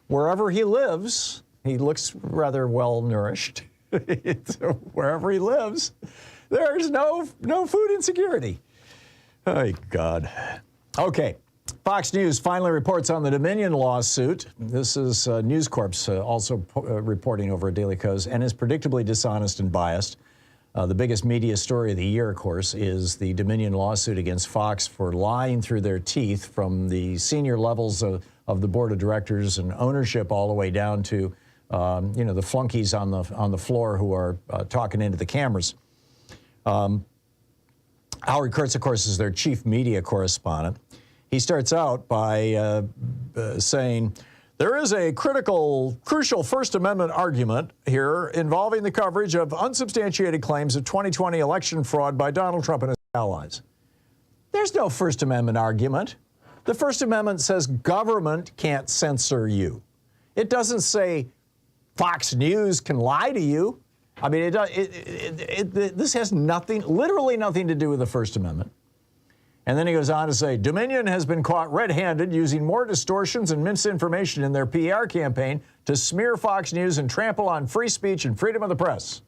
wherever he lives, he looks rather well nourished. Wherever he lives, there's no food insecurity. Oh, God. Okay. Fox News finally reports on the Dominion lawsuit. This is News Corp's also reporting over at Daily Coz, and is predictably dishonest and biased. The biggest media story of the year, of course, is the Dominion lawsuit against Fox for lying through their teeth from the senior levels of the board of directors and ownership all the way down to the flunkies on the floor who are talking into the cameras. Howard Kurtz, of course, is their chief media correspondent. He starts out by saying, There is a crucial First Amendment argument here involving the coverage of unsubstantiated claims of 2020 election fraud by Donald Trump and his allies. There's no First Amendment argument. The First Amendment says government can't censor you. It doesn't say Fox News can lie to you. I mean, this has nothing, literally nothing to do with the First Amendment. And then he goes on to say, Dominion has been caught red-handed using more distortions and misinformation in their PR campaign to smear Fox News and trample on free speech and freedom of the press.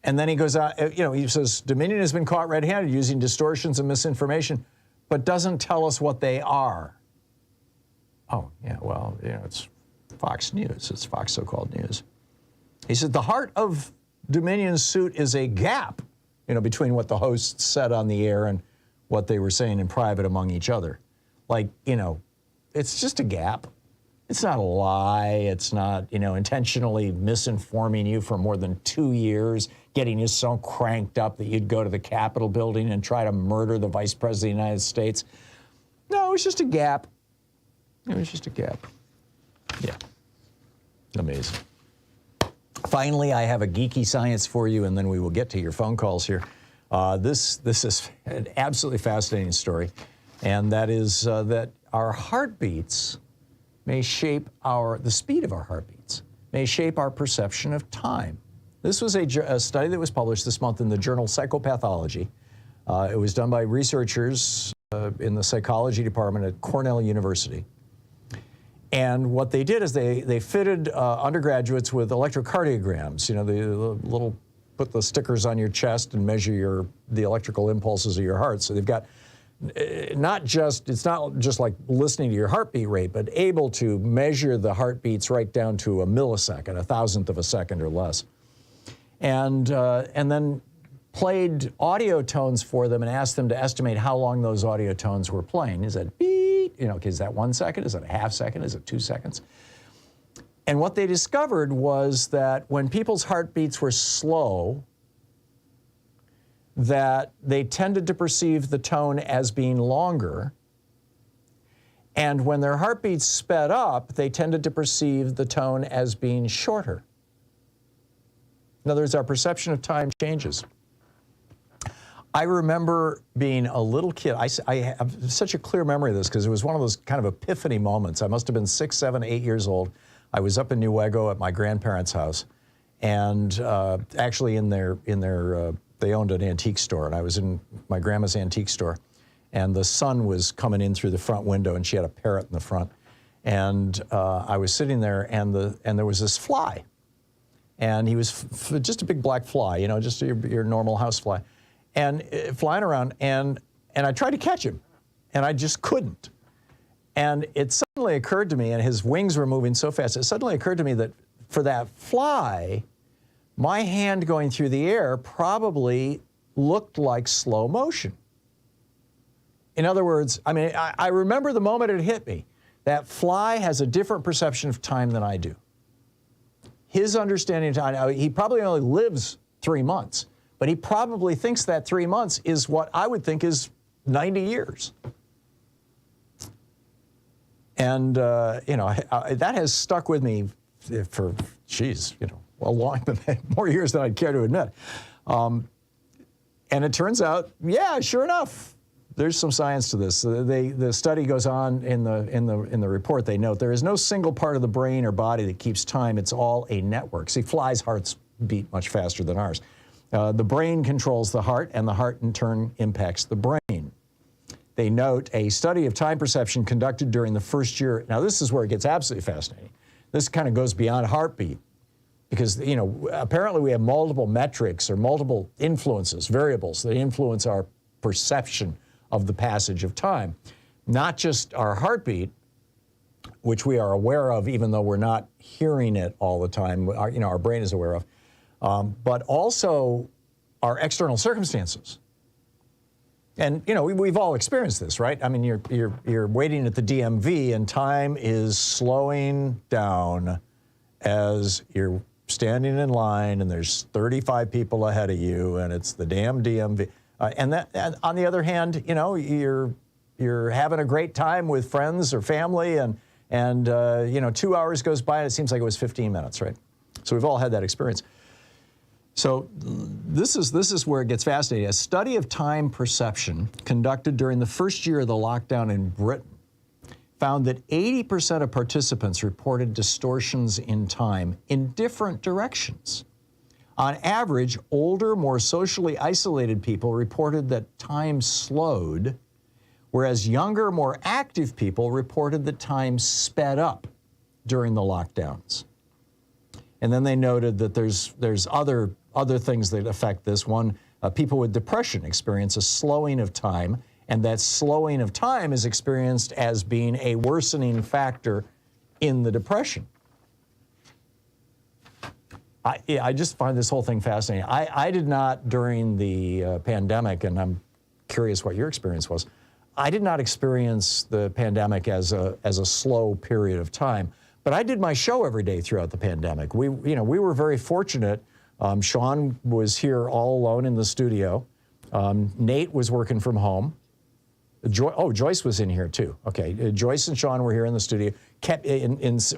And then he goes on, he says, Dominion has been caught red-handed using distortions and misinformation, but doesn't tell us what they are. Oh, yeah, well, it's Fox News. It's Fox so-called news. He said, the heart of Dominion's suit is a gap, between what the hosts said on the air and what they were saying in private among each other. Like, it's just a gap. It's not a lie. It's not, intentionally misinforming you for more than 2 years, getting you so cranked up that you'd go to the Capitol building and try to murder the Vice President of the United States. No, it was just a gap. It was just a gap. Yeah. Amazing. Finally, I have a geeky science for you, and then we will get to your phone calls here. This is an absolutely fascinating story, and that is that our heartbeats may shape the speed of our heartbeats, may shape our perception of time. This was a study that was published this month in the journal Psychopathology. It was done by researchers in the psychology department at Cornell University. And what they did is they fitted undergraduates with electrocardiograms, the little, put the stickers on your chest and measure the electrical impulses of your heart. So they've got it's not just like listening to your heartbeat rate, but able to measure the heartbeats right down to a millisecond, a thousandth of a second or less. And then played audio tones for them and asked them to estimate how long those audio tones were playing. Is that beep? Is that 1 second? Is it a half second? Is it 2 seconds? And what they discovered was that when people's heartbeats were slow, that they tended to perceive the tone as being longer. And when their heartbeats sped up, they tended to perceive the tone as being shorter. In other words, our perception of time changes. I remember being a little kid. I have such a clear memory of this because it was one of those kind of epiphany moments. I must have been 6, 7, 8 years old. I was up in Newego at my grandparents' house, and actually they owned an antique store, and I was in my grandma's antique store, and the sun was coming in through the front window, and she had a parrot in the front, and I was sitting there, and there was this fly, and he was just a big black fly, just your normal house fly, and flying around, and I tried to catch him, and I just couldn't. And it suddenly occurred to me, and his wings were moving so fast, it suddenly occurred to me that for that fly, my hand going through the air probably looked like slow motion. In other words, I remember the moment it hit me. That fly has a different perception of time than I do. His understanding of time, he probably only lives 3 months, but he probably thinks that 3 months is what I would think is 90 years. And, that has stuck with me for, a long, more years than I'd care to admit. And it turns out, yeah, sure enough, there's some science to this. The study goes on in the report. They note there is no single part of the brain or body that keeps time. It's all a network. See, flies' hearts beat much faster than ours. The brain controls the heart, and the heart in turn impacts the brain. They note a study of time perception conducted during the first year. Now, this is where it gets absolutely fascinating. This kind of goes beyond heartbeat because, apparently we have multiple metrics or multiple influences, variables that influence our perception of the passage of time. Not just our heartbeat, which we are aware of even though we're not hearing it all the time, our brain is aware of, but also our external circumstances. And, we've all experienced this, right? You're waiting at the DMV and time is slowing down as you're standing in line and there's 35 people ahead of you and it's the damn DMV. And on the other hand, you're having a great time with friends or family and And, 2 hours goes by and it seems like it was 15 minutes, right? So we've all had that experience. So this is where it gets fascinating. A study of time perception conducted during the first year of the lockdown in Britain found that 80% of participants reported distortions in time in different directions. On average, older, more socially isolated people reported that time slowed, whereas younger, more active people reported that time sped up during the lockdowns. And then they noted that there's other things that affect this. One, people with depression experience a slowing of time, and that slowing of time is experienced as being a worsening factor in the depression. I just find this whole thing fascinating. I did not, during the pandemic, and I'm curious what your experience was, I did not experience the pandemic as a slow period of time, but I did my show every day throughout the pandemic. We were very fortunate. Sean was here all alone in the studio. Nate was working from home. Joyce was in here too. Okay, Joyce and Sean were here in the studio.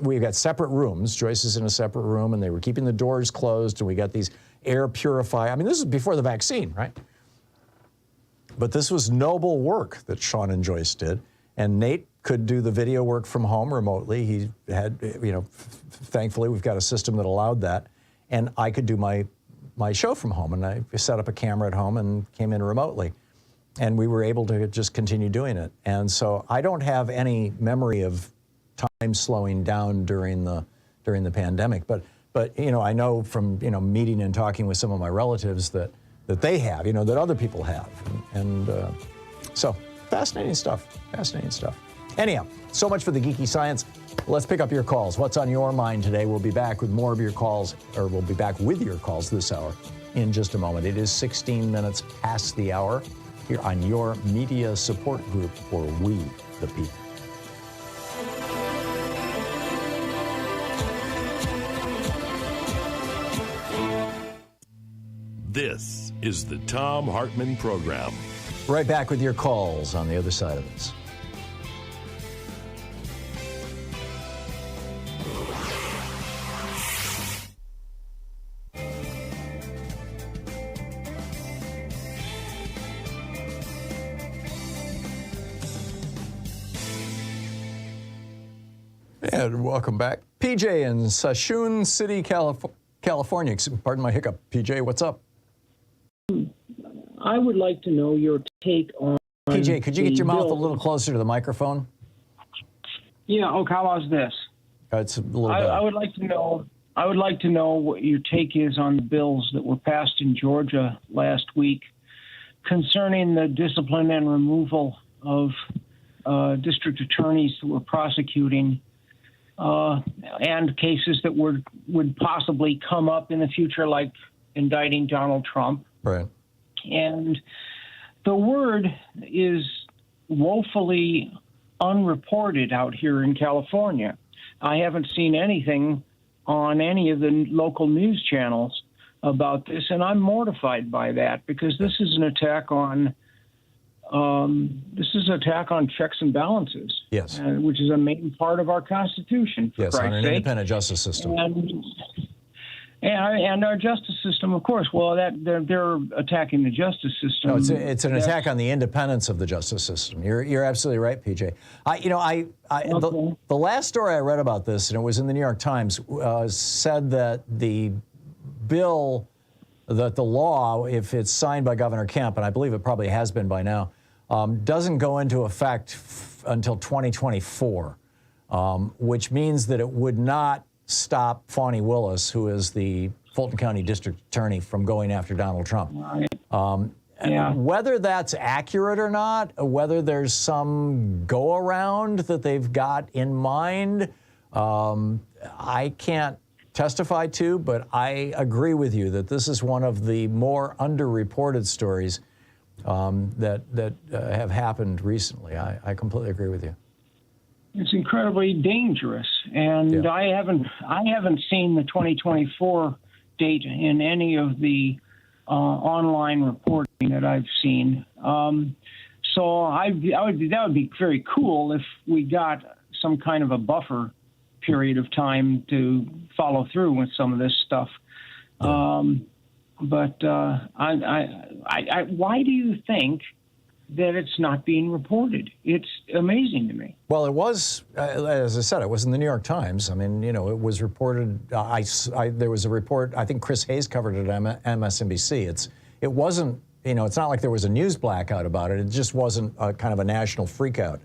We got separate rooms. Joyce is in a separate room, and they were keeping the doors closed, and we got these air purifiers. I mean, this is before the vaccine, right? But this was noble work that Sean and Joyce did, and Nate could do the video work from home remotely. He had, thankfully we've got a system that allowed that, and I could do my show from home, and I set up a camera at home and came in remotely. And we were able to just continue doing it. And so I don't have any memory of time slowing down during the pandemic. But I know from meeting and talking with some of my relatives that they have, that other people have. And so fascinating stuff. Fascinating stuff. Anyhow, so much for the geeky science. Let's pick up your calls. What's on your mind today? We'll be back with more of your calls, or we'll be back with your calls this hour in just a moment. It is 16 minutes past the hour here on your media support group for We the People. This is the Thom Hartmann Program. Right back with your calls on the other side of this. And welcome back. PJ in Sassoon City, California. Pardon my hiccup. PJ, what's up? I would like to know your take on... PJ, could you get your mouth a little closer to the microphone? Yeah, okay, how was this? It's a little better. I would like to know what your take is on the bills that were passed in Georgia last week concerning the discipline and removal of district attorneys who were prosecuting and cases that would possibly come up in the future, like indicting Donald Trump. Right. And the word is woefully unreported out here in California. I haven't seen anything on any of the local news channels about this, and I'm mortified by that, because this is an attack on checks and balances. Yes. Which is a main part of our Constitution. For yes, on Christ's an sake. independent justice system. And our justice system, of course. Well, they're attacking the justice system. No, it's an attack on the independence of the justice system. You're absolutely right, PJ. The last story I read about this, and it was in the New York Times, said that the bill, that the law, if it's signed by Governor Kemp, and I believe it probably has been by now, doesn't go into effect until 2024, which means that it would not stop Fani Willis, who is the Fulton County District Attorney, from going after Donald Trump. Yeah. Whether that's accurate or not, whether there's some go-around that they've got in mind, I can't testify to, but I agree with you that this is one of the more underreported stories that have happened recently. I completely agree with you. It's incredibly dangerous, and Yeah. I haven't seen the 2024 date in any of the online reporting that I've seen. So that would be very cool if we got some kind of a buffer period of time to follow through with some of this stuff. Why do you think that it's not being reported? It's amazing to me. Well, it was, as I said, it was in the New York Times. I mean, you know, it was reported. There was a report. I think Chris Hayes covered it at MSNBC. It wasn't. You know, it's not like there was a news blackout about it. It just wasn't a kind of a national freakout.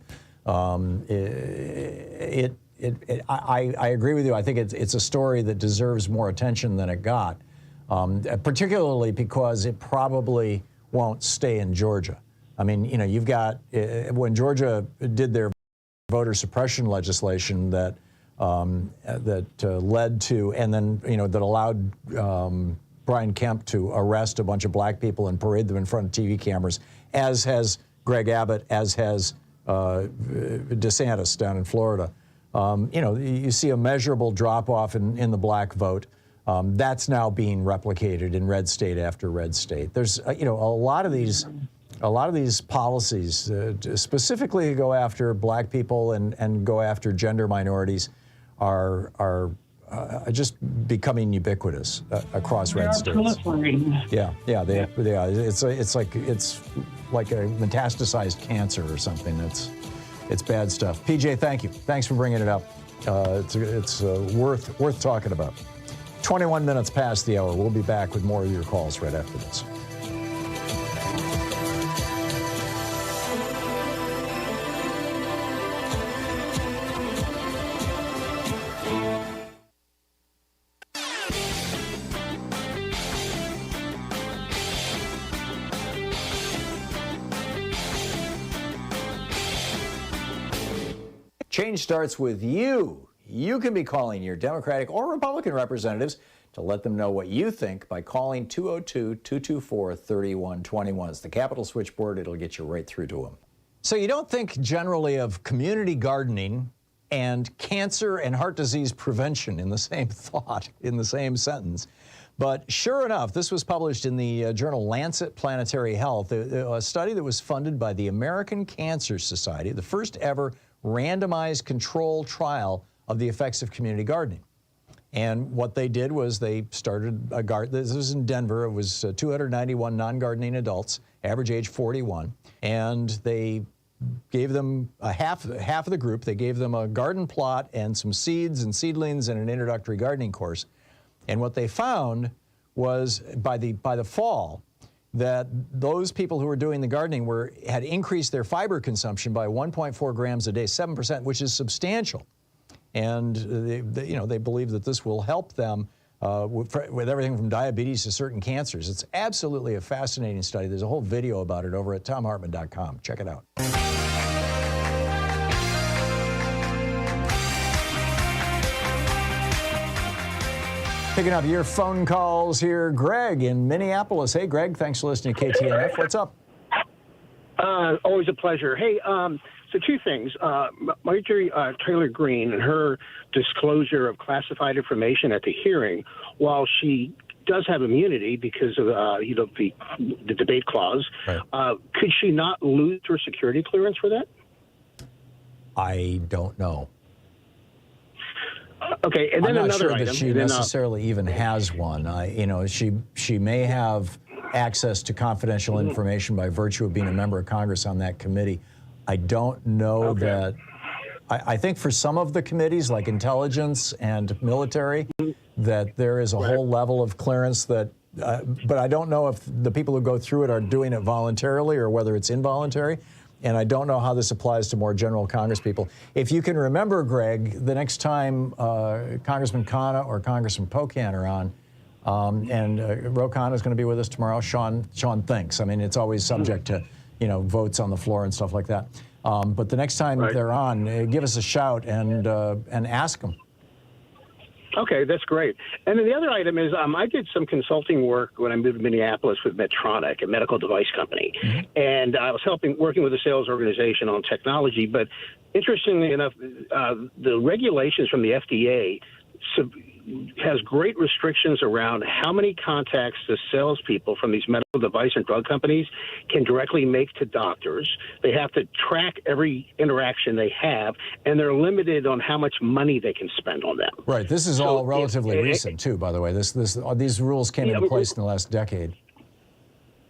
I agree with you. I think it's a story that deserves more attention than it got, particularly because it probably won't stay in Georgia. I mean, you know, you've got, when Georgia did their voter suppression legislation that led to, and then, you know, that allowed Brian Kemp to arrest a bunch of black people and parade them in front of TV cameras, as has Greg Abbott, as has DeSantis down in Florida. You know, you see a measurable drop-off in the black vote. That's now being replicated in red state after red state. There's, you know, a lot of these policies specifically to go after black people and go after gender minorities are just becoming ubiquitous across red states. Yeah, they are. It's like a metastasized cancer or something. It's bad stuff. PJ, thank you. Thanks for bringing it up. It's worth talking about. 21 minutes past the hour. We'll be back with more of your calls right after this. Change starts with you. You can be calling your Democratic or Republican representatives to let them know what you think by calling 202-224-3121. It's the Capitol switchboard. It'll get you right through to them. So you don't think generally of community gardening and cancer and heart disease prevention in the same thought, in the same sentence. But sure enough, this was published in the journal Lancet Planetary Health, a study that was funded by the American Cancer Society, the first ever randomized control trial of the effects of community gardening. And what they did was they started a garden. This was in Denver. It was 291 non-gardening adults, average age 41. And they gave them half of the group. They gave them a garden plot and some seeds and seedlings and an introductory gardening course. And what they found was by the fall, that those people who were doing the gardening had increased their fiber consumption by 1.4 grams a day, 7%, which is substantial. And they believe that this will help them with everything from diabetes to certain cancers. It's absolutely a fascinating study. There's a whole video about it over at thomhartmann.com. Check it out. Picking up your phone calls here, Greg in Minneapolis. Hey, Greg, thanks for listening to KTNF. What's up? Always a pleasure. Hey, so two things. Marjorie Taylor Greene and her disclosure of classified information at the hearing, while she does have immunity because of the debate clause, right. Could she not lose her security clearance for that? I don't know. Okay, and then I'm not another sure item. that she necessarily even has one. She may have access to confidential information by virtue of being a member of Congress on that committee. I don't know that. I think for some of the committees, like intelligence and military, that there is a whole level of clearance that, but I don't know if the people who go through it are doing it voluntarily or whether it's involuntary. And I don't know how this applies to more general Congress people. If you can remember, Greg, the next time Congressman Khanna or Congressman Pocan are on, and Ro Khanna is going to be with us tomorrow, Sean thinks. I mean, it's always subject to, votes on the floor and stuff like that. But the next time they're on, give us a shout and ask them. Okay, that's great. And then the other item is I did some consulting work when I moved to Minneapolis with Medtronic, a medical device company. Mm-hmm. And I was working with a sales organization on technology. But interestingly enough, the regulations from the FDA has great restrictions around how many contacts the salespeople from these medical device and drug companies can directly make to doctors. They have to track every interaction they have, and they're limited on how much money they can spend on them. Right. This is all relatively recent, too, by the way. These rules came into place in the last decade.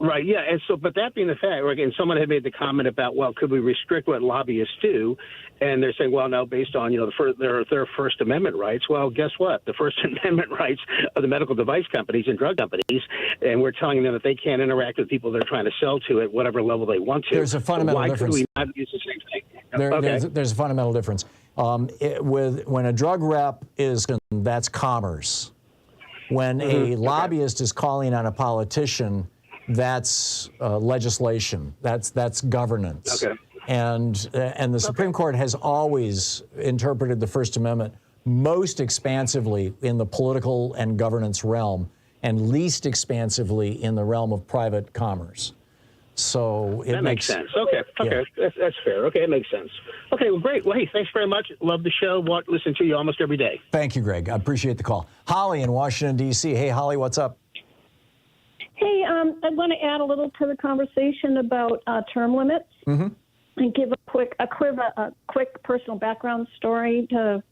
Right, yeah, and so, but that being the fact, again, someone had made the comment about, well, could we restrict what lobbyists do? And they're saying, well, no, based on, their First Amendment rights. Well, guess what? The First Amendment rights of the medical device companies and drug companies, and we're telling them that they can't interact with people they're trying to sell to at whatever level they want to. There's a fundamental difference. Why could we not use the same thing? There's a fundamental difference. When a drug rep is, that's commerce. When a lobbyist is calling on a politician, that's legislation. That's governance. Okay. And the Supreme Court has always interpreted the First Amendment most expansively in the political and governance realm, and least expansively in the realm of private commerce. So that makes sense. Okay. Yeah. That's fair. Okay, it makes sense. Okay, well, great. Well, hey, thanks very much. Love the show. Listen to you almost every day. Thank you, Greg. I appreciate the call. Holly in Washington, D.C. Hey, Holly, what's up? Hey, I want to add a little to the conversation about term limits and give a quick personal background story to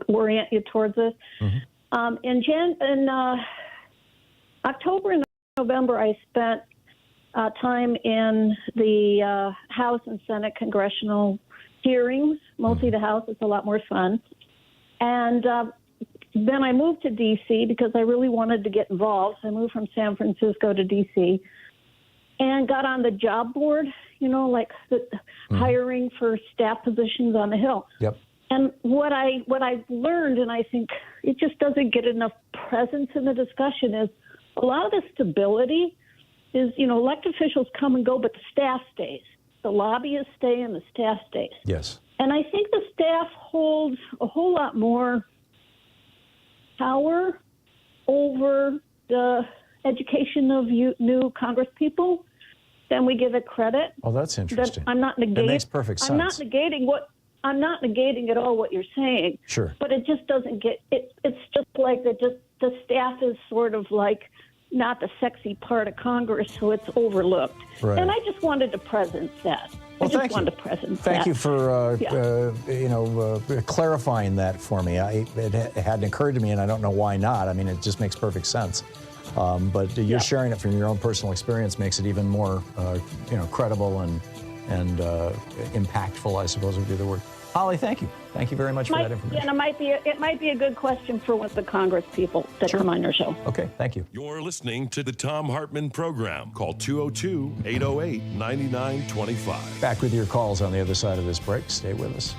orient you towards this. In October and November, I spent time in the House and Senate congressional hearings, mostly the House. It's a lot more fun. And then I moved to D.C. because I really wanted to get involved. So I moved from San Francisco to D.C. and got on the job board, like the hiring for staff positions on the Hill. Yep. And what I've learned, and I think it just doesn't get enough presence in the discussion, is a lot of the stability is, elected officials come and go, but the staff stays. The lobbyists stay and the staff stays. Yes. And I think the staff holds a whole lot more power over the education of new Congress people than we give it credit. Oh, that's interesting. I'm not negating. That makes perfect sense. I'm not negating at all what you're saying. Sure. But it just doesn't get it. It's just like the staff is sort of like not the sexy part of Congress, so it's overlooked. Right. And I just wanted to present that. Well, thank you. Thank you for clarifying that for me. It hadn't occurred to me, and I don't know why not. I mean, it just makes perfect sense. But you're sharing it from your own personal experience makes it even more, credible and impactful, I suppose would be the word. Holly, thank you. Thank you very much for that information. Yeah, it might be a good question for one of the Congress people that come on your show. Okay, thank you. You're listening to the Thom Hartmann Program. Call 202-808-9925. Back with your calls on the other side of this break. Stay with us.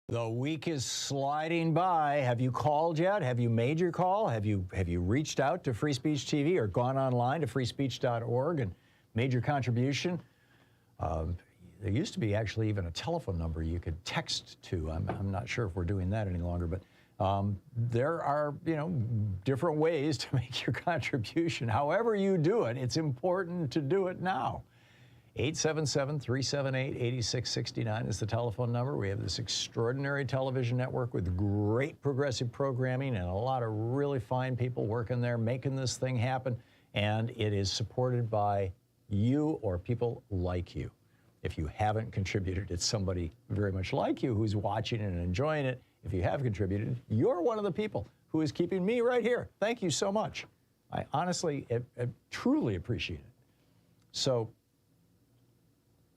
The week is sliding by. Have you called yet? Have you made your call? Have you reached out to Free Speech TV or gone online to freespeech.org and made your contribution? There used to be actually even a telephone number you could text to. I'm not sure if we're doing that any longer, but there are different ways to make your contribution. However you do it, it's important to do it now. 877-378-8669 is the telephone number. We have this extraordinary television network with great progressive programming and a lot of really fine people working there, making this thing happen. And it is supported by you or people like you. If you haven't contributed, it's somebody very much like you who's watching and enjoying it. If you have contributed, you're one of the people who is keeping me right here. Thank you so much. I honestly, truly appreciate it. So,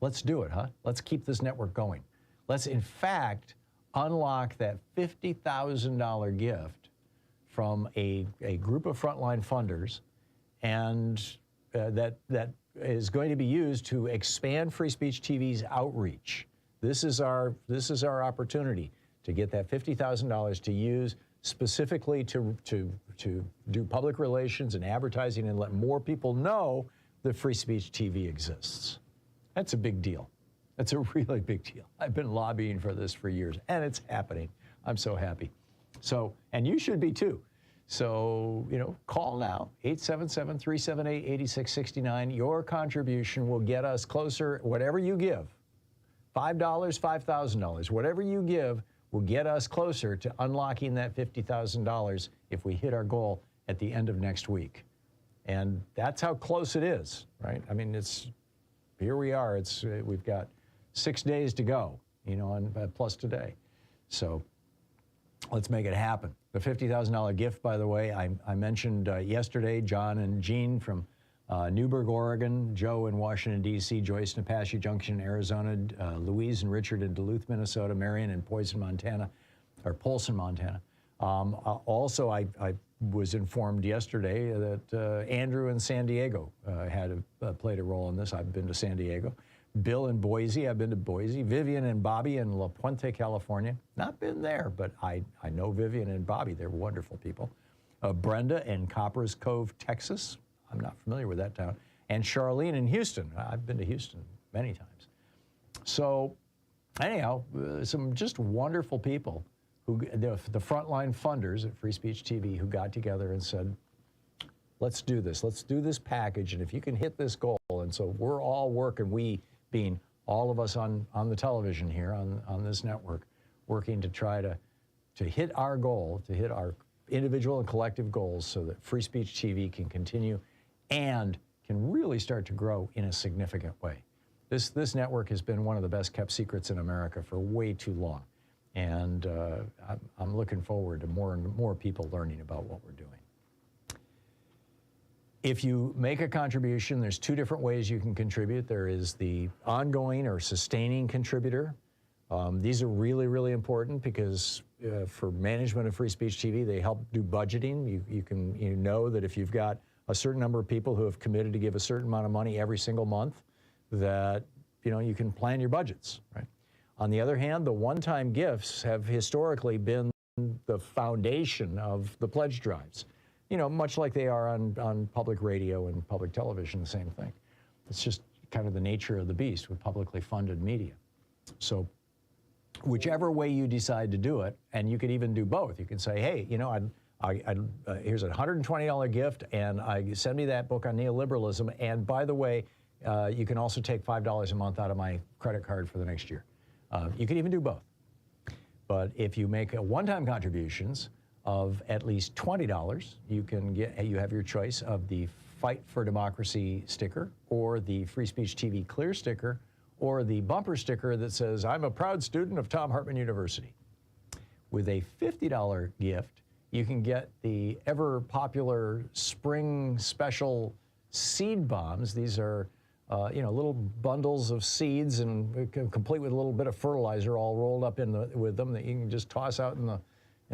let's do it, huh? Let's keep this network going. Let's, in fact, unlock that $50,000 gift from a group of frontline funders, and that is going to be used to expand Free Speech TV's outreach. This is our opportunity to get that $50,000 to use specifically to do public relations and advertising and let more people know that Free Speech TV exists. That's a big deal. That's a really big deal. I've been lobbying for this for years, and it's happening. I'm so happy. So, and you should be too. So, call now, 877-378-8669. Your contribution will get us closer, whatever you give, $5, $5,000, whatever you give will get us closer to unlocking that $50,000 if we hit our goal at the end of next week. And that's how close it is, right? I mean, here we are. We've got 6 days to go, plus today. So let's make it happen. The $50,000 gift, by the way, I mentioned yesterday, John and Jean from Newburgh, Oregon, Joe in Washington, D.C., Joyce in Apache Junction, Arizona, Louise and Richard in Duluth, Minnesota, Marion in Polson, Montana. Also, I was informed yesterday that Andrew in San Diego played a role in this. I've been to San Diego. Bill in Boise, I've been to Boise. Vivian and Bobby in La Puente, California. Not been there, but I know Vivian and Bobby. They're wonderful people. Brenda in Coppers Cove, Texas. I'm not familiar with that town. And Charlene in Houston. I've been to Houston many times. So anyhow, some just wonderful people, the frontline funders at Free Speech TV who got together and said, let's do this. Let's do this package. And if you can hit this goal, and so we're all working, we being all of us on the television here, on this network, working to try to hit our goal, to hit our individual and collective goals so that Free Speech TV can continue and can really start to grow in a significant way. This network has been one of the best kept secrets in America for way too long. And I'm looking forward to more and more people learning about what we're doing. If you make a contribution, there's two different ways you can contribute. There is the ongoing or sustaining contributor. These are really, really important because for management of Free Speech TV, they help do budgeting. You know that if you've got a certain number of people who have committed to give a certain amount of money every single month, that you can plan your budgets, right? On the other hand, the one-time gifts have historically been the foundation of the pledge drives. Much like they are on public radio and public television, the same thing. It's just kind of the nature of the beast with publicly funded media. So whichever way you decide to do it, and you could even do both. You can say, hey, here's a $120 gift, and send me that book on neoliberalism, and by the way, you can also take $5 a month out of my credit card for the next year. You can even do both. But if you make one-time contributions of at least $20, you have your choice of the Fight for Democracy sticker, or the Free Speech TV Clear sticker, or the bumper sticker that says, I'm a proud student of Thom Hartmann University. With a $50 gift, you can get the ever popular spring special seed bombs. These are little bundles of seeds and complete with a little bit of fertilizer all rolled up with them that you can just toss out in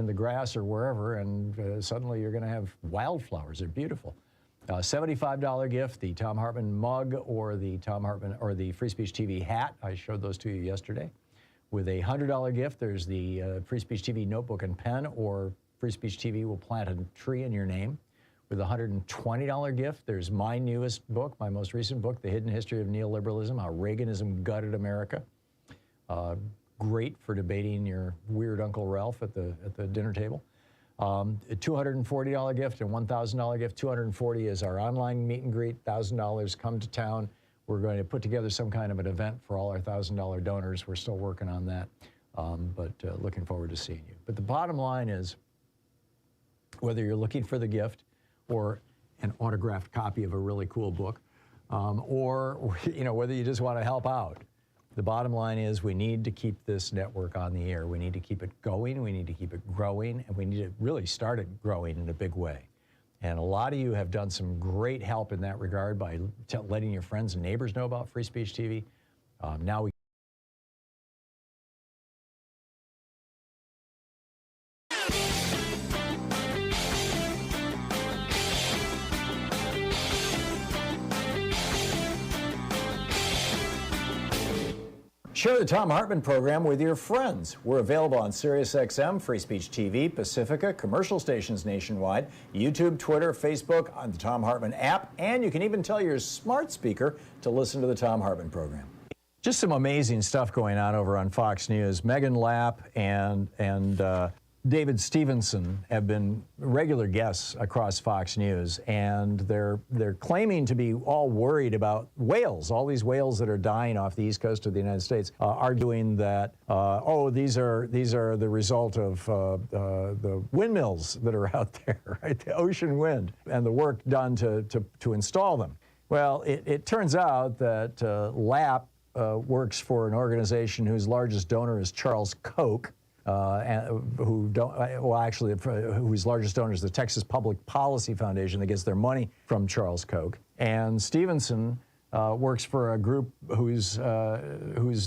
the grass or wherever, and suddenly you're going to have wildflowers. They're beautiful. $75 gift, the Thom Hartmann mug, or the Thom Hartmann or the Free Speech TV hat. I showed those to you yesterday. With a $100 gift, there's the Free Speech TV notebook and pen, or Free Speech TV will plant a tree in your name. With a $120 gift, there's my newest book, my most recent book, The Hidden History of Neoliberalism, How Reaganism Gutted America. Great for debating your weird Uncle Ralph at the dinner table. A $240 gift and $1,000 gift. $240 is our online meet and greet. $1,000 come to town. We're going to put together some kind of an event for all our $1,000 donors. We're still working on that, but looking forward to seeing you. But the bottom line is, whether you're looking for the gift or an autographed copy of a really cool book, or whether you just want to help out, the bottom line is we need to keep this network on the air. We need to keep it going. We need to keep it growing, and we need to really start it growing in a big way. And a lot of you have done some great help in that regard by letting your friends and neighbors know about Free Speech TV. Now we share the Thom Hartmann program with your friends. We're available on SiriusXM, Free Speech TV, Pacifica, commercial stations nationwide, YouTube, Twitter, Facebook, on the Thom Hartmann app, and you can even tell your smart speaker to listen to the Thom Hartmann program. Just some amazing stuff going on over on Fox News. Megan Lapp and David Stevenson have been regular guests across Fox News, and they're claiming to be all worried about whales. All these whales that are dying off the east coast of the United States, arguing that these are the result of the windmills that are out there, right? The ocean wind and the work done to install them. Well, it turns out that Lapp works for an organization whose largest donor is Charles Koch, whose largest donor is the Texas Public Policy Foundation that gets their money from Charles Koch. And Stevenson works for a group whose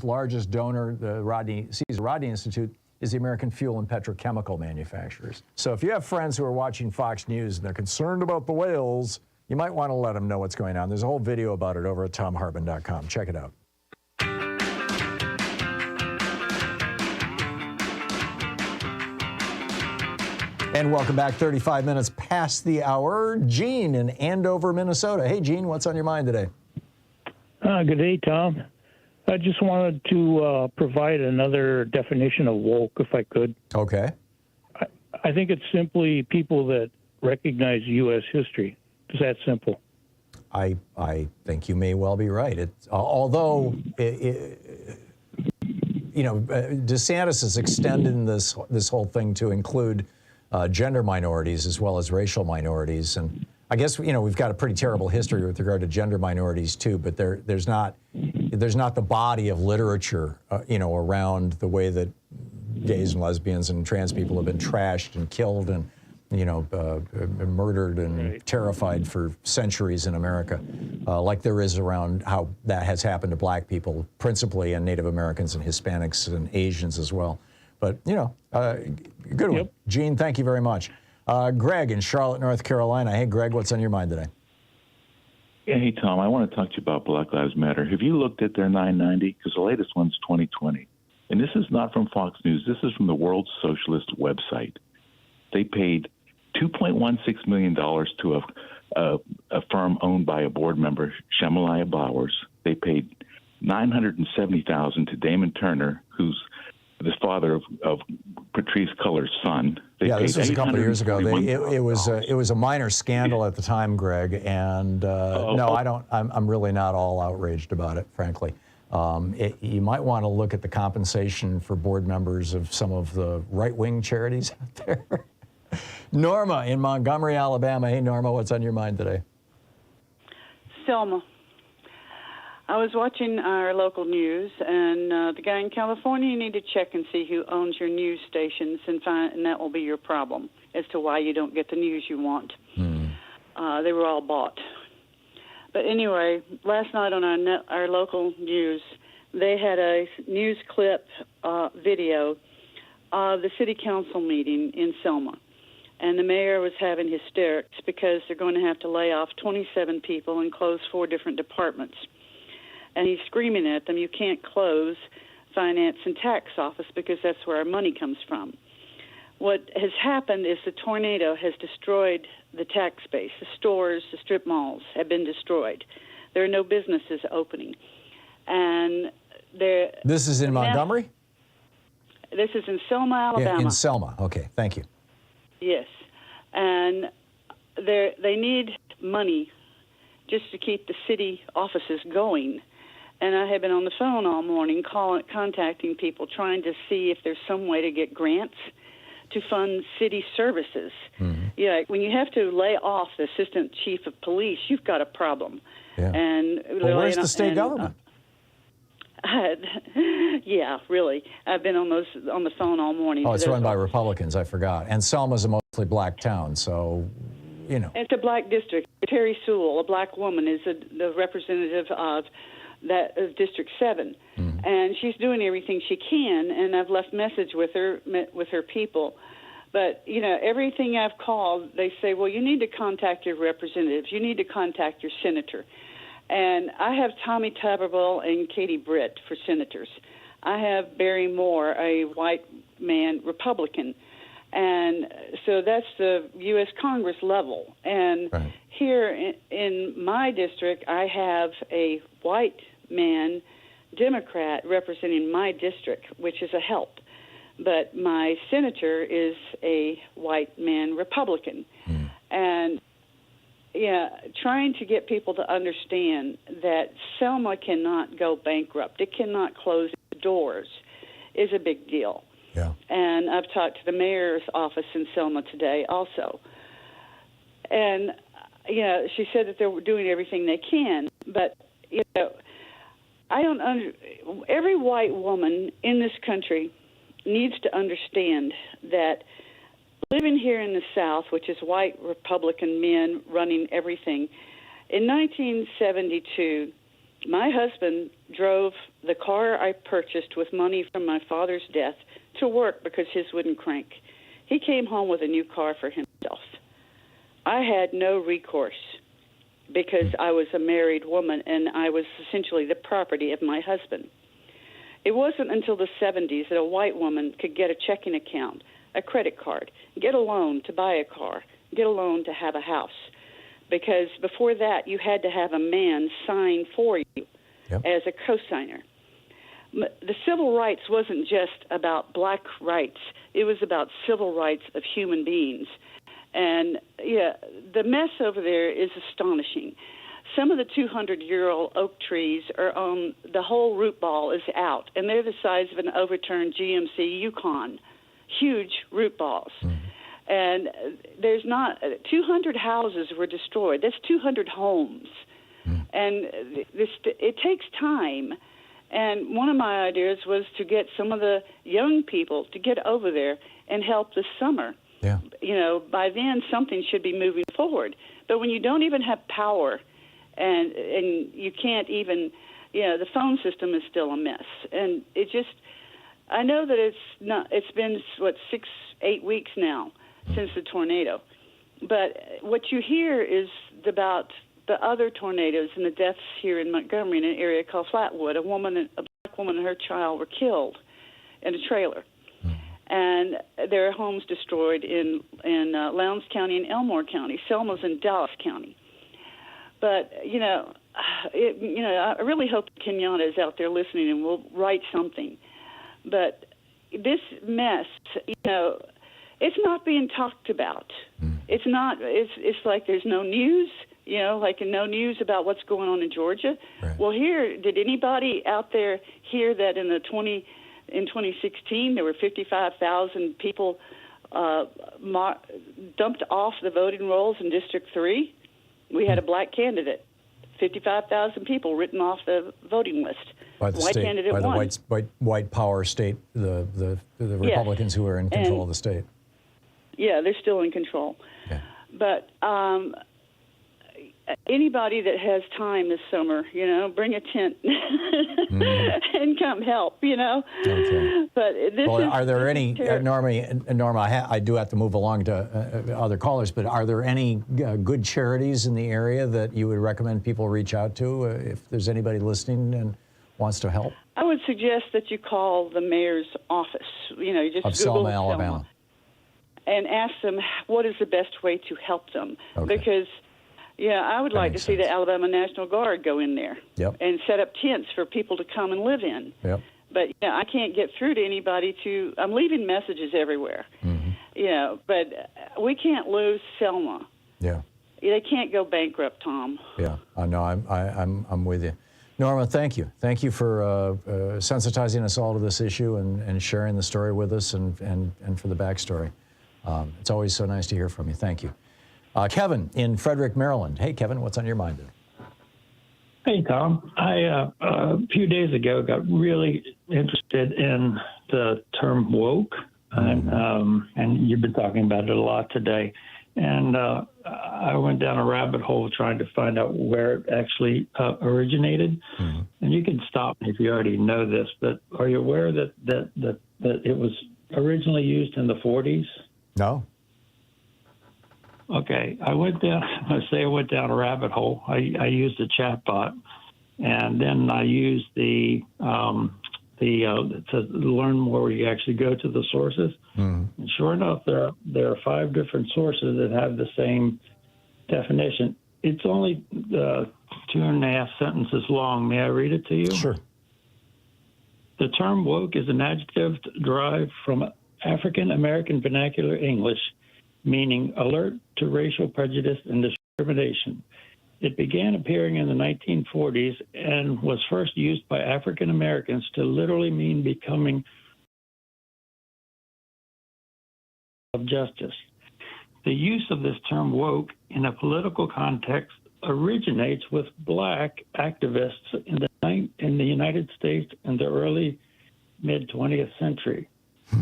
largest donor, the Caesar Rodney Institute, is the American Fuel and Petrochemical Manufacturers. So if you have friends who are watching Fox News and they're concerned about the whales, you might want to let them know what's going on. There's a whole video about it over at thomhartmann.com. Check it out. And welcome back, 35 minutes past the hour. Gene in Andover, Minnesota. Hey, Gene, what's on your mind today? Good day, Tom. I just wanted to provide another definition of woke, if I could. Okay. I think it's simply people that recognize U.S. history. It's that simple. I think you may well be right. Although DeSantis is extending this whole thing to include gender minorities as well as racial minorities, and I guess we've got a pretty terrible history with regard to gender minorities too. But there's not the body of literature around the way that gays and lesbians and trans people have been trashed and killed and murdered and terrified for centuries in America, like there is around how that has happened to black people principally, and Native Americans and Hispanics and Asians as well. But, good one. Yep. Gene, thank you very much. Greg in Charlotte, North Carolina. Hey, Greg, what's on your mind today? Yeah, hey, Tom, I want to talk to you about Black Lives Matter. Have you looked at their 990? Because the latest one's 2020. And this is not from Fox News. This is from the World Socialist website. They paid $2.16 million to a firm owned by a board member, Shamalia Bowers. They paid $970,000 to Damon Turner, who's the father of Patrisse Cullors' son. This was a couple of years ago. It was a minor scandal at the time, Greg, and I'm really not all outraged about it, frankly. You might want to look at the compensation for board members of some of the right-wing charities out there. Norma in Montgomery, Alabama. Hey, Norma, what's on your mind today? Selma. I was watching our local news, and the guy in California, you need to check and see who owns your news stations, and that will be your problem as to why you don't get the news you want. They were all bought. But anyway, last night on our local news, they had a news clip video of the city council meeting in Selma. And the mayor was having hysterics because they're going to have to lay off 27 people and close 4 different departments. And he's screaming at them, you can't close finance and tax office because that's where our money comes from. What has happened is the tornado has destroyed the tax base. The stores, the strip malls have been destroyed. There are no businesses opening. And this is in Montgomery? This is in Selma, Alabama. In Selma. Okay, thank you. Yes. And they need money just to keep the city offices going. And I have been on the phone all morning contacting people, trying to see if there's some way to get grants to fund city services. Mm-hmm. Yeah, when you have to lay off the assistant chief of police, you've got a problem. Yeah. And where's the state government? Yeah, really. I've been on the phone all morning. Oh, it's run by Republicans, I forgot. And Selma's a mostly black town, so, It's a black district. Terry Sewell, a black woman, is the representative of District 7. Mm-hmm. And she's doing everything she can, and I've left message with her people. But, everything I've called, they say, well, you need to contact your representatives. You need to contact your senator. And I have Tommy Tuberville and Katie Britt for senators. I have Barry Moore, a white man Republican. And so that's the U.S. Congress level. And here in my district, I have a white man Democrat representing my district, which is a help. But my senator is a white man Republican. And, yeah, trying to get people to understand that Selma cannot go bankrupt. It cannot close its doors is a big deal. Yeah. And I've talked to the mayor's office in Selma today also. And, you know, she said that they're doing everything they can. But, you know, every white woman in this country needs to understand that living here in the South, which is white Republican men running everything, in 1972, my husband drove the car I purchased with money from my father's death to work because his wouldn't crank. He came home with a new car for himself. I had no recourse because I was a married woman and I was essentially the property of my husband. It wasn't until the 70s that a white woman could get a checking account, a credit card, get a loan to buy a car, get a loan to have a house. Because before that, you had to have a man sign for you as a cosigner. The civil rights wasn't just about black rights. It was about civil rights of human beings. And, yeah, the mess over there is astonishing. Some of the 200-year-old oak trees are on, the whole root ball is out, and they're the size of an overturned GMC Yukon, huge root balls. And there's not, 200 houses were destroyed. That's 200 homes. And it takes time. And one of my ideas was to get some of the young people to get over there and help this summer. Yeah. You know, by then something should be moving forward. But when you don't even have power and you can't even, you know, the phone system is still a mess. And it just, I know that it's been, 6-8 weeks now since the tornado. But what you hear is about the other tornadoes and the deaths here in Montgomery in an area called Flatwood. A black woman and her child were killed in a trailer. And there are homes destroyed in Lowndes County and Elmore County. Selma's in Dallas County. But, you know, I really hope Kenyatta is out there listening and will write something. But this mess, you know, it's not being talked about. It's not. It's like there's no news. You know, like no news about what's going on in Georgia. Right. Well, did anybody out there hear that in 2016 there were 55,000 people dumped off the voting rolls in District 3? We had a black candidate. 55,000 people written off the voting list. By the white state, candidate by the won. white power state, the Republicans who are in control of the state. Yeah, they're still in control. Yeah. But anybody that has time this summer, you know, bring a tent and come help, you know. Okay. But are there any, Norma, I do have to move along to other callers, but are there any good charities in the area that you would recommend people reach out to if there's anybody listening and wants to help? I would suggest that you call the mayor's office. You know, you just Google Selma, Alabama, and ask them what is the best way to help them. Okay. Because, yeah, I would like to see the Alabama National Guard go in there and set up tents for people to come and live in. Yep. But, you know, I can't get through to anybody I'm leaving messages everywhere. You know, but we can't lose Selma. Yeah. They can't go bankrupt, Tom. Yeah, no, I'm with you. Norma, thank you. Thank you for sensitizing us all to this issue and sharing the story with us and for the backstory. It's always so nice to hear from you. Thank you. Kevin in Frederick, Maryland. Hey, Kevin, what's on your mind today? Hey, Tom. I, a few days ago, got really interested in the term woke, and you've been talking about it a lot today. And I went down a rabbit hole trying to find out where it actually originated. And you can stop me if you already know this, but are you aware that it was originally used in the 40s? No. Okay, I went down a rabbit hole. I used a chatbot, and then I used to learn more. You actually go to the sources. And sure enough, there are 5 different sources that have the same definition. It's only 2.5 sentences long. May I read it to you? Sure. The term woke is an adjective derived from African American vernacular English, meaning alert to racial prejudice and discrimination. It began appearing in the 1940s and was first used by African Americans to literally mean becoming of justice. The use of this term woke in a political context originates with black activists in the United States in the early mid-20th century.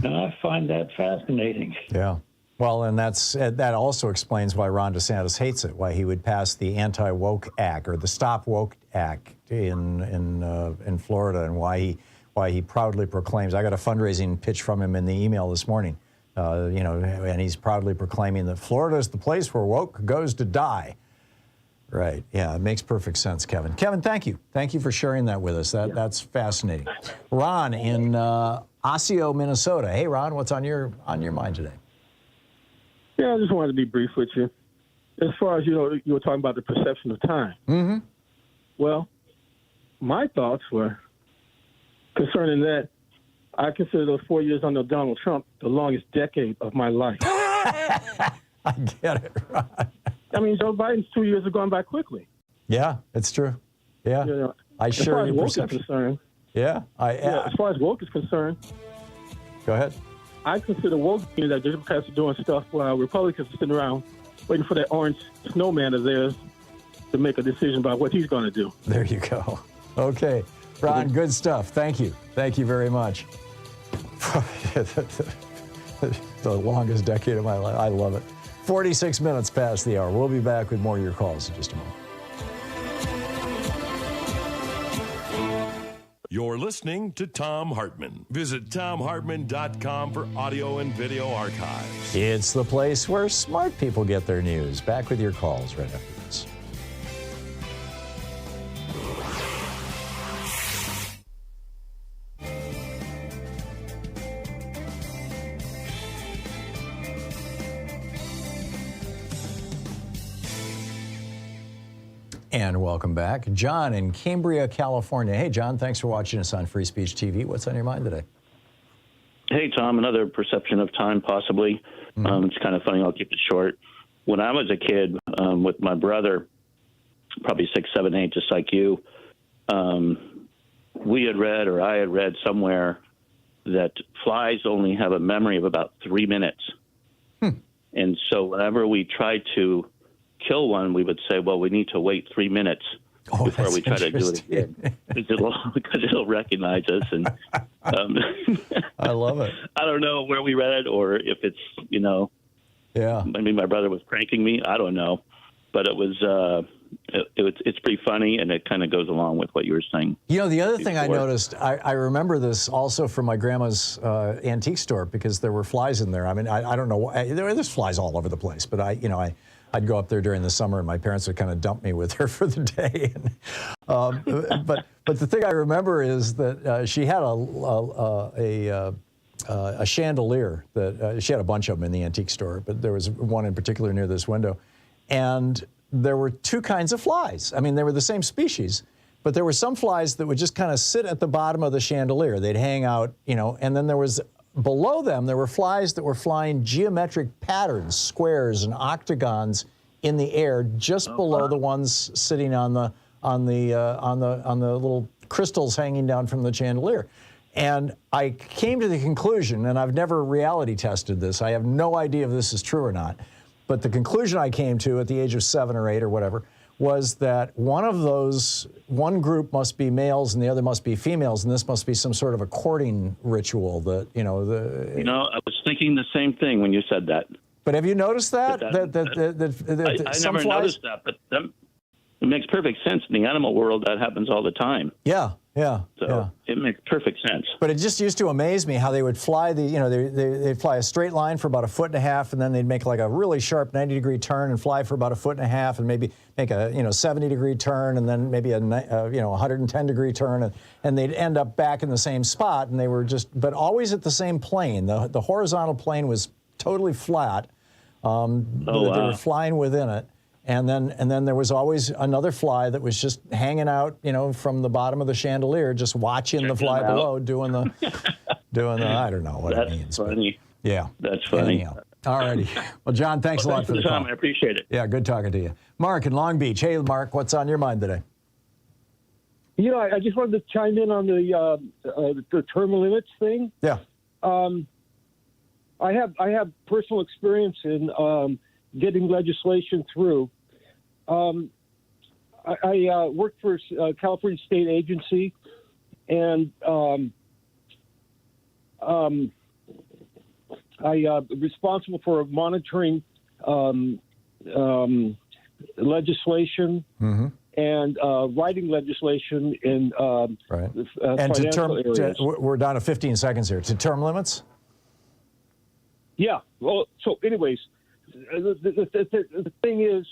Now, I find that fascinating. Yeah. Well, and that also explains why Ron DeSantis hates it, why he would pass the Anti-Woke Act or the Stop Woke Act in Florida, and why he proudly proclaims. I got a fundraising pitch from him in the email this morning, and he's proudly proclaiming that Florida is the place where woke goes to die. Right. Yeah, it makes perfect sense, Kevin. Kevin, thank you. Thank you for sharing that with us. That's fascinating. Ron in Osseo, Minnesota. Hey, Ron, what's on your mind today? Yeah, I just wanted to be brief with you. As far as, you were talking about the perception of time. Mm-hmm. Well, my thoughts were concerning that I consider those 4 years under Donald Trump the longest decade of my life. I get it, Ron. I mean, Joe Biden's 2 years have gone by quickly. Yeah, it's true. Yeah. I share your perception. As far as woke is concerned. Yeah. As far as woke is concerned. Go ahead. I consider woke being that Democrats are doing stuff while Republicans are sitting around waiting for that orange snowman of theirs to make a decision about what he's going to do. There you go. Okay. Ron, good stuff. Thank you. Thank you very much. The longest decade of my life. I love it. 46 minutes past the hour. We'll be back with more of your calls in just a moment. You're listening to Thom Hartmann. Visit thomhartmann.com for audio and video archives. It's the place where smart people get their news. Back with your calls right after this. And welcome back. John in Cambria, California. Hey, John, thanks for watching us on Free Speech TV. What's on your mind today? Hey, Tom, another perception of time, possibly. It's kind of funny. I'll keep it short. When I was a kid with my brother, probably 6, 7, 8, just like you, we had read, or I had read somewhere, that flies only have a memory of about 3 minutes. And so whenever we tried to kill one, we would say, well, we need to wait 3 minutes before we try to do it again, because it'll recognize us. And I love it. I don't know where we read it, or if it's, yeah. I mean, my brother was pranking me. I don't know, but it was it's pretty funny, and it kind of goes along with what you were saying. The other thing I noticed, I remember this also from my grandma's antique store, because there were flies in there. I mean, I don't know, there's flies all over the place, but I'd go up there during the summer, and my parents would kind of dump me with her for the day. But the thing I remember is that she had a chandelier that she had a bunch of them in the antique store, but there was one in particular near this window, and there were two kinds of flies. I mean, they were the same species, but there were some flies that would just kind of sit at the bottom of the chandelier. They'd hang out, and then there was. Below them, there were flies that were flying geometric patterns, squares and octagons in the air, just below the ones sitting on the little crystals hanging down from the chandelier. And I came to the conclusion, and I've never reality tested this. I have no idea if this is true or not. But the conclusion I came to at the age of 7 or 8 or whatever was that one group must be males and the other must be females, and this must be some sort of a courting ritual that, I was thinking the same thing when you said that. But have you noticed that? I never noticed that, but it makes perfect sense. In the animal world, that happens all the time. Yeah. So it makes perfect sense. But it just used to amaze me how they would fly they'd fly a straight line for about 1.5 feet, and then they'd make like a really sharp 90-degree turn and fly for about 1.5 feet, and maybe make a 70-degree turn, and then maybe a 110-degree turn, and they'd end up back in the same spot, and they were but always at the same plane. The horizontal plane was totally flat. They were flying within it. And then there was always another fly that was just hanging out, from the bottom of the chandelier, just watching the fly below, doing the I don't know what it means. That's funny. Yeah. That's funny. Anyhow. All righty. Well, John, thanks a lot for the call. I appreciate it. Yeah, good talking to you. Mark in Long Beach. Hey, Mark, what's on your mind today? I just wanted to chime in on the term limits thing. Yeah. I have personal experience in getting legislation through. I worked for a California state agency, and I responsible for monitoring legislation and writing legislation in and financial areas. We're down to 15 seconds here. To term limits? Yeah. Well, so anyways, the thing is,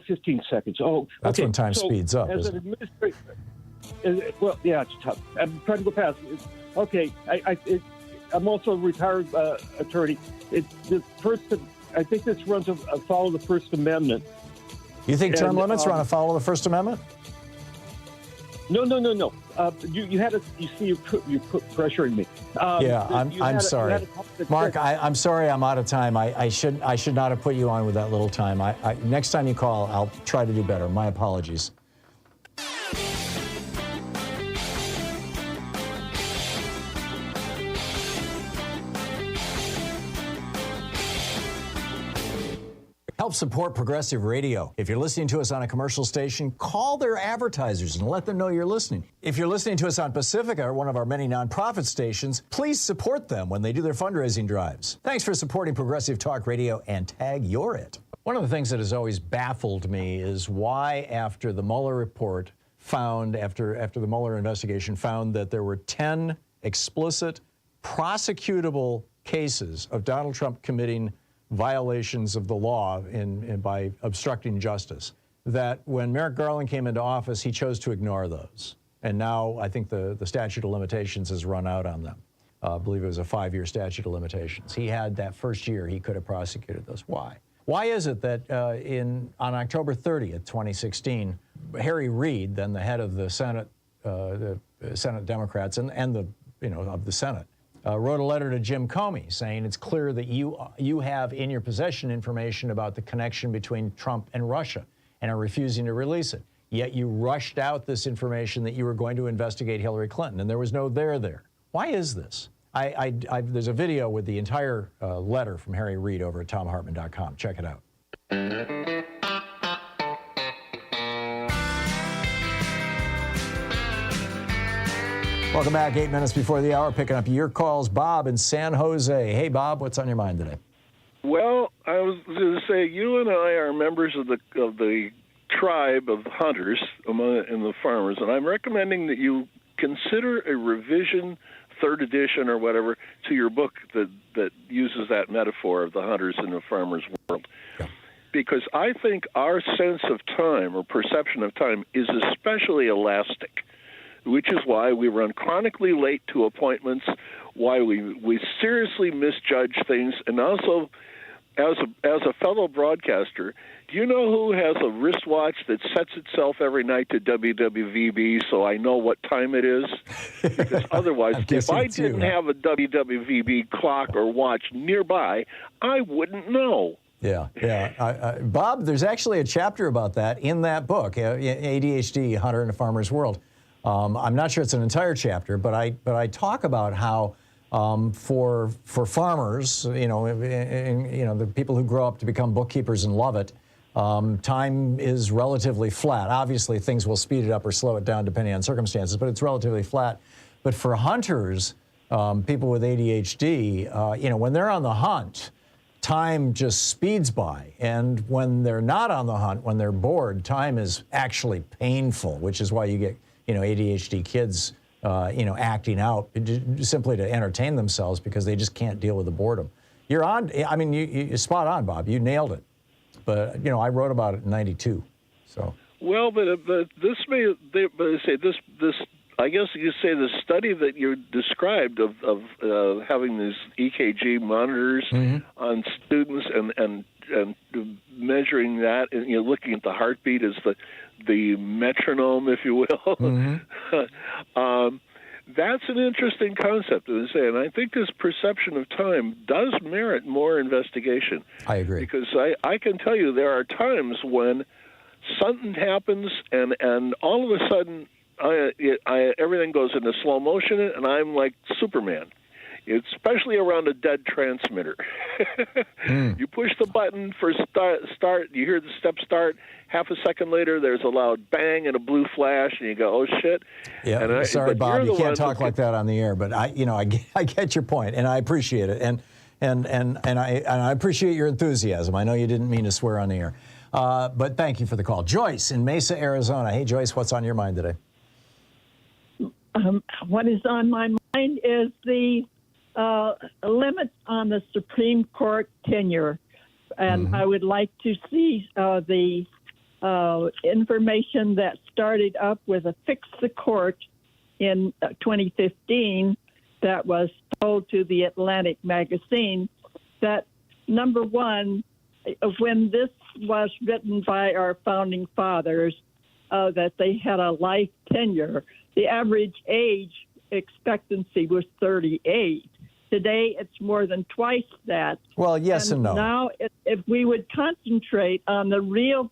15 seconds. Oh, that's okay. when time speeds up. As an administrator, yeah, it's tough. I'm trying to go past. Okay, I'm also a retired attorney. I think this runs afoul of the First Amendment. You think term limits run afoul of the First Amendment? No. You had you put pressuring me. I'm sorry, Mark. I'm sorry. I'm out of time. I should not have put you on with that little time. Next time you call, I'll try to do better. My apologies. Help support progressive radio. If you're listening to us on a commercial station, call their advertisers and let them know you're listening. If you're listening to us on Pacifica, or one of our many nonprofit stations, please support them when they do their fundraising drives. Thanks for supporting progressive talk radio, and tag you're it. One of the things that has always baffled me is why, after the Mueller report found, after the Mueller investigation found that there were 10 explicit prosecutable cases of Donald Trump committing violations of the law by obstructing justice, that when Merrick Garland came into office, he chose to ignore those. And now I think the statute of limitations has run out on them. I believe it was a 5-year statute of limitations. He had that first year, he could have prosecuted those. Why? Why is it that on October 30th, 2016, Harry Reid, then the head of the Senate Democrats and of the Senate, wrote a letter to Jim Comey saying it's clear that you have in your possession information about the connection between Trump and Russia and are refusing to release it. Yet you rushed out this information that you were going to investigate Hillary Clinton, and there was no there. Why is this? There's a video with the entire letter from Harry Reid over at thomhartmann.com. Check it out. Welcome back. 8 minutes before the hour, picking up your calls. Bob in San Jose. Hey, Bob, what's on your mind today? Well, I was going to say, you and I are members of the tribe of hunters and the farmers, and I'm recommending that you consider a revision, 3rd edition or whatever, to your book that uses that metaphor of the hunters and the farmers world. Yeah. Because I think our sense of time or perception of time is especially elastic, which is why we run chronically late to appointments, why we seriously misjudge things, and also, as a fellow broadcaster, do you know who has a wristwatch that sets itself every night to WWIII so I know what time it is? Because otherwise, if I didn't have a WWIII clock or watch nearby, I wouldn't know. Yeah. Bob, there's actually a chapter about that in that book, ADHD, Hunter and the Farmer's World. I'm not sure it's an entire chapter, but I talk about how for farmers, the people who grow up to become bookkeepers and love it, time is relatively flat. Obviously, things will speed it up or slow it down depending on circumstances, but it's relatively flat. But for hunters, people with ADHD, when they're on the hunt, time just speeds by. And when they're not on the hunt, when they're bored, time is actually painful, which is why you get ADHD kids, acting out simply to entertain themselves because they just can't deal with the boredom. You're on. I mean, you're spot on, Bob. You nailed it. But I wrote about it in '92. So. Well, but this I guess you could say the study that you described of having these EKG monitors on students and measuring that, and looking at the heartbeat as the metronome, if you will. Mm-hmm. That's an interesting concept, as I say, and I think this perception of time does merit more investigation. I agree. Because I can tell you there are times when something happens, and all of a sudden everything goes into slow motion, and I'm like Superman. Especially around a dead transmitter. You push the button for start, you hear the step start, half a second later there's a loud bang and a blue flash, and you go, oh shit. Yeah, sorry, Bob, you can't talk like that on the air, but I get your point, and I appreciate it, and I appreciate your enthusiasm. I know you didn't mean to swear on the air, but thank you for the call. Joyce in Mesa, Arizona. Hey, Joyce, what's on your mind today? What is on my mind is the limits on the Supreme Court tenure, and I would like to see the information that started up with a Fix the Court in 2015 that was told to the Atlantic magazine that, number one, when this was written by our founding fathers, that they had a life tenure. The average age expectancy was 38. Today, it's more than twice that. Well, yes and no. Now, if we would concentrate on the real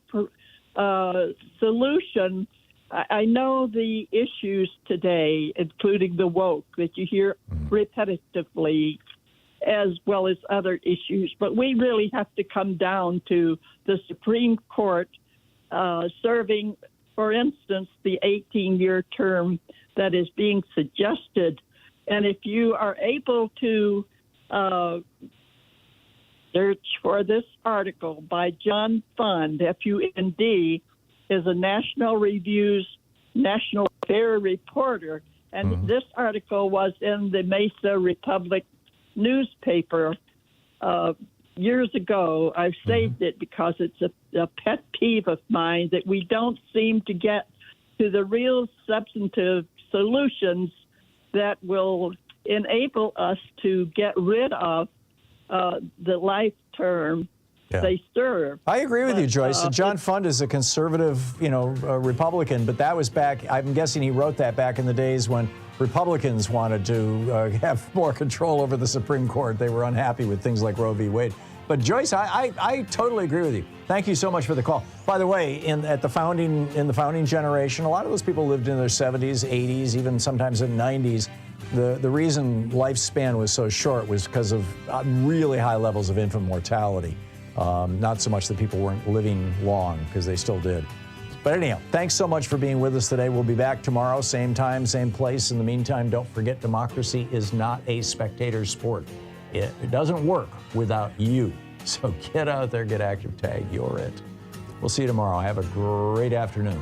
solution, I know the issues today, including the woke, that you hear repetitively, as well as other issues. But we really have to come down to the Supreme Court serving, for instance, the 18-year term that is being suggested. And if you are able to search for this article by John Fund, F-U-N-D, is a National Review's National Affair reporter. And this article was in the Mesa Republic newspaper years ago. I've saved it because it's a pet peeve of mine that we don't seem to get to the real substantive solutions that will enable us to get rid of the life term they serve. I agree with you, Joyce. John Fund is a conservative, Republican, but that was back, I'm guessing he wrote that back in the days when Republicans wanted to have more control over the Supreme Court. They were unhappy with things like Roe v. Wade. But Joyce, I totally agree with you. Thank you so much for the call. By the way, in the founding generation, a lot of those people lived in their 70s, 80s, even sometimes in 90s. The reason lifespan was so short was because of really high levels of infant mortality. Not so much that people weren't living long, because they still did. But anyhow, thanks so much for being with us today. We'll be back tomorrow, same time, same place. In the meantime, don't forget, democracy is not a spectator sport. It doesn't work without you. So get out there, get active, tag, you're it. We'll see you tomorrow. Have a great afternoon.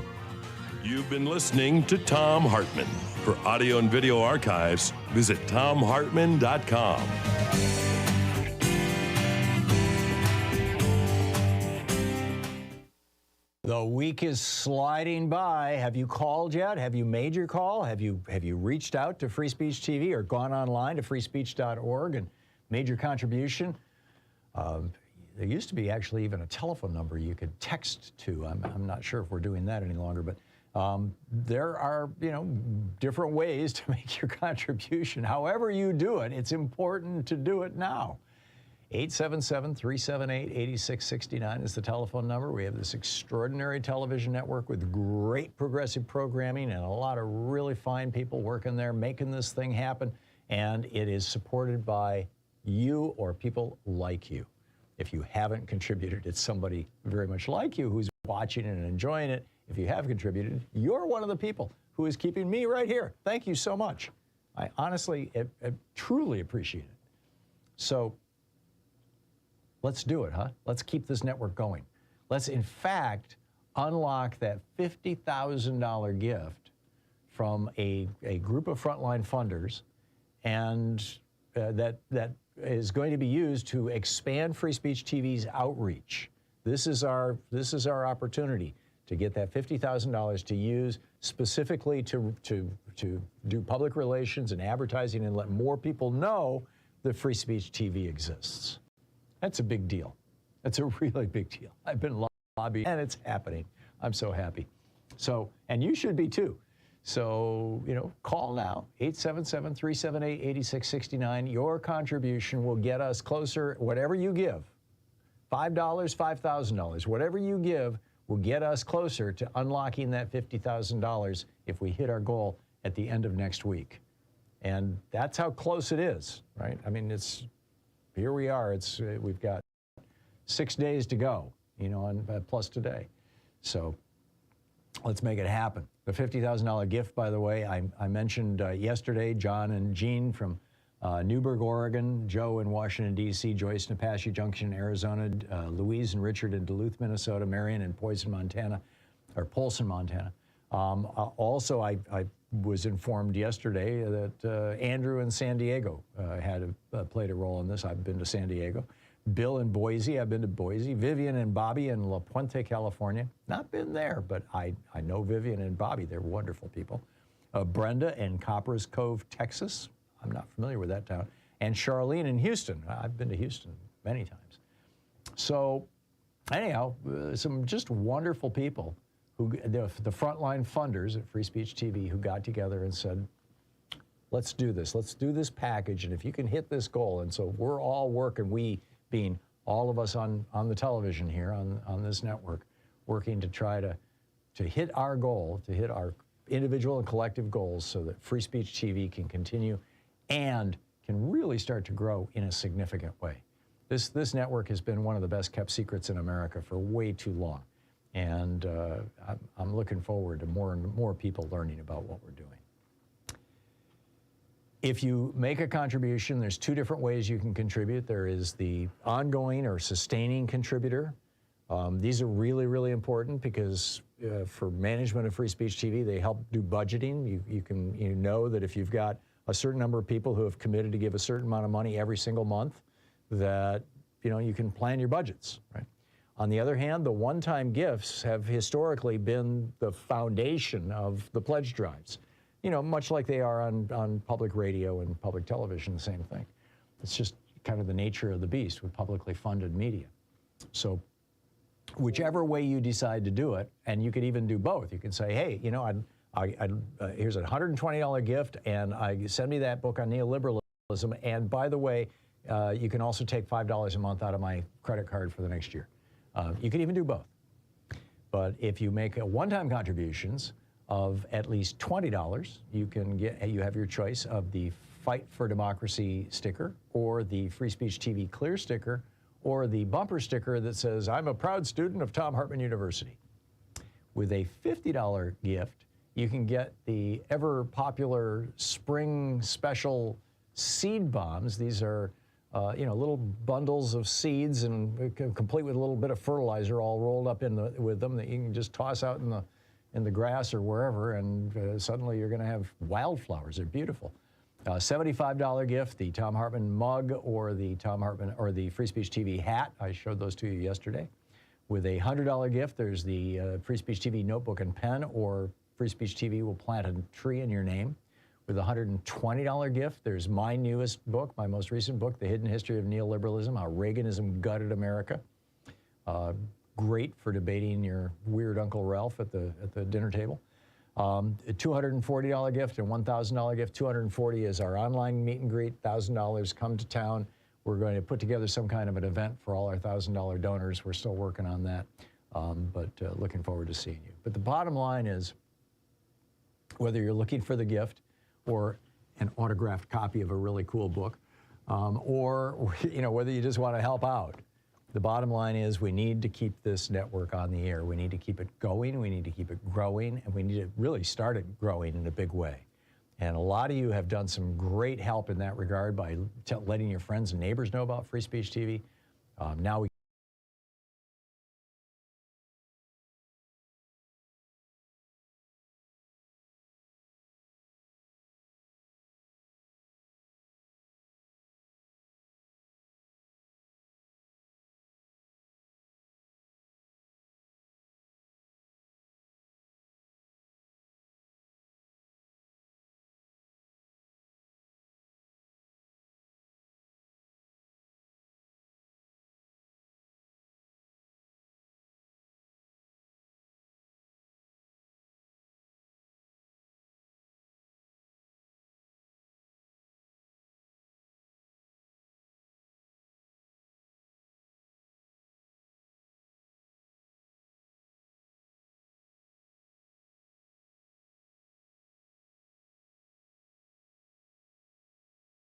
You've been listening to Thom Hartmann. For audio and video archives, visit thomhartmann.com. The week is sliding by. Have you called yet? Have you made your call? Have you reached out to Free Speech TV or gone online to freespeech.org and made your contribution? There used to be actually even a telephone number you could text to. I'm not sure if we're doing that any longer, but there are, different ways to make your contribution. However you do it, it's important to do it now. 877-378-8669 is the telephone number. We have this extraordinary television network with great progressive programming and a lot of really fine people working there making this thing happen. And it is supported by you or people like you. If you haven't contributed, it's somebody very much like you who's watching and enjoying it. If you have contributed, you're one of the people who is keeping me right here. Thank you so much. I honestly, truly appreciate it. So let's do it, huh? Let's keep this network going. Let's, in fact, unlock that $50,000 gift from a group of frontline funders, and that is going to be used to expand Free Speech TV's outreach. This is our opportunity to get that $50,000 to use specifically to do public relations and advertising and let more people know that Free Speech TV exists. That's a big deal. That's a really big deal. I've been lobbying, and it's happening. I'm so happy. So, and you should be too. So, call now, 877-378-8669. Your contribution will get us closer, whatever you give, $5, $5,000, whatever you give will get us closer to unlocking that $50,000 if we hit our goal at the end of next week. And that's how close it is, right? I mean, here we are. We've got 6 days to go, plus today. So let's make it happen. The $50,000 gift, by the way, I mentioned yesterday, John and Jean from Newburgh, Oregon, Joe in Washington, D.C., Joyce in Apache Junction, Arizona, Louise and Richard in Duluth, Minnesota, Marion in Polson, Montana. Also, I was informed yesterday that Andrew in San Diego played a role in this. I've been to San Diego. Bill in Boise, I've been to Boise. Vivian and Bobby in La Puente, California. Not been there, but I know Vivian and Bobby. They're wonderful people. Brenda in Copper's Cove, Texas. I'm not familiar with that town. And Charlene in Houston. I've been to Houston many times. So anyhow, some just wonderful people, the frontline funders at Free Speech TV who got together and said, let's do this. Let's do this package. And if you can hit this goal, and so we're all working, we being all of us on the television here, on this network, working to try to hit our goal, to hit our individual and collective goals so that Free Speech TV can continue and can really start to grow in a significant way. This network has been one of the best kept secrets in America for way too long. And I'm looking forward to more and more people learning about what we're doing. If you make a contribution, there's two different ways you can contribute. There is the ongoing or sustaining contributor. These are really, really important because for management of Free Speech TV, they help do budgeting. You know that if you've got a certain number of people who have committed to give a certain amount of money every single month, that you can plan your budgets, right? On the other hand, the one-time gifts have historically been the foundation of the pledge drives. Much like they are on public radio and public television, the same thing. It's just kind of the nature of the beast with publicly funded media. So whichever way you decide to do it, and you could even do both. You can say, hey, here's a $120 gift, and send me that book on neoliberalism, and by the way, you can also take $5 a month out of my credit card for the next year. You can even do both. But if you make one-time contributions of at least $20, you have your choice of the Fight for Democracy sticker, or the Free Speech TV Clear sticker, or the bumper sticker that says, I'm a proud student of Thom Hartmann University. With a $50 gift, you can get the ever popular spring special seed bombs. These are little bundles of seeds and complete with a little bit of fertilizer all rolled up with them that you can just toss out in the grass or wherever, and suddenly you're going to have wildflowers. They're beautiful. $75 gift, the Thom Hartmann mug, or the Free Speech TV hat. I showed those to you yesterday. With a $100 gift, there's the Free Speech TV notebook and pen, or Free Speech TV will plant a tree in your name. With a $120 gift, there's my newest book, my most recent book, The Hidden History of Neoliberalism, How Reaganism Gutted America. Great for debating your weird Uncle Ralph at the dinner table. A $240 gift and $1,000 gift. $240 is our online meet and greet. $1,000, come to town. We're going to put together some kind of an event for all our $1,000 donors. We're still working on that, but looking forward to seeing you. But the bottom line is, whether you're looking for the gift or an autographed copy of a really cool book, or whether you just want to help out, the bottom line is we need to keep this network on the air. We need to keep it going. We need to keep it growing, and we need to really start it growing in a big way. And a lot of you have done some great help in that regard by letting your friends and neighbors know about Free Speech TV. Now we